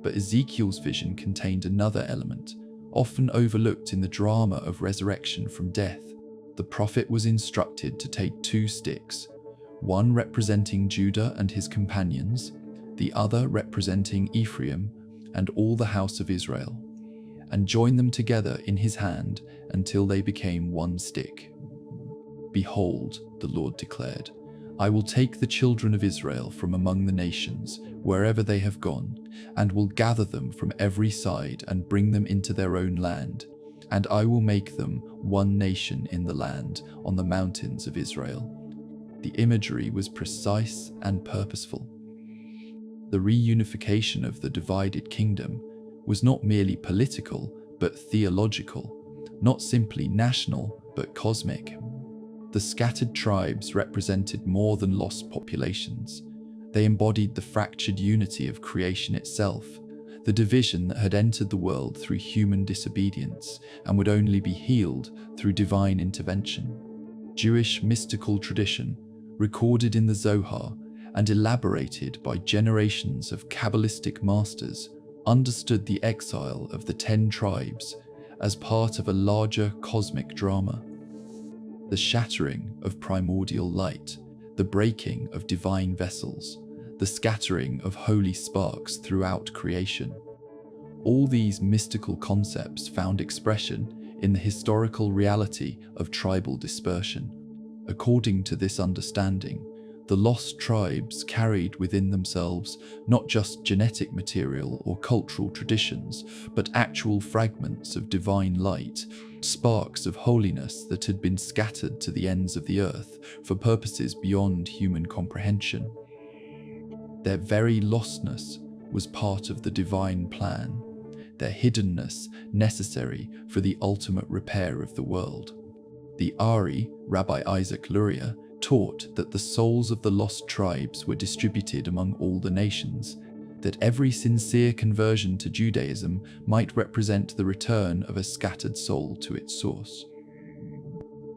But Ezekiel's vision contained another element, often overlooked in the drama of resurrection from death. The prophet was instructed to take 2 sticks, one representing Judah and his companions, the other representing Ephraim and all the house of Israel, and join them together in his hand until they became 1 stick. "Behold," the Lord declared, "I will take the children of Israel from among the nations, wherever they have gone, and will gather them from every side and bring them into their own land, and I will make them one nation in the land on the mountains of Israel." The imagery was precise and purposeful. The reunification of the divided kingdom was not merely political, but theological, not simply national, but cosmic. The scattered tribes represented more than lost populations. They embodied the fractured unity of creation itself, the division that had entered the world through human disobedience and would only be healed through divine intervention. Jewish mystical tradition, recorded in the Zohar and elaborated by generations of Kabbalistic masters, understood the exile of the 10 tribes as part of a larger cosmic drama. The shattering of primordial light, the breaking of divine vessels, the scattering of holy sparks throughout creation. All these mystical concepts found expression in the historical reality of tribal dispersion. According to this understanding, the lost tribes carried within themselves not just genetic material or cultural traditions, but actual fragments of divine light, sparks of holiness that had been scattered to the ends of the earth for purposes beyond human comprehension. Their very lostness was part of the divine plan, their hiddenness necessary for the ultimate repair of the world. The Ari, Rabbi Isaac Luria, taught that the souls of the lost tribes were distributed among all the nations, that every sincere conversion to Judaism might represent the return of a scattered soul to its source.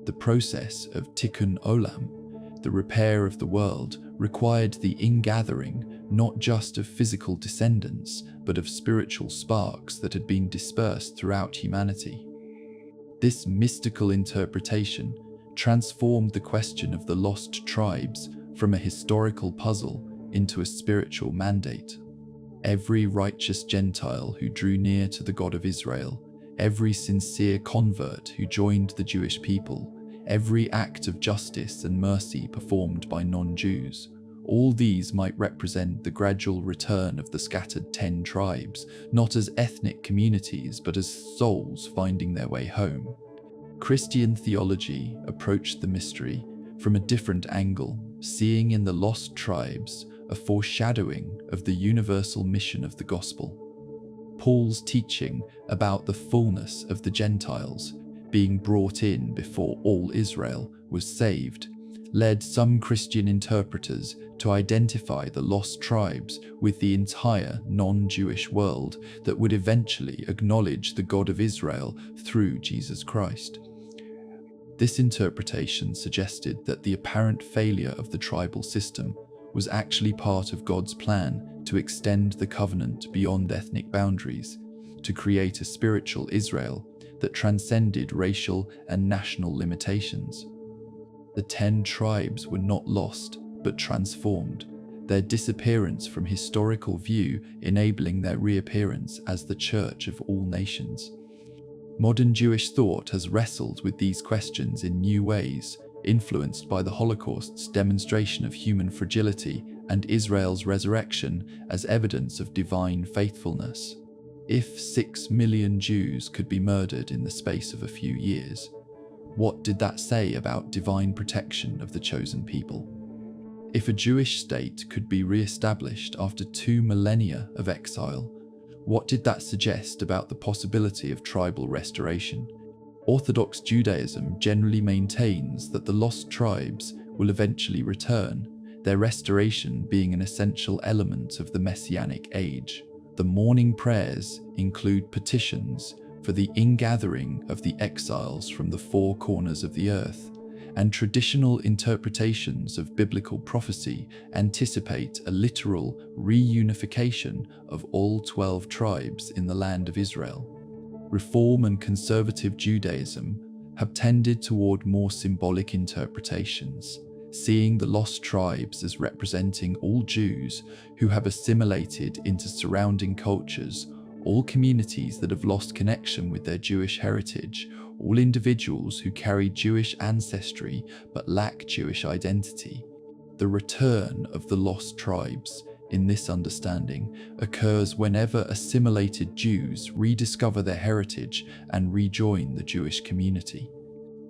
The process of tikkun olam, the repair of the world, required the ingathering not just of physical descendants, but of spiritual sparks that had been dispersed throughout humanity. This mystical interpretation transformed the question of the lost tribes from a historical puzzle into a spiritual mandate. Every righteous Gentile who drew near to the God of Israel, every sincere convert who joined the Jewish people, every act of justice and mercy performed by non-Jews, all these might represent the gradual return of the scattered 10 tribes, not as ethnic communities but as souls finding their way home. Christian theology approached the mystery from a different angle, seeing in the lost tribes a foreshadowing of the universal mission of the gospel. Paul's teaching about the fullness of the Gentiles being brought in before all Israel was saved led some Christian interpreters to identify the lost tribes with the entire non-Jewish world that would eventually acknowledge the God of Israel through Jesus Christ. This interpretation suggested that the apparent failure of the tribal system was actually part of God's plan to extend the covenant beyond ethnic boundaries, to create a spiritual Israel that transcended racial and national limitations. The 10 tribes were not lost, but transformed, their disappearance from historical view enabling their reappearance as the Church of all nations. Modern Jewish thought has wrestled with these questions in new ways, influenced by the Holocaust's demonstration of human fragility and Israel's resurrection as evidence of divine faithfulness. If 6 million Jews could be murdered in the space of a few years, what did that say about divine protection of the chosen people? If a Jewish state could be re-established after 2 millennia of exile, what did that suggest about the possibility of tribal restoration? Orthodox Judaism generally maintains that the lost tribes will eventually return, their restoration being an essential element of the Messianic age. The morning prayers include petitions for the ingathering of the exiles from the 4 corners of the earth, and traditional interpretations of biblical prophecy anticipate a literal reunification of all 12 tribes in the land of Israel. Reform and conservative Judaism have tended toward more symbolic interpretations, seeing the lost tribes as representing all Jews who have assimilated into surrounding cultures, all communities that have lost connection with their Jewish heritage, all individuals who carry Jewish ancestry but lack Jewish identity. The return of the lost tribes, in this understanding, occurs whenever assimilated Jews rediscover their heritage and rejoin the Jewish community.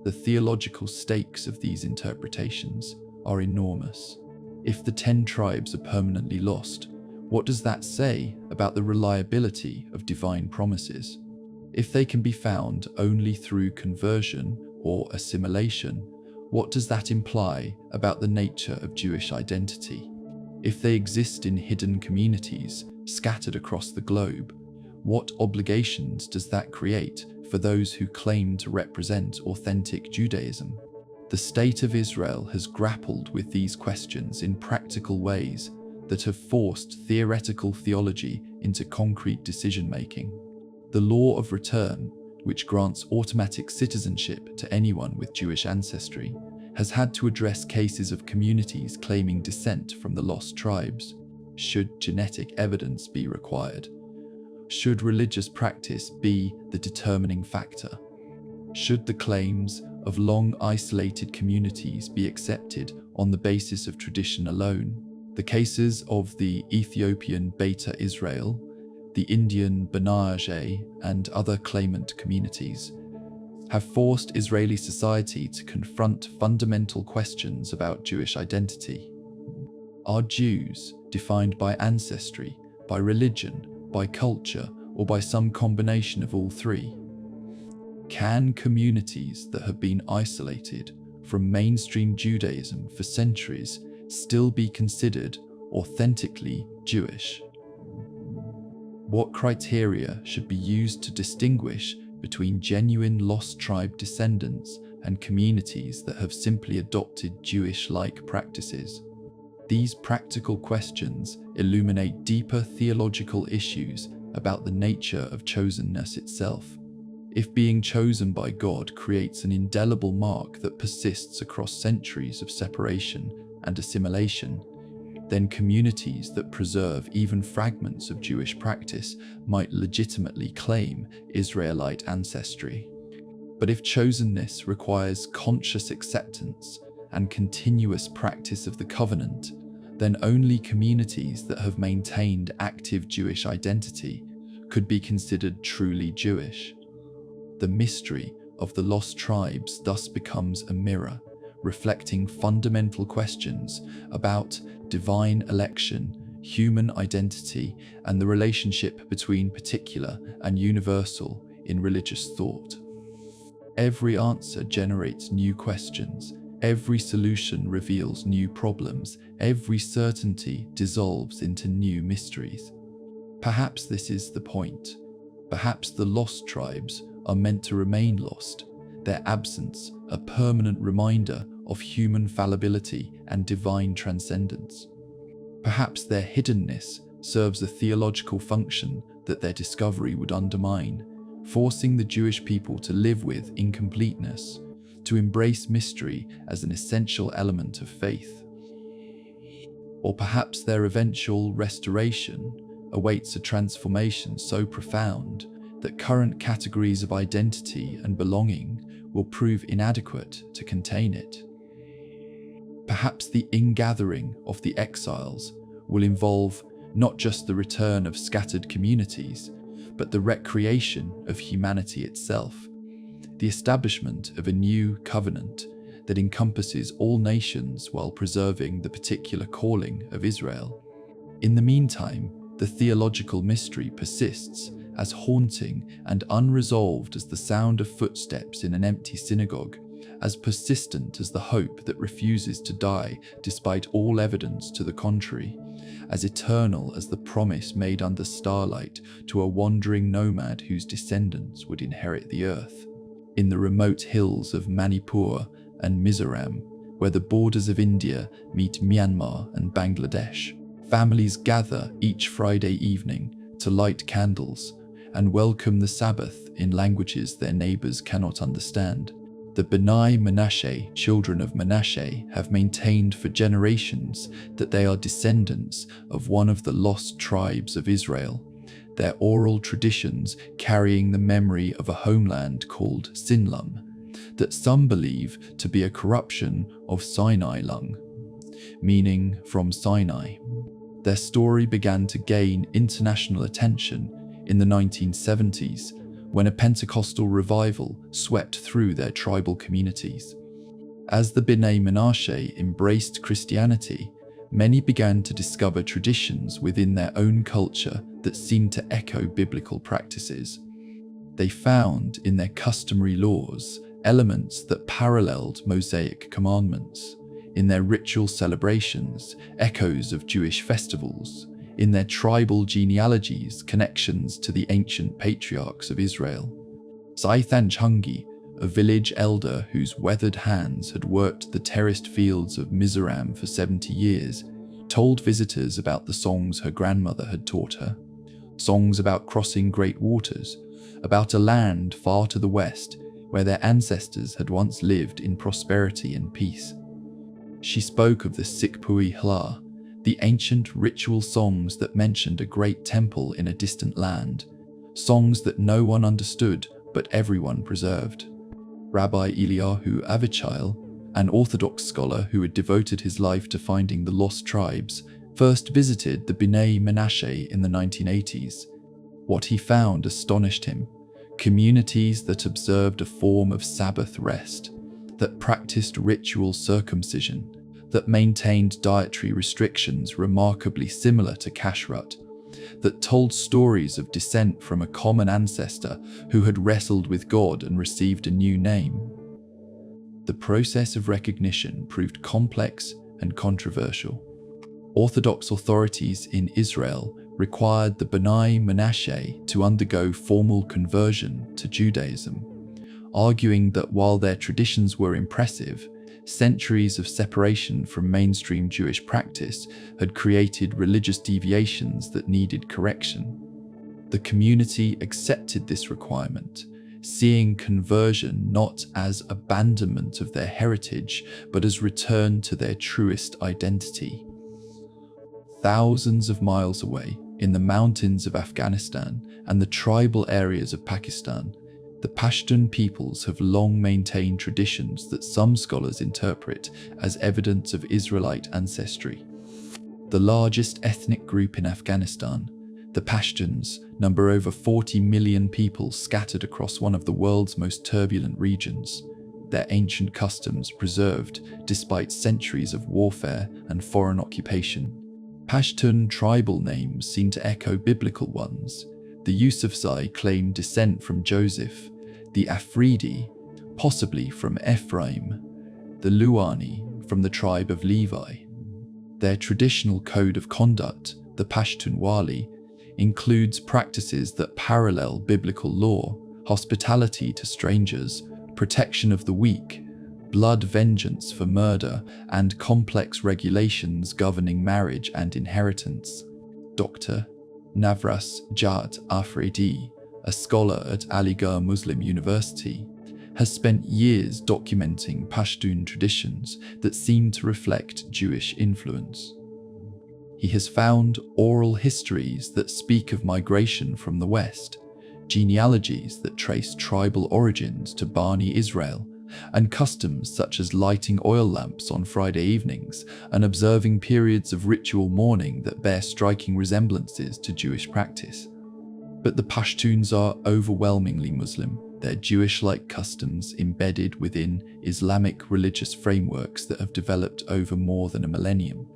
The theological stakes of these interpretations are enormous. If the 10 tribes are permanently lost, what does that say about the reliability of divine promises? If they can be found only through conversion or assimilation, what does that imply about the nature of Jewish identity? If they exist in hidden communities scattered across the globe, what obligations does that create for those who claim to represent authentic Judaism? The state of Israel has grappled with these questions in practical ways that have forced theoretical theology into concrete decision-making. The law of return, which grants automatic citizenship to anyone with Jewish ancestry, has had to address cases of communities claiming descent from the lost tribes. Should genetic evidence be required? Should religious practice be the determining factor? Should the claims of long isolated communities be accepted on the basis of tradition alone? The cases of the Ethiopian Beta Israel, the Indian Banajeh, and other claimant communities have forced Israeli society to confront fundamental questions about Jewish identity. Are Jews defined by ancestry, by religion, by culture, or by some combination of all three? Can communities that have been isolated from mainstream Judaism for centuries still be considered authentically Jewish? What criteria should be used to distinguish between genuine lost tribe descendants and communities that have simply adopted Jewish-like practices? These practical questions illuminate deeper theological issues about the nature of chosenness itself. If being chosen by God creates an indelible mark that persists across centuries of separation and assimilation, then communities that preserve even fragments of Jewish practice might legitimately claim Israelite ancestry. But if chosenness requires conscious acceptance and continuous practice of the covenant, then only communities that have maintained active Jewish identity could be considered truly Jewish. The mystery of the lost tribes thus becomes a mirror, reflecting fundamental questions about divine election, human identity, and the relationship between particular and universal in religious thought. Every answer generates new questions, every solution reveals new problems, every certainty dissolves into new mysteries. Perhaps this is the point. Perhaps the lost tribes are meant to remain lost, their absence a permanent reminder of human fallibility and divine transcendence. Perhaps their hiddenness serves a theological function that their discovery would undermine, forcing the Jewish people to live with incompleteness, to embrace mystery as an essential element of faith. Or perhaps their eventual restoration awaits a transformation so profound that current categories of identity and belonging will prove inadequate to contain it. Perhaps the ingathering of the exiles will involve not just the return of scattered communities, but the recreation of humanity itself, the establishment of a new covenant that encompasses all nations while preserving the particular calling of Israel. In the meantime, the theological mystery persists, as haunting and unresolved as the sound of footsteps in an empty synagogue, as persistent as the hope that refuses to die despite all evidence to the contrary, as eternal as the promise made under starlight to a wandering nomad whose descendants would inherit the earth. In the remote hills of Manipur and Mizoram, where the borders of India meet Myanmar and Bangladesh, families gather each Friday evening to light candles and welcome the Sabbath in languages their neighbors cannot understand. The B'nai Menashe, children of Menashe, have maintained for generations that they are descendants of one of the lost tribes of Israel, their oral traditions carrying the memory of a homeland called Sinlum, that some believe to be a corruption of Sinai lung, meaning from Sinai. Their story began to gain international attention in the 1970s, when a Pentecostal revival swept through their tribal communities. As the B'nai Menashe embraced Christianity, many began to discover traditions within their own culture that seemed to echo biblical practices. They found in their customary laws elements that paralleled Mosaic commandments, in their ritual celebrations, echoes of Jewish festivals, in their tribal genealogies, connections to the ancient patriarchs of Israel. Saithan Chungi, a village elder whose weathered hands had worked the terraced fields of Mizoram for 70 years, told visitors about the songs her grandmother had taught her. Songs about crossing great waters, about a land far to the west where their ancestors had once lived in prosperity and peace. She spoke of the Sikpui Hla, the ancient ritual songs that mentioned a great temple in a distant land, songs that no one understood but everyone preserved. Rabbi Eliyahu Avichai, an Orthodox scholar who had devoted his life to finding the lost tribes, first visited the B'nai Menashe in the 1980s. What he found astonished him: communities that observed a form of Sabbath rest, that practiced ritual circumcision, that maintained dietary restrictions remarkably similar to kashrut, that told stories of descent from a common ancestor who had wrestled with God and received a new name. The process of recognition proved complex and controversial. Orthodox authorities in Israel required the B'nai Menashe to undergo formal conversion to Judaism, arguing that while their traditions were impressive, Centuries of separation from mainstream Jewish practice had created religious deviations that needed correction. The community accepted this requirement, seeing conversion not as abandonment of their heritage, but as return to their truest identity. Thousands of miles away, in the mountains of Afghanistan and the tribal areas of Pakistan, the Pashtun peoples have long maintained traditions that some scholars interpret as evidence of Israelite ancestry. The largest ethnic group in Afghanistan, the Pashtuns, number over 40 million people scattered across one of the world's most turbulent regions, their ancient customs preserved despite centuries of warfare and foreign occupation. Pashtun tribal names seem to echo biblical ones. The Yusufzai claim descent from Joseph, the Afridi, possibly from Ephraim, the Luani, from the tribe of Levi. Their traditional code of conduct, the Pashtunwali, includes practices that parallel biblical law, hospitality to strangers, protection of the weak, blood vengeance for murder, and complex regulations governing marriage and inheritance. Dr. Navras Jat Afridi, a scholar at Aligarh Muslim University, has spent years documenting Pashtun traditions that seem to reflect Jewish influence. He has found oral histories that speak of migration from the West, genealogies that trace tribal origins to Bani Israel, and customs such as lighting oil lamps on Friday evenings and observing periods of ritual mourning that bear striking resemblances to Jewish practice. But the Pashtuns are overwhelmingly Muslim, their Jewish-like customs embedded within Islamic religious frameworks that have developed over more than a millennium.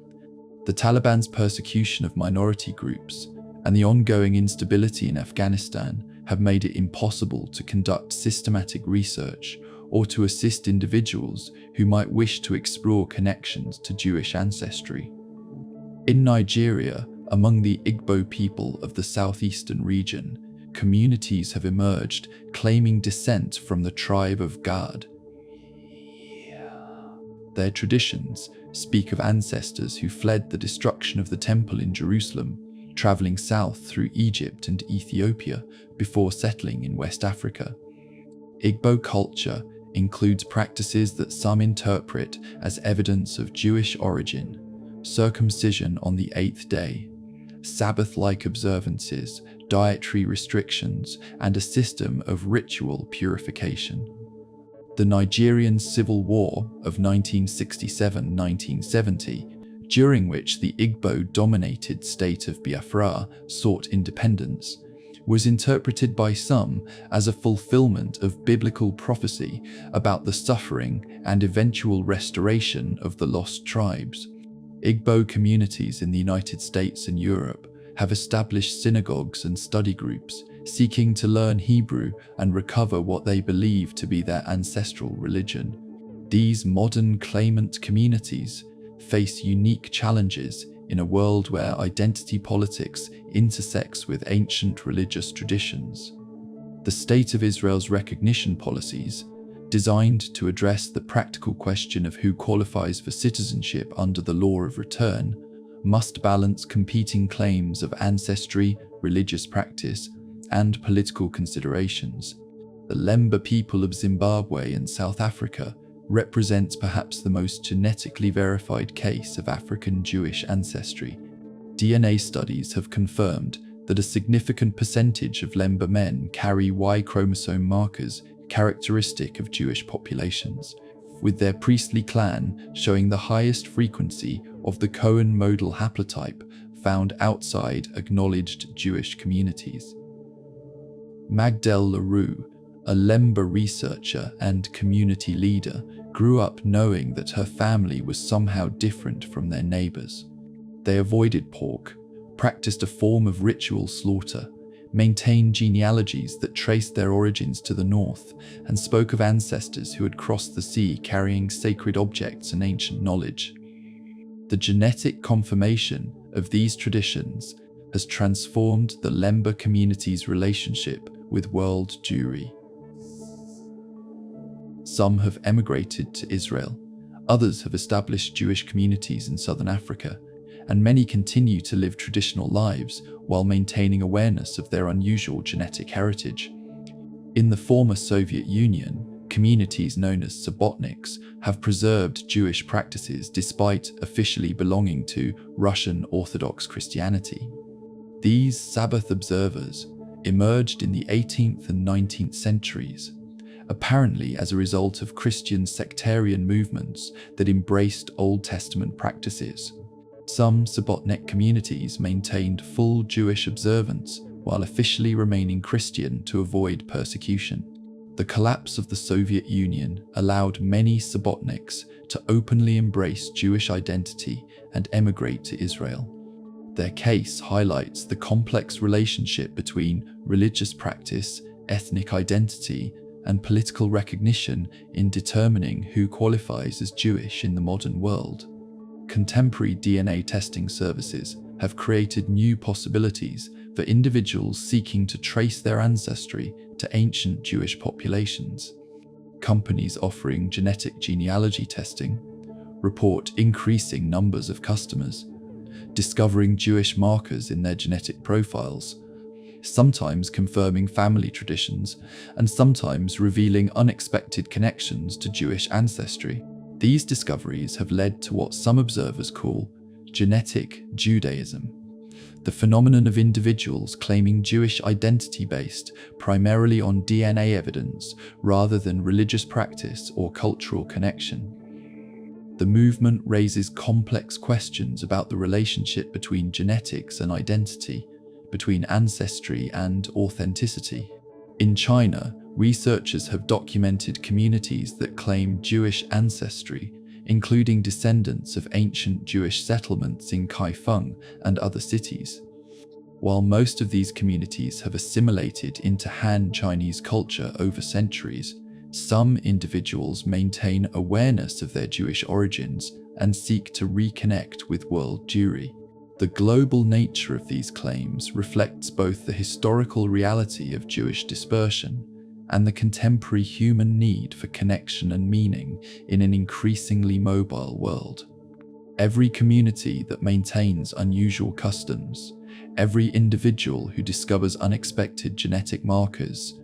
The Taliban's persecution of minority groups and the ongoing instability in Afghanistan have made it impossible to conduct systematic research or to assist individuals who might wish to explore connections to Jewish ancestry. In Nigeria, among the Igbo people of the southeastern region, communities have emerged claiming descent from the tribe of Gad. Their traditions speak of ancestors who fled the destruction of the temple in Jerusalem, traveling south through Egypt and Ethiopia before settling in West Africa. Igbo culture includes practices that some interpret as evidence of Jewish origin: circumcision on the 8th day, Sabbath-like observances, dietary restrictions, and a system of ritual purification. The Nigerian Civil War of 1967-1970, during which the Igbo-dominated state of Biafra sought independence, was interpreted by some as a fulfillment of biblical prophecy about the suffering and eventual restoration of the lost tribes. Igbo communities in the United States and Europe have established synagogues and study groups seeking to learn Hebrew and recover what they believe to be their ancestral religion. These modern claimant communities face unique challenges in a world where identity politics intersects with ancient religious traditions. The State of Israel's recognition policies, designed to address the practical question of who qualifies for citizenship under the law of return, must balance competing claims of ancestry, religious practice, and political considerations. The Lemba people of Zimbabwe and South Africa represents perhaps the most genetically verified case of African Jewish ancestry. DNA studies have confirmed that a significant percentage of Lemba men carry Y chromosome markers characteristic of Jewish populations, with their priestly clan showing the highest frequency of the Cohen modal haplotype found outside acknowledged Jewish communities. Magdel LaRue, a Lemba researcher and community leader, grew up knowing that her family was somehow different from their neighbors. They avoided pork, practiced a form of ritual slaughter, maintained genealogies that traced their origins to the north, and spoke of ancestors who had crossed the sea carrying sacred objects and ancient knowledge. The genetic confirmation of these traditions has transformed the Lemba community's relationship with world Jewry. Some have emigrated to Israel, Others have established Jewish communities in southern Africa, and many continue to live traditional lives while maintaining awareness of their unusual genetic heritage. In the former Soviet Union, communities known as Subbotniks have preserved Jewish practices despite officially belonging to Russian Orthodox Christianity. These Sabbath observers emerged in the 18th and 19th centuries, apparently as a result of Christian sectarian movements that embraced Old Testament practices. Some Subbotnik communities maintained full Jewish observance while officially remaining Christian to avoid persecution. The collapse of the Soviet Union allowed many Subbotniks to openly embrace Jewish identity and emigrate to Israel. Their case highlights the complex relationship between religious practice, ethnic identity, and political recognition in determining who qualifies as Jewish in the modern world. Contemporary DNA testing services have created new possibilities for individuals seeking to trace their ancestry to ancient Jewish populations. Companies offering genetic genealogy testing report increasing numbers of customers discovering Jewish markers in their genetic profiles, sometimes confirming family traditions and sometimes revealing unexpected connections to Jewish ancestry. These discoveries have led to what some observers call genetic Judaism, the phenomenon of individuals claiming Jewish identity based primarily on DNA evidence rather than religious practice or cultural connection. The movement raises complex questions about the relationship between genetics and identity, between ancestry and authenticity. In China, researchers have documented communities that claim Jewish ancestry, including descendants of ancient Jewish settlements in Kaifeng and other cities. While most of these communities have assimilated into Han Chinese culture over centuries, some individuals maintain awareness of their Jewish origins and seek to reconnect with world Jewry. The global nature of these claims reflects both the historical reality of Jewish dispersion and the contemporary human need for connection and meaning in an increasingly mobile world. Every community that maintains unusual customs, every individual who discovers unexpected genetic markers,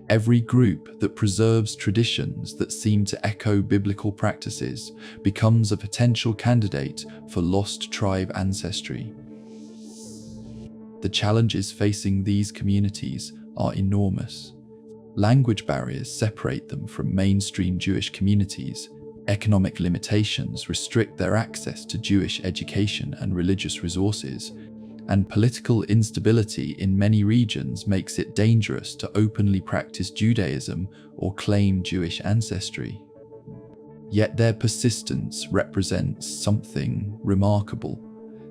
every group that preserves traditions that seem to echo biblical practices becomes a potential candidate for lost tribe ancestry. The challenges facing these communities are enormous. Language barriers separate them from mainstream Jewish communities. Economic limitations restrict their access to Jewish education and religious resources, and political instability in many regions makes it dangerous to openly practice Judaism or claim Jewish ancestry. Yet their persistence represents something remarkable: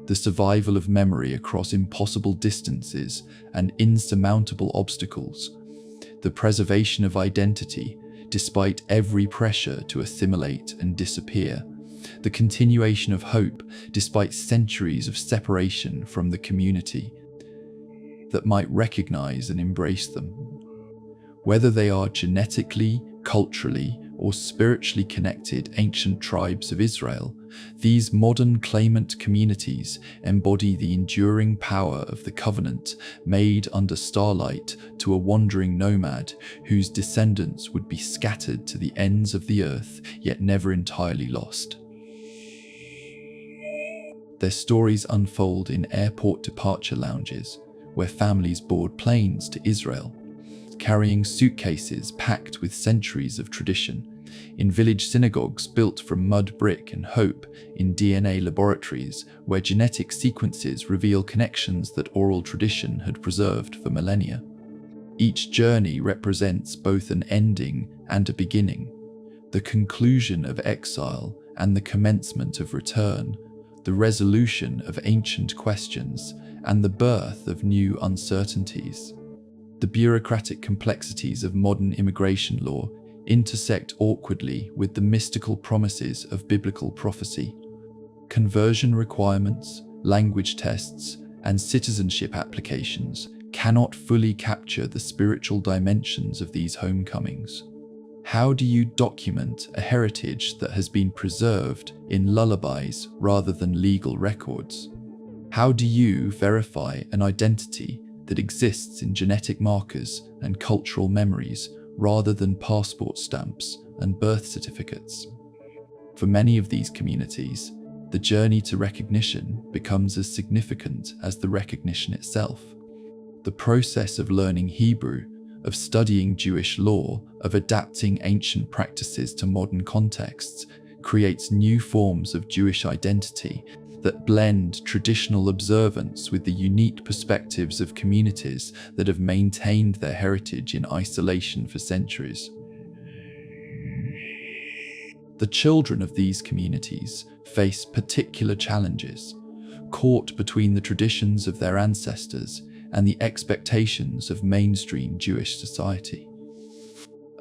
the survival of memory across impossible distances and insurmountable obstacles, the preservation of identity despite every pressure to assimilate and disappear, the continuation of hope despite centuries of separation from the community that might recognize and embrace them. Whether they are genetically, culturally, or spiritually connected ancient tribes of Israel, these modern claimant communities embody the enduring power of the covenant made under starlight to a wandering nomad whose descendants would be scattered to the ends of the earth yet never entirely lost. Their stories unfold in airport departure lounges, where families board planes to Israel, carrying suitcases packed with centuries of tradition, in village synagogues built from mud, brick, and hope, in DNA laboratories where genetic sequences reveal connections that oral tradition had preserved for millennia. Each journey represents both an ending and a beginning, the conclusion of exile and the commencement of return, the resolution of ancient questions and the birth of new uncertainties. The bureaucratic complexities of modern immigration law intersect awkwardly with the mystical promises of biblical prophecy. Conversion requirements, language tests, and citizenship applications cannot fully capture the spiritual dimensions of these homecomings. How do you document a heritage that has been preserved in lullabies rather than legal records? How do you verify an identity that exists in genetic markers and cultural memories rather than passport stamps and birth certificates? For many of these communities, the journey to recognition becomes as significant as the recognition itself. The process of learning Hebrew, of studying Jewish law, of adapting ancient practices to modern contexts, creates new forms of Jewish identity that blend traditional observance with the unique perspectives of communities that have maintained their heritage in isolation for centuries. The children of these communities face particular challenges, caught between the traditions of their ancestors and the expectations of mainstream Jewish society.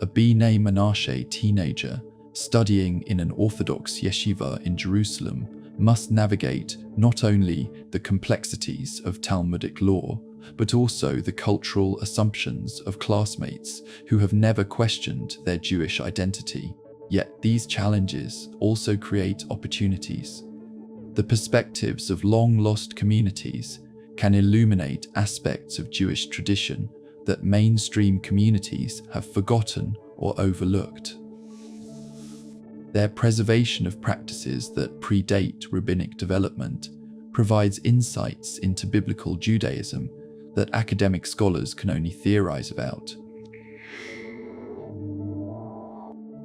A B'nai Menashe teenager studying in an Orthodox yeshiva in Jerusalem must navigate not only the complexities of Talmudic law, but also the cultural assumptions of classmates who have never questioned their Jewish identity. Yet these challenges also create opportunities. The perspectives of long-lost communities can illuminate aspects of Jewish tradition that mainstream communities have forgotten or overlooked. Their preservation of practices that predate rabbinic development provides insights into biblical Judaism that academic scholars can only theorize about.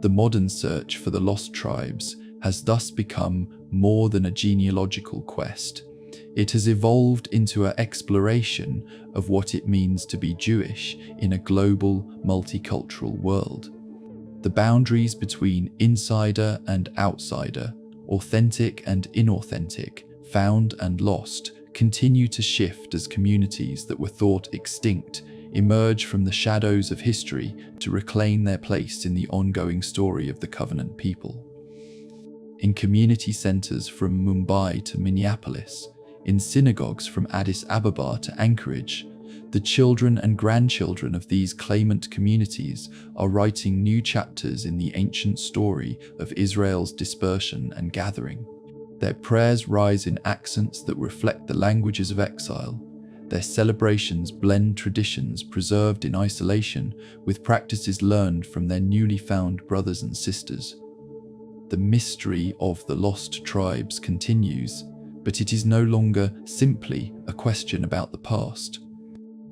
The modern search for the lost tribes has thus become more than a genealogical quest. It has evolved into an exploration of what it means to be Jewish in a global, multicultural world. The boundaries between insider and outsider, authentic and inauthentic, found and lost, continue to shift as communities that were thought extinct emerge from the shadows of history to reclaim their place in the ongoing story of the covenant people. In community centers from Mumbai to Minneapolis, in synagogues from Addis Ababa to Anchorage, the children and grandchildren of these claimant communities are writing new chapters in the ancient story of Israel's dispersion and gathering. Their prayers rise in accents that reflect the languages of exile. Their celebrations blend traditions preserved in isolation with practices learned from their newly found brothers and sisters. The mystery of the lost tribes continues, but it is no longer simply a question about the past.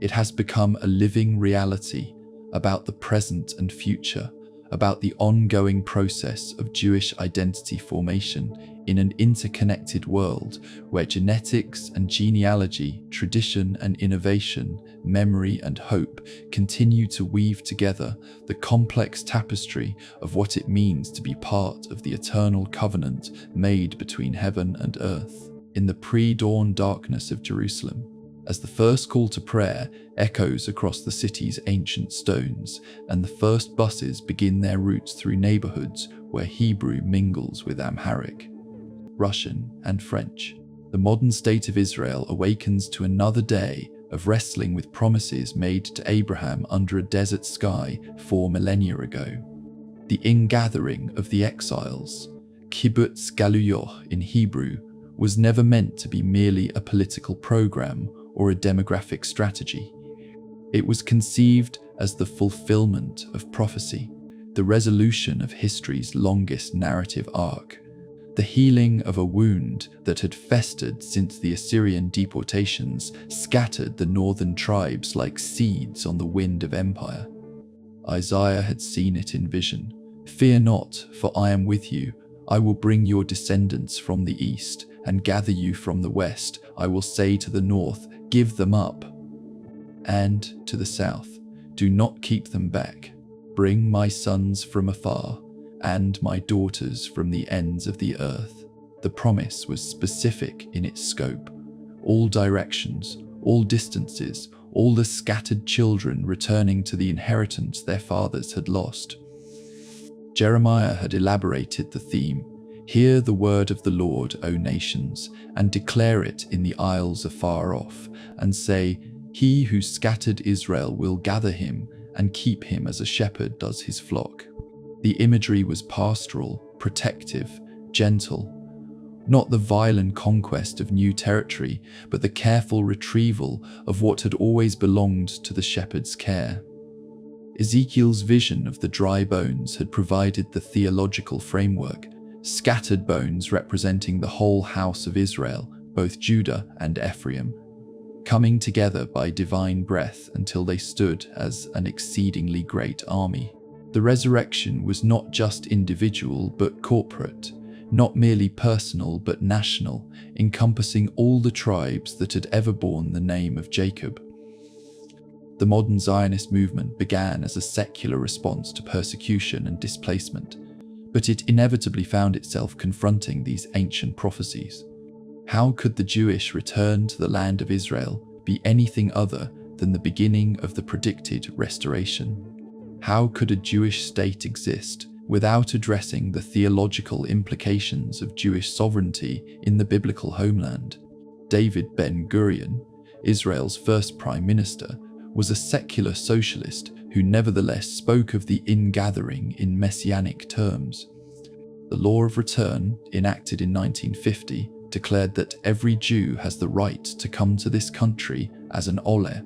It has become a living reality about the present and future, about the ongoing process of Jewish identity formation in an interconnected world where genetics and genealogy, tradition and innovation, memory and hope continue to weave together the complex tapestry of what it means to be part of the eternal covenant made between heaven and earth. In the pre-dawn darkness of Jerusalem, as the first call to prayer echoes across the city's ancient stones, and the first buses begin their routes through neighborhoods where Hebrew mingles with Amharic, Russian, and French, the modern state of Israel awakens to another day of wrestling with promises made to Abraham under a desert sky 4 millennia ago. The ingathering of the exiles, kibbutz galuyot in Hebrew, was never meant to be merely a political program or a demographic strategy. It was conceived as the fulfillment of prophecy, the resolution of history's longest narrative arc, the healing of a wound that had festered since the Assyrian deportations scattered the northern tribes like seeds on the wind of empire. Isaiah had seen it in vision. "Fear not, for I am with you. I will bring your descendants from the east and gather you from the west. I will say to the north, give them up, and to the south, do not keep them back. Bring my sons from afar, and my daughters from the ends of the earth." The promise was specific in its scope. All directions, all distances, all the scattered children returning to the inheritance their fathers had lost. Jeremiah had elaborated the theme. "Hear the word of the Lord, O nations, and declare it in the isles afar off, and say, He who scattered Israel will gather him and keep him as a shepherd does his flock." The imagery was pastoral, protective, gentle, not the violent conquest of new territory, but the careful retrieval of what had always belonged to the shepherd's care. Ezekiel's vision of the dry bones had provided the theological framework, scattered bones representing the whole house of Israel, both Judah and Ephraim, coming together by divine breath until they stood as an exceedingly great army. The resurrection was not just individual but corporate, not merely personal but national, encompassing all the tribes that had ever borne the name of Jacob. The modern Zionist movement began as a secular response to persecution and displacement, but it inevitably found itself confronting these ancient prophecies. How could the Jewish return to the land of Israel be anything other than the beginning of the predicted restoration? How could a Jewish state exist without addressing the theological implications of Jewish sovereignty in the biblical homeland? David Ben-Gurion, Israel's first prime minister, was a secular socialist who nevertheless spoke of the ingathering in messianic terms. The law of return, enacted in 1950, declared that every Jew has the right to come to this country as an oleh,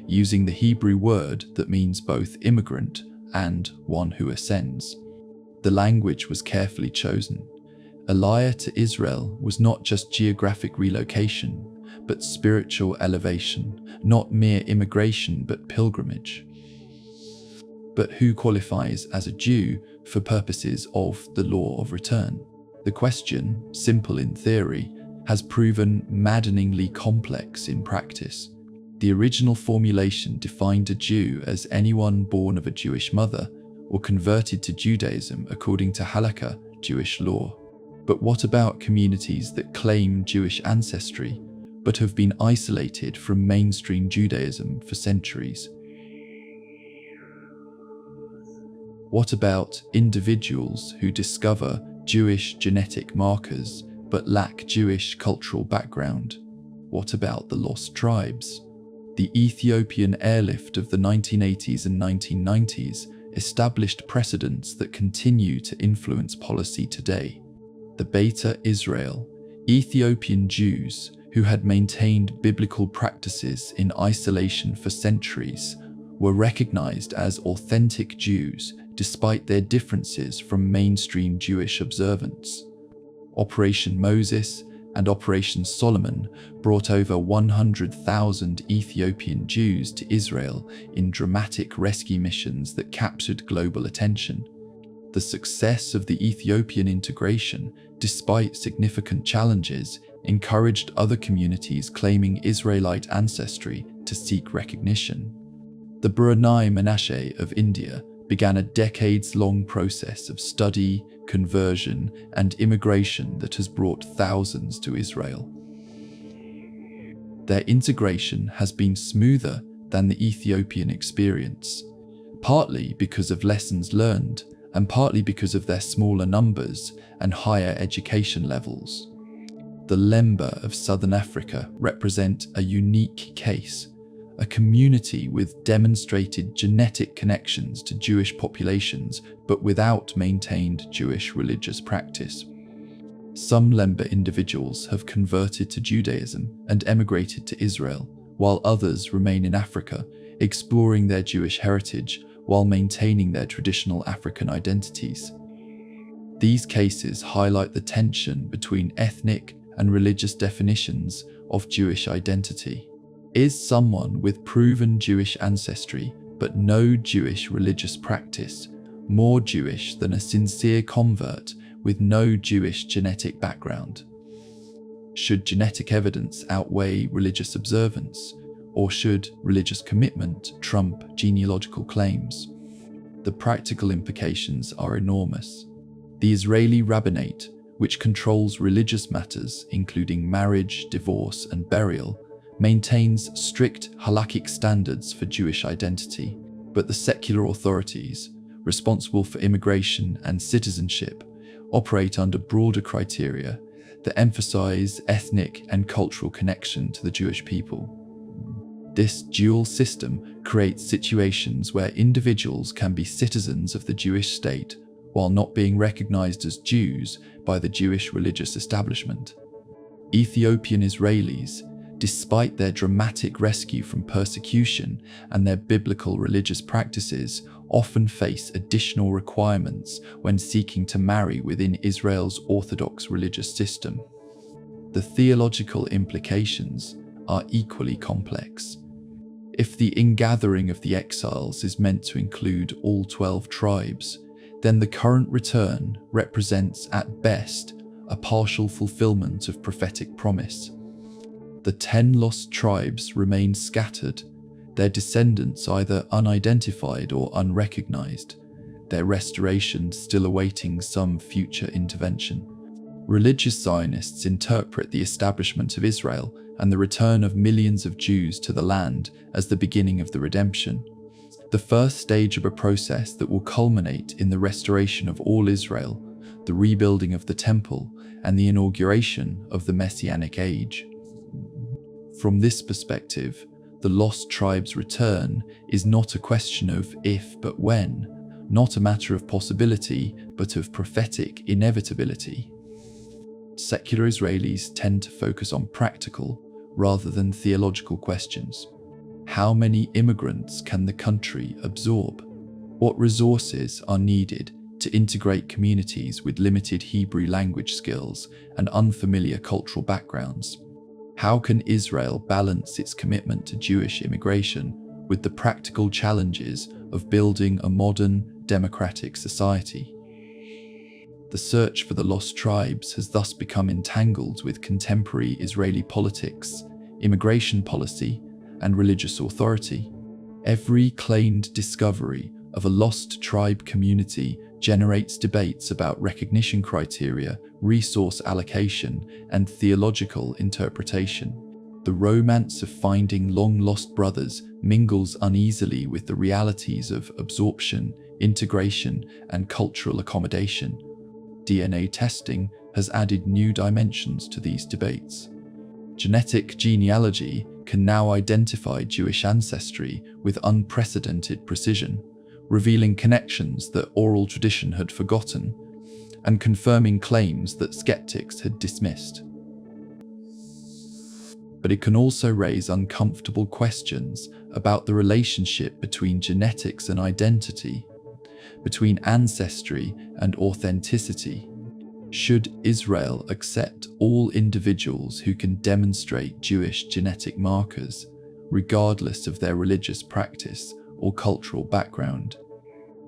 using the Hebrew word that means both immigrant and one who ascends. The language was carefully chosen. Aliyah to Israel was not just geographic relocation, but spiritual elevation, not mere immigration but pilgrimage. But who qualifies as a Jew for purposes of the law of return? The question, simple in theory, has proven maddeningly complex in practice. The original formulation defined a Jew as anyone born of a Jewish mother or converted to Judaism according to halakha, Jewish law. But what about communities that claim Jewish ancestry but have been isolated from mainstream Judaism for centuries? What about individuals who discover Jewish genetic markers but lack Jewish cultural background? What about the lost tribes? The Ethiopian airlift of the 1980s and 1990s established precedents that continue to influence policy today. The Beta Israel, Ethiopian Jews who had maintained biblical practices in isolation for centuries, were recognized as authentic Jews despite their differences from mainstream Jewish observance. Operation Moses and Operation Solomon brought over 100,000 Ethiopian Jews to Israel in dramatic rescue missions that captured global attention. The success of the Ethiopian integration, despite significant challenges, encouraged other communities claiming Israelite ancestry to seek recognition. The Burnai Menashe of India began a decades-long process of study, conversion, and immigration that has brought thousands to Israel. Their integration has been smoother than the Ethiopian experience, partly because of lessons learned and partly because of their smaller numbers and higher education levels. The Lemba of Southern Africa represent a unique case, a community with demonstrated genetic connections to Jewish populations but without maintained Jewish religious practice. Some Lemba individuals have converted to Judaism and emigrated to Israel, while others remain in Africa, exploring their Jewish heritage while maintaining their traditional African identities. These cases highlight the tension between ethnic and religious definitions of Jewish identity. Is someone with proven Jewish ancestry but no Jewish religious practice more Jewish than a sincere convert with no Jewish genetic background? Should genetic evidence outweigh religious observance, or should religious commitment trump genealogical claims? The practical implications are enormous. The Israeli rabbinate, which controls religious matters including marriage, divorce, and burial, maintains strict halakhic standards for Jewish identity, but the secular authorities, responsible for immigration and citizenship, operate under broader criteria that emphasize ethnic and cultural connection to the Jewish people. This dual system creates situations where individuals can be citizens of the Jewish state while not being recognized as Jews by the Jewish religious establishment. Ethiopian Israelis, despite their dramatic rescue from persecution and their biblical religious practices, often face additional requirements when seeking to marry within Israel's Orthodox religious system. The theological implications are equally complex. If the ingathering of the exiles is meant to include all 12 tribes, then the current return represents at best a partial fulfillment of prophetic promise. The 10 lost tribes remain scattered, their descendants either unidentified or unrecognized, their restoration still awaiting some future intervention. Religious Zionists interpret the establishment of Israel and the return of millions of Jews to the land as the beginning of the redemption, the first stage of a process that will culminate in the restoration of all Israel, the rebuilding of the temple, and the inauguration of the Messianic age. From this perspective, the lost tribes' return is not a question of if but when, not a matter of possibility but of prophetic inevitability. Secular Israelis tend to focus on practical rather than theological questions. How many immigrants can the country absorb? What resources are needed to integrate communities with limited Hebrew language skills and unfamiliar cultural backgrounds? How can Israel balance its commitment to Jewish immigration with the practical challenges of building a modern, democratic society? The search for the lost tribes has thus become entangled with contemporary Israeli politics, immigration policy, and religious authority. Every claimed discovery of a lost tribe community generates debates about recognition criteria, resource allocation, and theological interpretation. The romance of finding long-lost brothers mingles uneasily with the realities of absorption, integration, and cultural accommodation. DNA testing has added new dimensions to these debates. Genetic genealogy can now identify Jewish ancestry with unprecedented precision, revealing connections that oral tradition had forgotten, and confirming claims that skeptics had dismissed. But it can also raise uncomfortable questions about the relationship between genetics and identity, between ancestry and authenticity. Should Israel accept all individuals who can demonstrate Jewish genetic markers, regardless of their religious practice or cultural background?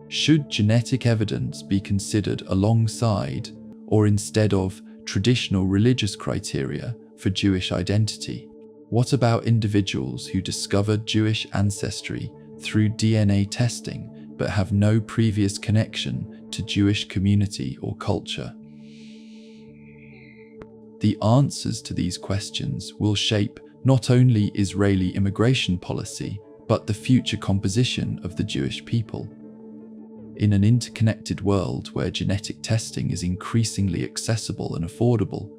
Should genetic evidence be considered alongside or instead of traditional religious criteria for Jewish identity? What about individuals who discovered Jewish ancestry through DNA testing but have no previous connection to Jewish community or culture? The answers to these questions will shape not only Israeli immigration policy, but the future composition of the Jewish people. In an interconnected world where genetic testing is increasingly accessible and affordable,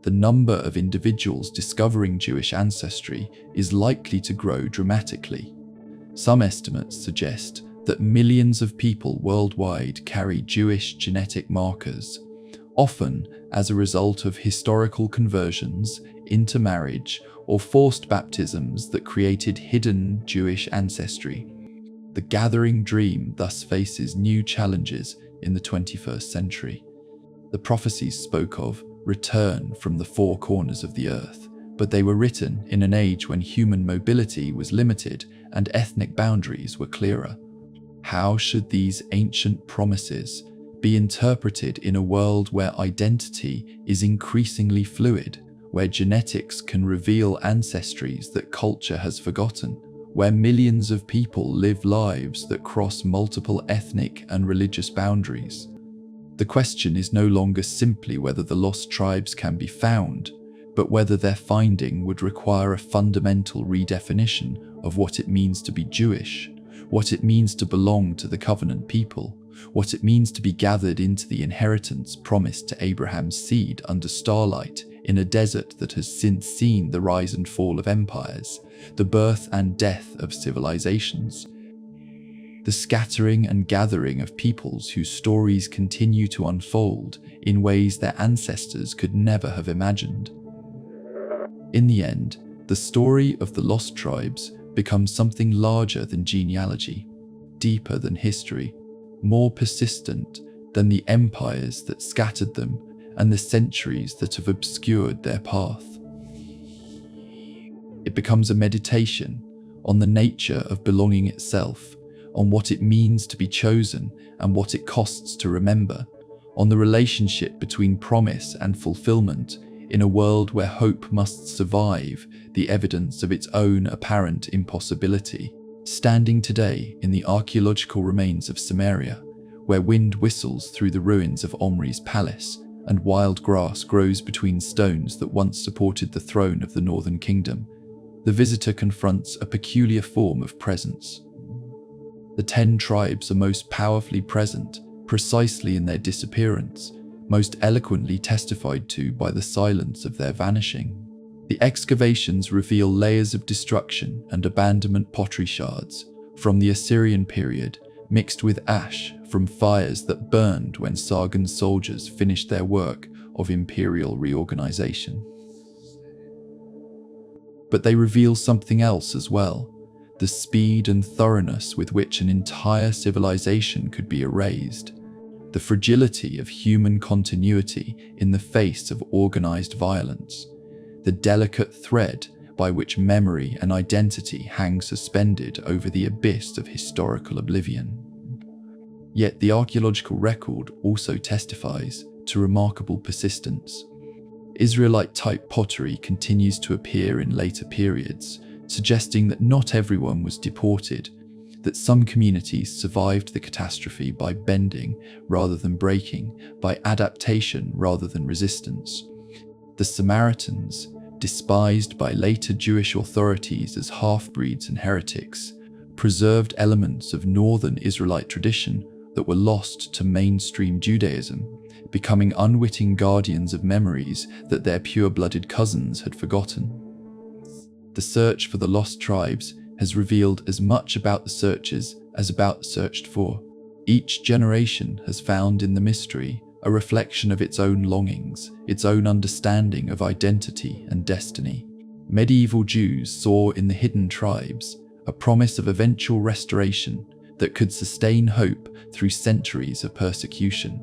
the number of individuals discovering Jewish ancestry is likely to grow dramatically. Some estimates suggest that millions of people worldwide carry Jewish genetic markers, often as a result of historical conversions, intermarriage, or forced baptisms that created hidden Jewish ancestry. The gathering dream thus faces new challenges in the 21st century. The prophecies spoke of return from the four corners of the earth, but they were written in an age when human mobility was limited and ethnic boundaries were clearer. How should these ancient promises be interpreted in a world where identity is increasingly fluid, where genetics can reveal ancestries that culture has forgotten, where millions of people live lives that cross multiple ethnic and religious boundaries? The question is no longer simply whether the lost tribes can be found, but whether their finding would require a fundamental redefinition of what it means to be Jewish, what it means to belong to the covenant people, what it means to be gathered into the inheritance promised to Abraham's seed under starlight in a desert that has since seen the rise and fall of empires, the birth and death of civilizations. the scattering and gathering of peoples whose stories continue to unfold in ways their ancestors could never have imagined. In the end, the story of the lost tribes becomes something larger than genealogy, deeper than history, more persistent than the empires that scattered them and the centuries that have obscured their path. It becomes a meditation on the nature of belonging itself, on what it means to be chosen and what it costs to remember, on the relationship between promise and fulfillment in a world where hope must survive the evidence of its own apparent impossibility. Standing today in the archaeological remains of Samaria, where wind whistles through the ruins of Omri's palace and wild grass grows between stones that once supported the throne of the northern kingdom, the visitor confronts a peculiar form of presence. The 10 tribes are most powerfully present, precisely in their disappearance, most eloquently testified to by the silence of their vanishing. The excavations reveal layers of destruction and abandonment pottery shards from the Assyrian period, mixed with ash from fires that burned when Sargon's soldiers finished their work of imperial reorganization. But they reveal something else as well: the speed and thoroughness with which an entire civilization could be erased, the fragility of human continuity in the face of organized violence, the delicate thread by which memory and identity hang suspended over the abyss of historical oblivion. Yet the archaeological record also testifies to remarkable persistence. Israelite-type pottery continues to appear in later periods, suggesting that not everyone was deported, that some communities survived the catastrophe by bending rather than breaking, by adaptation rather than resistance. The Samaritans, despised by later Jewish authorities as half-breeds and heretics, preserved elements of northern Israelite tradition that were lost to mainstream Judaism, becoming unwitting guardians of memories that their pure-blooded cousins had forgotten. The search for the lost tribes has revealed as much about the searchers as about the searched for. Each generation has found in the mystery a reflection of its own longings, its own understanding of identity and destiny. Medieval Jews saw in the hidden tribes a promise of eventual restoration that could sustain hope through centuries of persecution.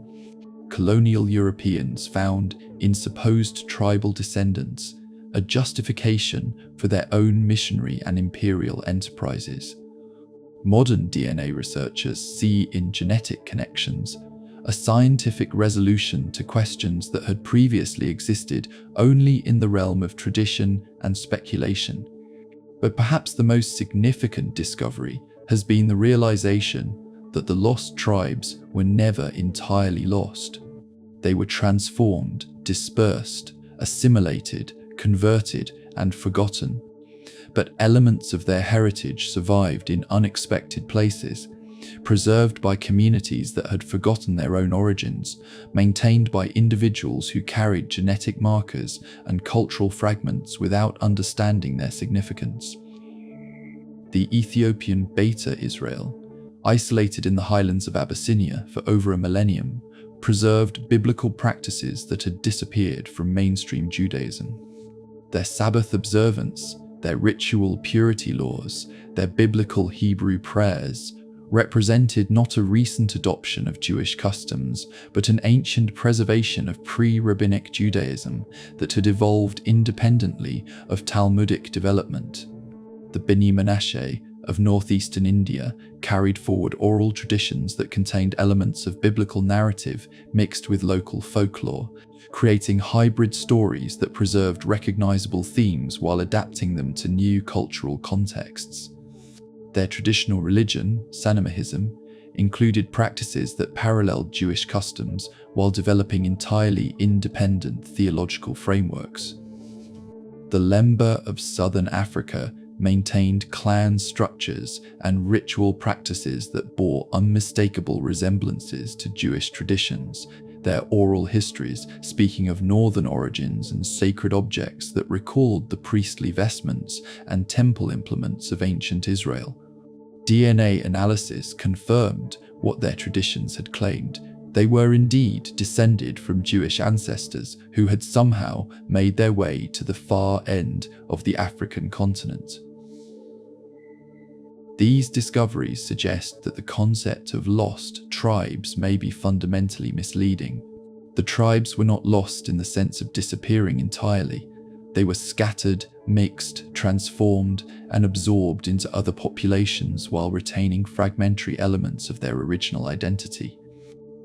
Colonial Europeans found in supposed tribal descendants a justification for their own missionary and imperial enterprises. Modern DNA researchers see in genetic connections a scientific resolution to questions that had previously existed only in the realm of tradition and speculation. But perhaps the most significant discovery has been the realization that the lost tribes were never entirely lost. They were transformed, dispersed, assimilated, converted, and forgotten. But elements of their heritage survived in unexpected places, preserved by communities that had forgotten their own origins, maintained by individuals who carried genetic markers and cultural fragments without understanding their significance. The Ethiopian Beta Israel, isolated in the highlands of Abyssinia for over a millennium, preserved biblical practices that had disappeared from mainstream Judaism. Their Sabbath observance, their ritual purity laws, their biblical Hebrew prayers represented not a recent adoption of Jewish customs, but an ancient preservation of pre-rabbinic Judaism that had evolved independently of Talmudic development. The Beni Menashe of northeastern India carried forward oral traditions that contained elements of biblical narrative mixed with local folklore, creating hybrid stories that preserved recognizable themes while adapting them to new cultural contexts. Their traditional religion, Sanamahism, included practices that paralleled Jewish customs while developing entirely independent theological frameworks. The Lemba of southern Africa maintained clan structures and ritual practices that bore unmistakable resemblances to Jewish traditions, their oral histories speaking of northern origins and sacred objects that recalled the priestly vestments and temple implements of ancient Israel. DNA analysis confirmed what their traditions had claimed. They were indeed descended from Jewish ancestors who had somehow made their way to the far end of the African continent. These discoveries suggest that the concept of lost tribes may be fundamentally misleading. The tribes were not lost in the sense of disappearing entirely. They were scattered, mixed, transformed, and absorbed into other populations while retaining fragmentary elements of their original identity.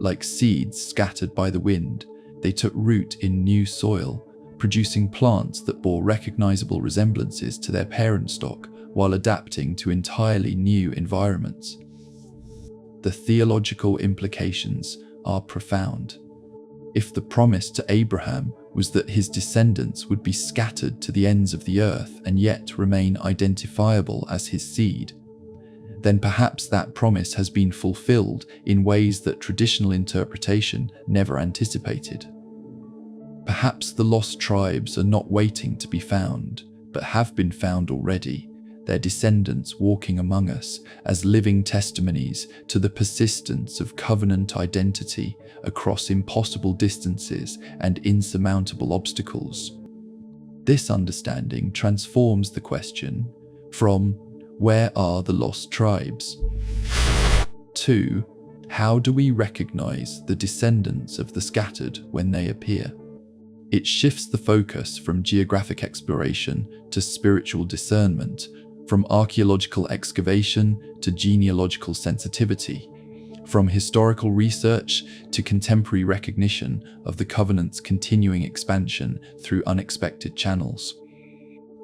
Like seeds scattered by the wind, they took root in new soil, producing plants that bore recognizable resemblances to their parent stock while adapting to entirely new environments. The theological implications are profound. If the promise to Abraham was that his descendants would be scattered to the ends of the earth and yet remain identifiable as his seed, then perhaps that promise has been fulfilled in ways that traditional interpretation never anticipated. Perhaps the lost tribes are not waiting to be found, but have been found already, their descendants walking among us as living testimonies to the persistence of covenant identity across impossible distances and insurmountable obstacles. This understanding transforms the question from "Where are the lost tribes?" to "How do we recognize the descendants of the scattered when they appear?" It shifts the focus from geographic exploration to spiritual discernment, from archaeological excavation to genealogical sensitivity, from historical research to contemporary recognition of the covenant's continuing expansion through unexpected channels.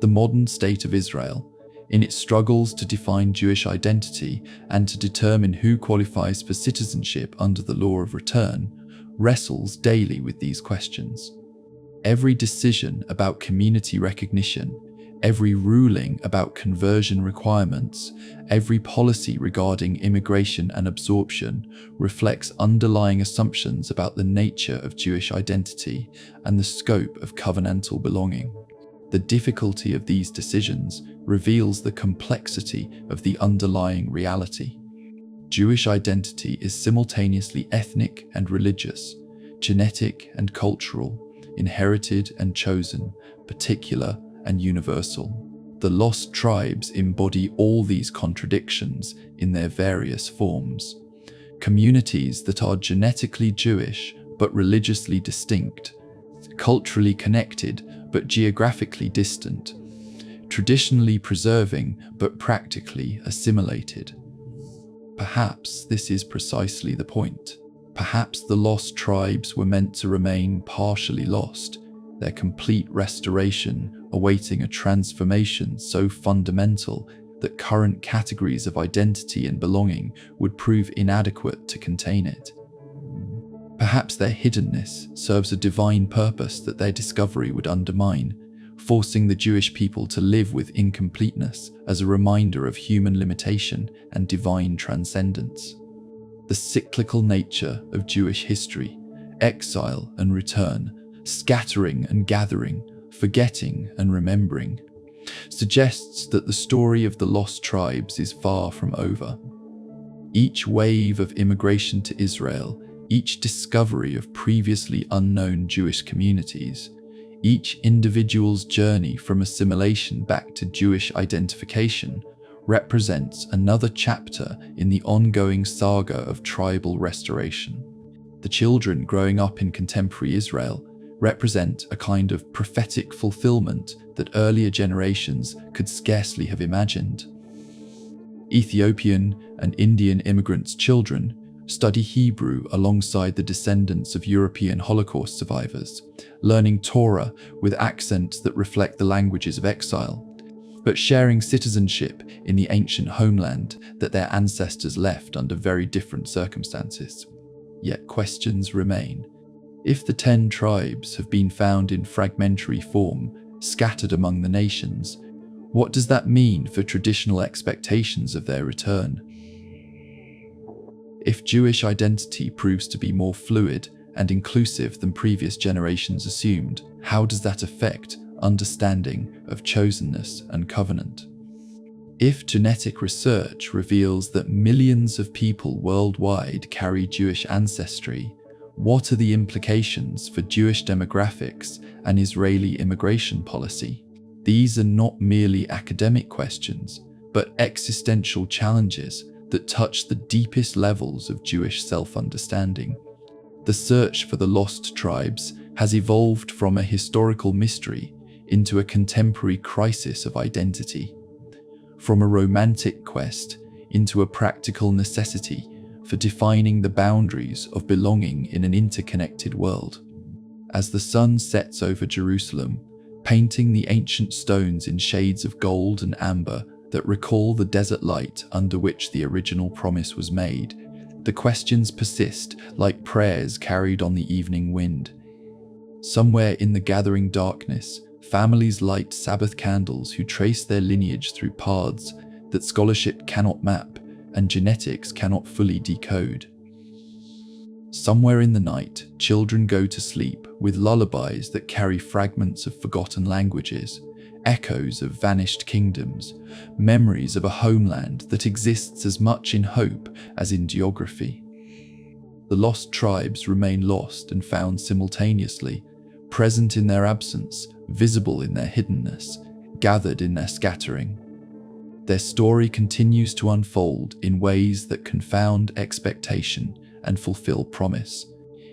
The modern state of Israel, in its struggles to define Jewish identity and to determine who qualifies for citizenship under the law of return, wrestles daily with these questions. Every decision about community recognition, every ruling about conversion requirements, every policy regarding immigration and absorption reflects underlying assumptions about the nature of Jewish identity and the scope of covenantal belonging. The difficulty of these decisions reveals the complexity of the underlying reality. Jewish identity is simultaneously ethnic and religious, genetic and cultural, inherited and chosen, particular and universal. The lost tribes embody all these contradictions in their various forms. Communities that are genetically Jewish but religiously distinct, culturally connected but geographically distant, traditionally preserving but practically assimilated. Perhaps this is precisely the point. Perhaps the lost tribes were meant to remain partially lost, their complete restoration awaiting a transformation so fundamental that current categories of identity and belonging would prove inadequate to contain it. Perhaps their hiddenness serves a divine purpose that their discovery would undermine, forcing the Jewish people to live with incompleteness as a reminder of human limitation and divine transcendence. The cyclical nature of Jewish history, exile and return, scattering and gathering, forgetting and remembering, suggests that the story of the lost tribes is far from over. Each wave of immigration to Israel, each discovery of previously unknown Jewish communities, each individual's journey from assimilation back to Jewish identification represents another chapter in the ongoing saga of tribal restoration. The children growing up in contemporary Israel represent a kind of prophetic fulfillment that earlier generations could scarcely have imagined. Ethiopian and Indian immigrants' children study Hebrew alongside the descendants of European Holocaust survivors, learning Torah with accents that reflect the languages of exile, but sharing citizenship in the ancient homeland that their ancestors left under very different circumstances. Yet questions remain. If the 10 tribes have been found in fragmentary form, scattered among the nations, what does that mean for traditional expectations of their return? If Jewish identity proves to be more fluid and inclusive than previous generations assumed, how does that affect understanding of chosenness and covenant? If genetic research reveals that millions of people worldwide carry Jewish ancestry, what are the implications for Jewish demographics and Israeli immigration policy? These are not merely academic questions, but existential challenges that touch the deepest levels of Jewish self-understanding. The search for the lost tribes has evolved from a historical mystery into a contemporary crisis of identity, from a romantic quest into a practical necessity for defining the boundaries of belonging in an interconnected world. As the sun sets over Jerusalem, painting the ancient stones in shades of gold and amber that recall the desert light under which the original promise was made, the questions persist like prayers carried on the evening wind. Somewhere in the gathering darkness, families light Sabbath candles who trace their lineage through paths that scholarship cannot map and genetics cannot fully decode. Somewhere in the night, children go to sleep with lullabies that carry fragments of forgotten languages, echoes of vanished kingdoms, memories of a homeland that exists as much in hope as in geography. The lost tribes remain lost and found simultaneously, present in their absence, visible in their hiddenness, gathered in their scattering. Their story continues to unfold in ways that confound expectation and fulfill promise,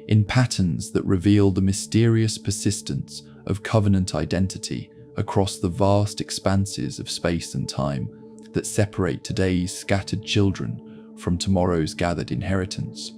in patterns that reveal the mysterious persistence of covenant identity across the vast expanses of space and time that separate today's scattered children from tomorrow's gathered inheritance.